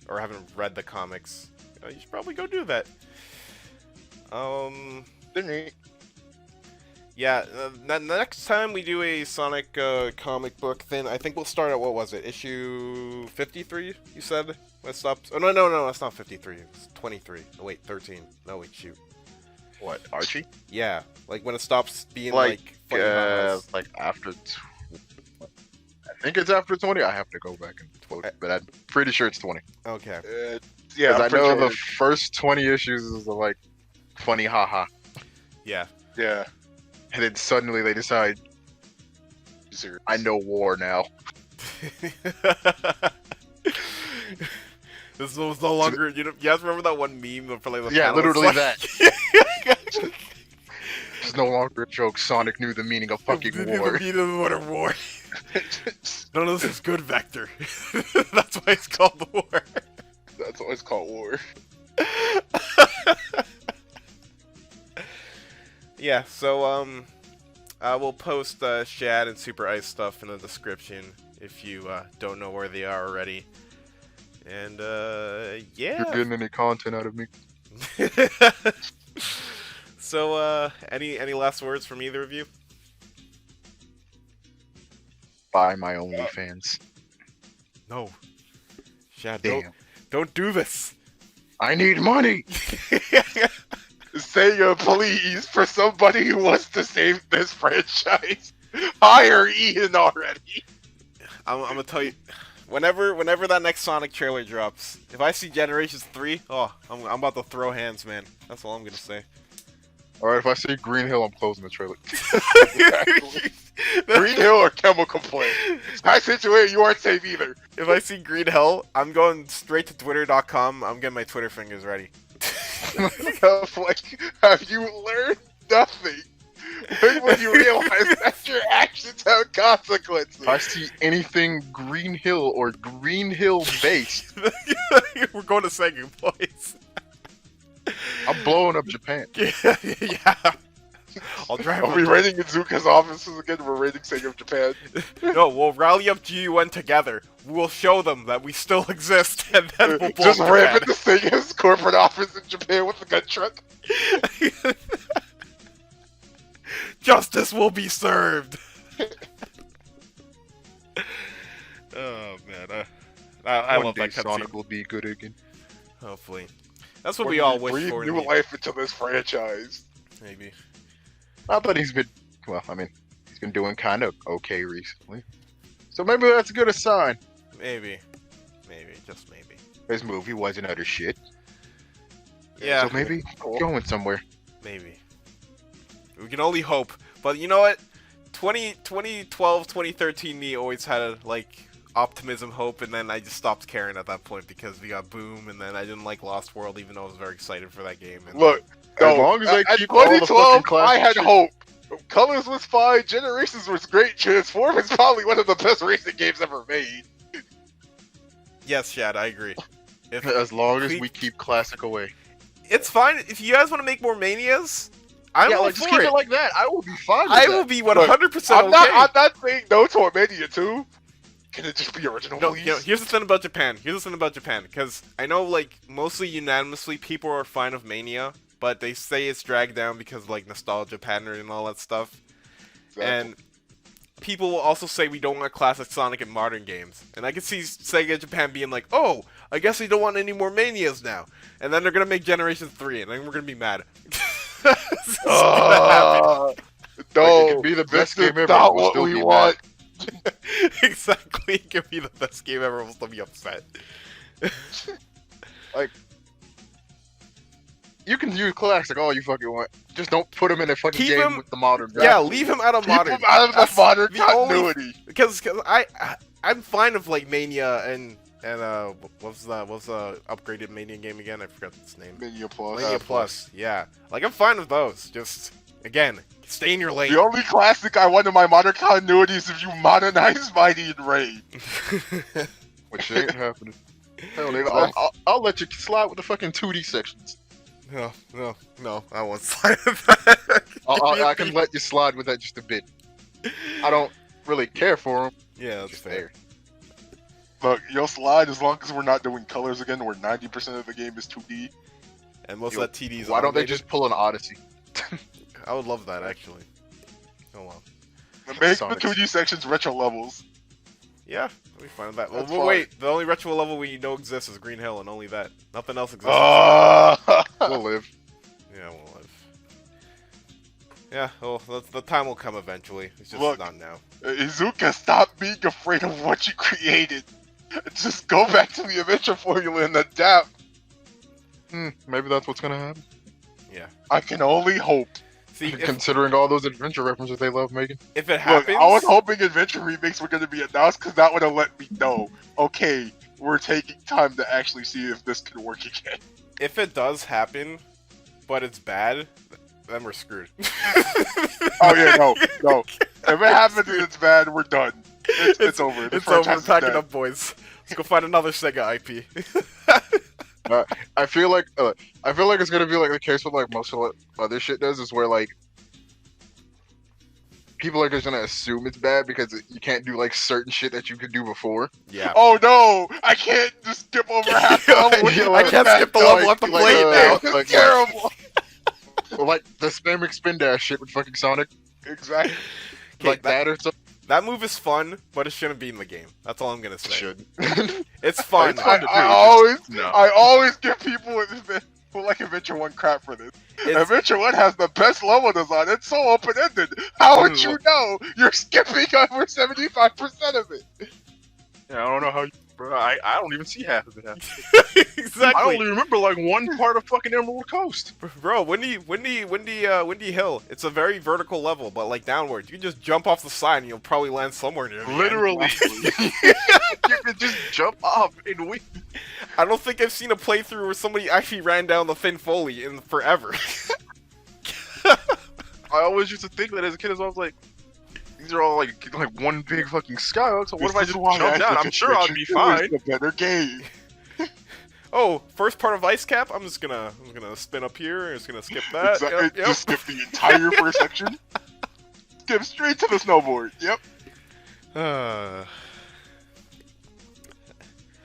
Speaker 1: haven't read the comics, you should probably go do that. Yeah, next time we do a Sonic comic book, then I think we'll start at, what was it, issue 53, you said? When it stopped? Oh, no, that's not 53, it's 23. Oh, wait, 13. No, wait, shoot.
Speaker 3: What, Archie?
Speaker 1: Yeah, like when it stops being like funny ha-has.
Speaker 3: Like after. I think it's after 20. I have to go back and quote, but I'm pretty sure it's 20.
Speaker 1: Okay.
Speaker 2: Yeah,
Speaker 3: Because
Speaker 2: I'm
Speaker 3: I
Speaker 2: pretty
Speaker 3: know
Speaker 2: sure
Speaker 3: the first 20 issues is like funny haha,
Speaker 1: Yeah.
Speaker 2: yeah.
Speaker 3: and then suddenly they decide
Speaker 2: Serious.
Speaker 3: I know war now.
Speaker 1: This was no longer. You guys remember that one meme for like the
Speaker 3: Yeah,
Speaker 1: panel? It's
Speaker 3: literally
Speaker 1: like-
Speaker 3: It's no longer a joke. Sonic knew the meaning of fucking war.
Speaker 1: The meaning of what a war. None of this is good, Vector. That's why it's called war.
Speaker 2: That's what it's called, war.
Speaker 1: Yeah, so I will post Shad and SuperIcee stuff in the description if you don't know where they are already. And yeah.
Speaker 3: You're getting any content out of me?
Speaker 1: So any last words from either of you?
Speaker 3: Buy my OnlyFans.
Speaker 1: No. Shad,
Speaker 3: Damn.
Speaker 1: don't do this.
Speaker 3: I need money.
Speaker 2: Say a please for somebody who wants to save this franchise. Hire Ian already.
Speaker 1: I'm gonna tell you, whenever that next Sonic trailer drops, if I see Generations 3, oh, I'm about to throw hands, man. That's all I'm gonna say.
Speaker 3: All right, if I see Green Hill, I'm closing the trailer.
Speaker 2: Green Hill or Chemical Plant. That situation, you aren't safe either.
Speaker 1: If I see Green Hell, I'm going straight to Twitter.com. I'm getting my Twitter fingers ready.
Speaker 2: Like, have you learned nothing? When will you realize that your actions have consequences?
Speaker 3: If I see anything Green Hill or Green Hill based,
Speaker 1: We're going to second place.
Speaker 3: I'm blowing up Japan.
Speaker 1: Yeah. I'll drive
Speaker 2: Are
Speaker 1: up
Speaker 2: we
Speaker 1: to-
Speaker 2: raiding Izuka's offices again? We're raiding Sega of Japan.
Speaker 1: No, we'll rally up GUN together. We'll show them that we still exist, and then we'll blow
Speaker 2: Just
Speaker 1: up
Speaker 2: ram
Speaker 1: Japan.
Speaker 2: into Sega's corporate office in Japan with a gun truck.
Speaker 1: Justice will be served. Oh man, I
Speaker 3: One
Speaker 1: love
Speaker 3: day
Speaker 1: that
Speaker 3: Sonic
Speaker 1: cutscene.
Speaker 3: will be good again.
Speaker 1: Hopefully, that's what
Speaker 2: When
Speaker 1: we all
Speaker 2: you
Speaker 1: wish
Speaker 2: breathe
Speaker 1: for. in
Speaker 2: new
Speaker 1: the-
Speaker 2: life into this franchise.
Speaker 1: Maybe.
Speaker 3: Not that he's been, well, I mean, he's been doing kind of okay recently. So maybe that's a good sign.
Speaker 1: Maybe, just maybe.
Speaker 3: His movie wasn't utter shit.
Speaker 1: Yeah,
Speaker 3: So maybe
Speaker 2: Cool.
Speaker 3: going somewhere.
Speaker 1: maybe. We can only hope. But you know what? 2012, 2013 me always had like optimism, hope, and then I just stopped caring at that point because we got Boom, and then I didn't like Lost World, even though I was very excited for that game. And
Speaker 2: Look,
Speaker 3: As long as they
Speaker 2: at
Speaker 3: keep all the
Speaker 2: 2012,
Speaker 3: fucking classic
Speaker 2: I had
Speaker 3: shit.
Speaker 2: hope. Colors was fine. Generations was great. Transform is probably one of the best racing games ever made.
Speaker 1: yes, Shad, I agree. If
Speaker 3: As long as
Speaker 1: we-
Speaker 3: we keep classic away.
Speaker 1: it's fine if you guys want to make more manias. I'm
Speaker 3: Yeah,
Speaker 1: all
Speaker 3: like just
Speaker 1: for
Speaker 3: keep
Speaker 1: it.
Speaker 3: it like that. I will be fine with
Speaker 1: I
Speaker 3: that.
Speaker 1: will be 100%
Speaker 2: I'm
Speaker 1: okay.
Speaker 2: not saying no to a Mania 2. Can it just be original,
Speaker 1: No,
Speaker 2: please?
Speaker 1: you know, here's the thing about Japan. Because I know, like, mostly unanimously people are fine of Mania, but they say it's dragged down because of, like, nostalgia pattern and all that stuff.
Speaker 2: Exactly.
Speaker 1: And people will also say we don't want classic Sonic in modern games. And I can see Sega Japan being like, oh, I guess we don't want any more Manias now. And then they're going to make Generation 3, and then we're going to be mad. It's gonna happen.
Speaker 2: No,
Speaker 3: it could be the best
Speaker 2: this
Speaker 3: game
Speaker 2: is
Speaker 3: ever.
Speaker 2: not
Speaker 3: We'll
Speaker 2: what
Speaker 3: still
Speaker 2: we
Speaker 3: be
Speaker 2: want.
Speaker 1: Exactly. It could be the best game ever. We'll still be upset.
Speaker 3: You can use classic all you fucking want. Just don't put him in a fucking
Speaker 1: Keep
Speaker 3: game
Speaker 1: him-
Speaker 3: with the modern.
Speaker 1: Yeah,
Speaker 3: graphics.
Speaker 1: leave him out of
Speaker 2: Keep
Speaker 1: modern.
Speaker 2: him out of the
Speaker 1: That's
Speaker 2: modern
Speaker 1: the only-
Speaker 2: continuity.
Speaker 1: Because I'm fine with like Mania and what's the upgraded Mania game again? I forgot its name.
Speaker 2: Mania Plus.
Speaker 1: Mania Plus. Yeah, like I'm fine with those. Just again, stay in your lane.
Speaker 2: The only classic I want in my modern continuity is if you modernize Mighty and Raid.
Speaker 3: Which ain't happening. Hell, nigga, I'll let you slide with the fucking 2D sections.
Speaker 1: No, I won't slide with that.
Speaker 3: I can let you slide with that just a bit. I don't really care for them.
Speaker 1: Yeah, that's
Speaker 3: Just
Speaker 1: fair.
Speaker 3: there.
Speaker 2: Look, you'll slide as long as we're not doing colors again, where 90% of the game is 2D.
Speaker 1: And most
Speaker 3: Yo,
Speaker 1: of that TD is
Speaker 3: Why don't they
Speaker 1: automated.
Speaker 3: just pull an Odyssey?
Speaker 1: I would love that actually. Oh well.
Speaker 2: Make
Speaker 3: Sonic.
Speaker 2: the 2D sections retro levels.
Speaker 1: Yeah, we fine with that. Well,
Speaker 2: That's
Speaker 1: well,
Speaker 2: fine.
Speaker 1: wait. The only retro level we know exists is Green Hill, and only that. Nothing else exists.
Speaker 3: We'll live.
Speaker 1: Yeah, we'll live. Yeah, well, the time will come eventually. It's just
Speaker 2: Look.
Speaker 1: not now.
Speaker 2: Izuka, stop being afraid of what you created. Just go back to the adventure formula and adapt.
Speaker 3: Maybe that's what's gonna happen.
Speaker 1: Yeah.
Speaker 2: I can only hope.
Speaker 1: See, if
Speaker 3: Considering all those adventure references they love making.
Speaker 1: it
Speaker 2: Look,
Speaker 1: happens,
Speaker 2: I was hoping adventure remakes were going to be announced because that would have let me know. Okay, we're taking time to actually see if this can work again.
Speaker 1: if it does happen, but it's bad, then we're screwed.
Speaker 2: Oh yeah, no. If it happens and it's bad, we're done. It's over. The
Speaker 1: It's over. We're
Speaker 2: franchise is
Speaker 1: packing
Speaker 2: dead.
Speaker 1: up, boys. Let's go find another Sega IP.
Speaker 3: I feel like it's gonna be like the case with like most of what other shit does is where like people are just gonna assume it's bad because you can't do like certain shit that you could do before.
Speaker 1: Yeah.
Speaker 2: Oh no! I can't just skip over half the level. with
Speaker 3: Yeah,
Speaker 1: I
Speaker 2: the
Speaker 1: can't
Speaker 2: bad
Speaker 1: skip the
Speaker 2: guy.
Speaker 1: level at the
Speaker 3: like,
Speaker 1: plate now.
Speaker 2: It's
Speaker 3: like-
Speaker 2: terrible.
Speaker 3: Or like the spamming spin dash shit with fucking Sonic,
Speaker 2: Exactly.
Speaker 1: Okay,
Speaker 3: like that or something.
Speaker 1: That move is fun, but it shouldn't be in the game. That's all I'm gonna say.
Speaker 3: Should.
Speaker 1: It's fun.
Speaker 3: It's fun to do,
Speaker 2: I
Speaker 3: just-
Speaker 2: always give people who like Adventure 1 crap for this.
Speaker 1: It's-
Speaker 2: Adventure 1 has the best level design. It's so open-ended. How would you know? You're skipping over 75% of it.
Speaker 4: Yeah, I don't know how. Bro, I don't even see half of it.
Speaker 1: Exactly.
Speaker 4: I only remember like one part of fucking Emerald Coast.
Speaker 1: Bro, Windy Hill. It's a very vertical level, but like downwards. You can just jump off the side and you'll probably land somewhere near the end.
Speaker 4: Literally, you can just jump off and win.
Speaker 1: I don't think I've seen a playthrough where somebody actually ran down the Fin Foley in forever.
Speaker 4: I always used to think that as a kid, as I was like, these are all like one big fucking skyhooks. So what if I just jump down? I'm sure I'll be fine.
Speaker 2: It's a better game.
Speaker 1: Oh, first part of Ice Cap. I'm gonna spin up here. I'm just gonna skip that.
Speaker 2: Exactly.
Speaker 1: Yep, yep.
Speaker 2: Just skip the entire first section. Skip straight to the snowboard. Yep.
Speaker 4: That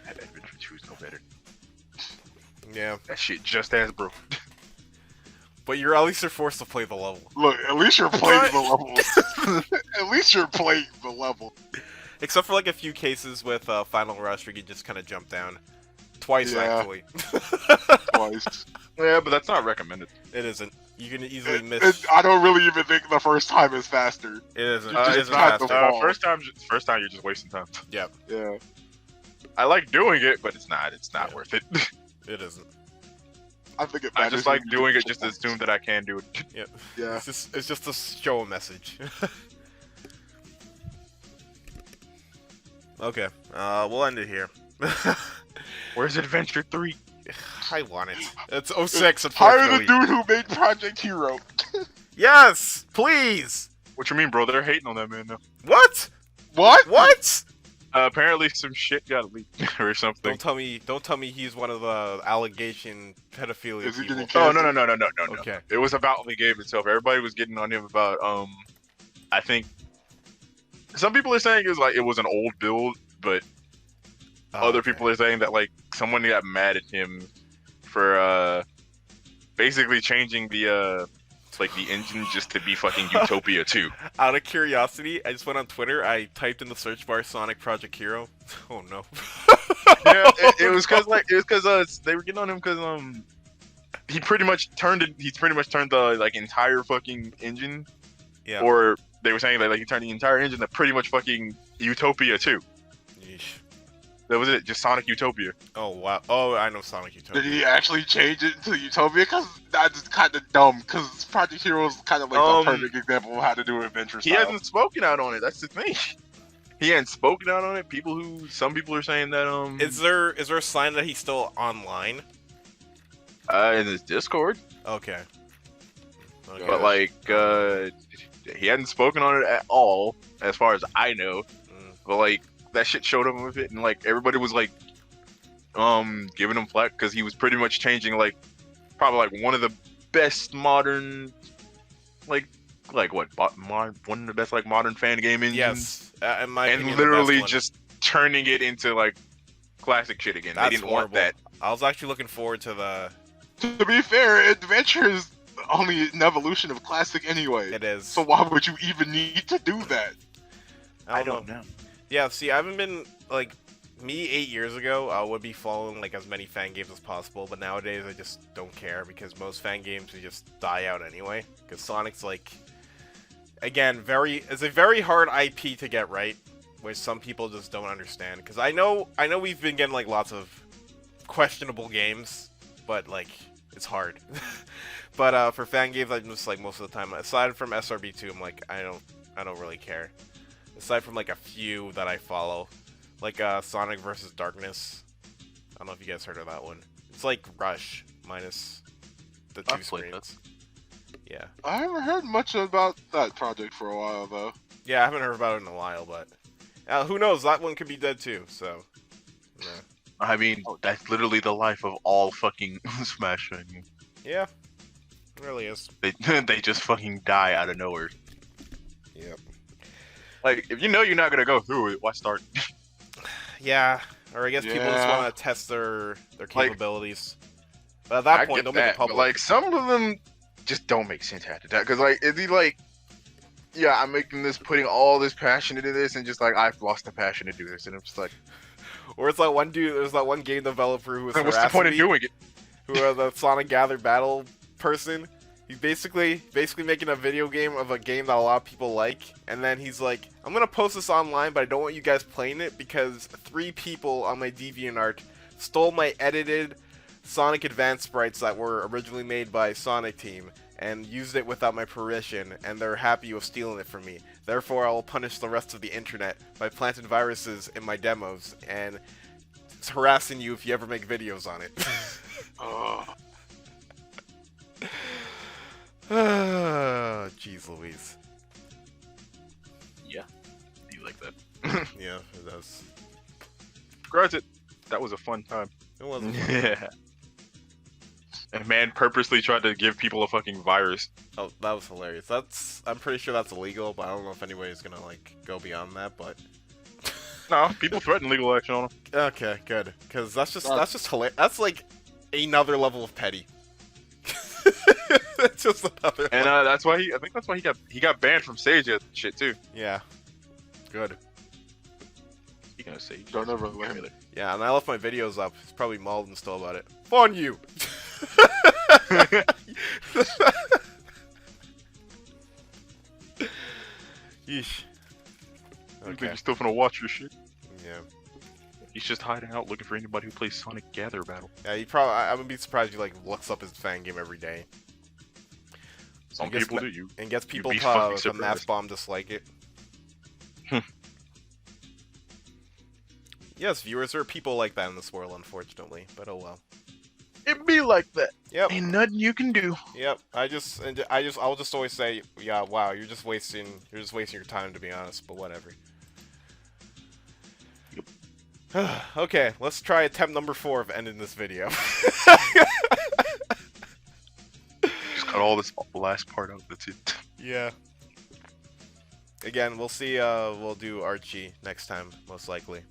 Speaker 4: Adventure 2 is no better.
Speaker 1: Yeah,
Speaker 4: That shit just as broke.
Speaker 1: but you're at least forced to play the level.
Speaker 2: Look, at least you're playing the level. At least you're playing the level.
Speaker 1: Except for like a few cases with Final Rush where you just kind of jump down. Twice,
Speaker 2: Yeah.
Speaker 1: actually.
Speaker 2: Twice.
Speaker 4: Yeah, but that's not recommended.
Speaker 1: It isn't. You can easily miss.
Speaker 2: I don't really even think the first time is faster.
Speaker 1: It isn't.
Speaker 2: just
Speaker 1: It isn't
Speaker 2: have to
Speaker 1: faster.
Speaker 2: fall.
Speaker 4: First time you're just wasting time.
Speaker 1: Yep,
Speaker 2: Yeah.
Speaker 4: I like doing it, but it's not
Speaker 1: Yeah.
Speaker 4: worth it.
Speaker 1: it isn't.
Speaker 2: I think it
Speaker 4: I
Speaker 2: matters
Speaker 4: just like
Speaker 2: when you
Speaker 4: doing
Speaker 2: get
Speaker 4: it just to
Speaker 2: points.
Speaker 4: assume that I can do it.
Speaker 1: Yep.
Speaker 2: Yeah.
Speaker 1: It's just to show a message. Okay. We'll end it here.
Speaker 4: Where's Adventure 3?
Speaker 1: I want it. It's 06,
Speaker 2: Hire the
Speaker 1: unfortunately.
Speaker 2: dude who made Project Hero.
Speaker 1: Yes, please.
Speaker 4: What you mean, bro? They're hating on that man now.
Speaker 1: What?
Speaker 2: What?
Speaker 1: What?
Speaker 4: Apparently some shit got leaked or something.
Speaker 1: Don't tell me he's one of the allegation pedophilia
Speaker 2: Is he
Speaker 1: people.
Speaker 2: getting
Speaker 4: Oh no.
Speaker 1: Okay.
Speaker 4: It was about the game itself. Everybody was getting on him about I think some people are saying it was an old build, but other people are saying that like someone got mad at him for basically changing the engine just to be fucking Utopia 2.
Speaker 1: Out of curiosity, I just went on Twitter. I typed in the search bar Sonic Project Hero. Oh no.
Speaker 4: Yeah, it was because they were getting on him because he's pretty much turned the like entire fucking engine.
Speaker 1: Yeah.
Speaker 4: Or they were saying that like he turned the entire engine to pretty much fucking Utopia 2.
Speaker 1: Yeesh.
Speaker 4: That was it, just Sonic Utopia.
Speaker 1: Oh wow. Oh, I know Sonic Utopia.
Speaker 2: Did he actually change it to Utopia? Because that's kind of dumb. Because Project Hero is kind of like the perfect example of how to do adventure
Speaker 4: He
Speaker 2: style.
Speaker 4: hasn't spoken out on it. That's the thing. He hadn't spoken out on it. Some people are saying that
Speaker 1: Is there a sign that he's still online?
Speaker 4: in his Discord,
Speaker 1: Okay. Okay.
Speaker 4: but like he hadn't spoken on it at all, as far as I know.
Speaker 1: Mm.
Speaker 4: But like that shit showed him with it, and like everybody was like giving him flack because he was pretty much changing like probably like one of the best modern one of the best like modern fan game engines.
Speaker 1: Yes. In my
Speaker 4: And
Speaker 1: opinion, the
Speaker 4: literally
Speaker 1: best one.
Speaker 4: just turning it into like classic shit again.
Speaker 1: That's
Speaker 4: They didn't
Speaker 1: horrible.
Speaker 4: want that.
Speaker 1: I was actually looking forward to the.
Speaker 2: To be fair, adventure is only an evolution of classic anyway.
Speaker 1: It is.
Speaker 2: So why would you even need to do that?
Speaker 1: I don't know. Yeah. See, I haven't been like me 8 years ago. I would be following like as many fan games as possible, but nowadays I just don't care because most fan games we just die out anyway. Because Sonic's like, again, it's a very hard IP to get right, which some people just don't understand. Because I know we've been getting like lots of questionable games, but like it's hard. But for fan games, I'm just like most of the time, aside from SRB2, I'm like I don't really care. Aside from like a few that I follow, like Sonic vs. Darkness. I don't know if you guys heard of that one. It's like Rush minus the two
Speaker 4: I've played
Speaker 1: screens. Yeah.
Speaker 2: I haven't heard much about that project for a while though.
Speaker 1: Yeah, I haven't heard about it in a while, but who knows? That one could be dead too. So. Yeah.
Speaker 4: I mean, that's literally the life of all fucking Smash fan games.
Speaker 1: Yeah. It really is.
Speaker 4: They just fucking die out of nowhere.
Speaker 1: Yep.
Speaker 4: Like, if you know you're not gonna go through it, why start?
Speaker 1: Yeah. Or I guess people just
Speaker 2: Yeah.
Speaker 1: want to test their capabilities. But at that point, don't make it
Speaker 4: but
Speaker 1: public.
Speaker 4: like some of them just don't make sense after that. Because like, it'd be like, yeah, I'm making this, putting all this passion into this, and just like I've lost the passion to do this, and I'm just like,
Speaker 1: Or it's like one dude. There's that one game developer who was
Speaker 4: what's the
Speaker 1: harassing
Speaker 4: point of
Speaker 1: me,
Speaker 4: doing it?
Speaker 1: who are the Sonic Gather Battle person. He's basically making a video game of a game that a lot of people like, and then he's like, I'm gonna post this online, but I don't want you guys playing it because 3 people on my DeviantArt stole my edited Sonic Advance sprites that were originally made by Sonic Team and used it without my permission, and they're happy with stealing it from me. Therefore, I will punish the rest of the internet by planting viruses in my demos and harassing you if you ever make videos on it.
Speaker 2: Oh.
Speaker 1: Jeez Louise.
Speaker 4: Yeah. You like that?
Speaker 1: Yeah, it does.
Speaker 4: Granted, that was a fun time.
Speaker 1: It wasn't.
Speaker 4: Yeah. A man purposely tried to give people a fucking virus.
Speaker 1: Oh, that was hilarious. I'm pretty sure that's illegal, but I don't know if anybody's gonna like go beyond that. But
Speaker 4: No, people threaten legal action on him.
Speaker 1: okay, good, because that's just hilarious. That's like another level of petty. That's just another.
Speaker 4: And
Speaker 1: level.
Speaker 4: that's why I think that's why he got banned from Sage and shit too.
Speaker 1: Yeah, good.
Speaker 4: Speaking of Sage,
Speaker 2: Don't ever let him.
Speaker 1: Yeah, and I left my videos up. It's probably Malden still about it. Fun you. Yeesh.
Speaker 4: Okay.
Speaker 1: Okay.
Speaker 4: He's still gonna watch your shit.
Speaker 1: Yeah.
Speaker 4: He's just hiding out looking for anybody who plays Sonic Gather Battle.
Speaker 1: Yeah. He probably. I wouldn't be surprised if he like looks up his fan game every day.
Speaker 4: Some
Speaker 1: I guess
Speaker 4: people do. You.
Speaker 1: And gets people
Speaker 4: be
Speaker 1: to
Speaker 4: fucking
Speaker 1: with a mass
Speaker 4: surprised.
Speaker 1: bomb dislike it. Yes, viewers, there are people like that in this world, unfortunately. But oh well.
Speaker 4: It be like that.
Speaker 1: Yep.
Speaker 4: Ain't nothing you can do.
Speaker 1: Yep. I'll just always say, yeah, wow, you're just wasting your time, to be honest. But whatever. Okay, let's try attempt number 4 of ending this video.
Speaker 4: Just cut all this last part out. That's it.
Speaker 1: Yeah. Again, we'll see. We'll do Archie next time, most likely.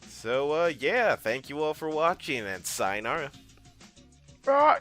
Speaker 1: So, yeah, thank you all for watching, and sayonara.
Speaker 4: Right.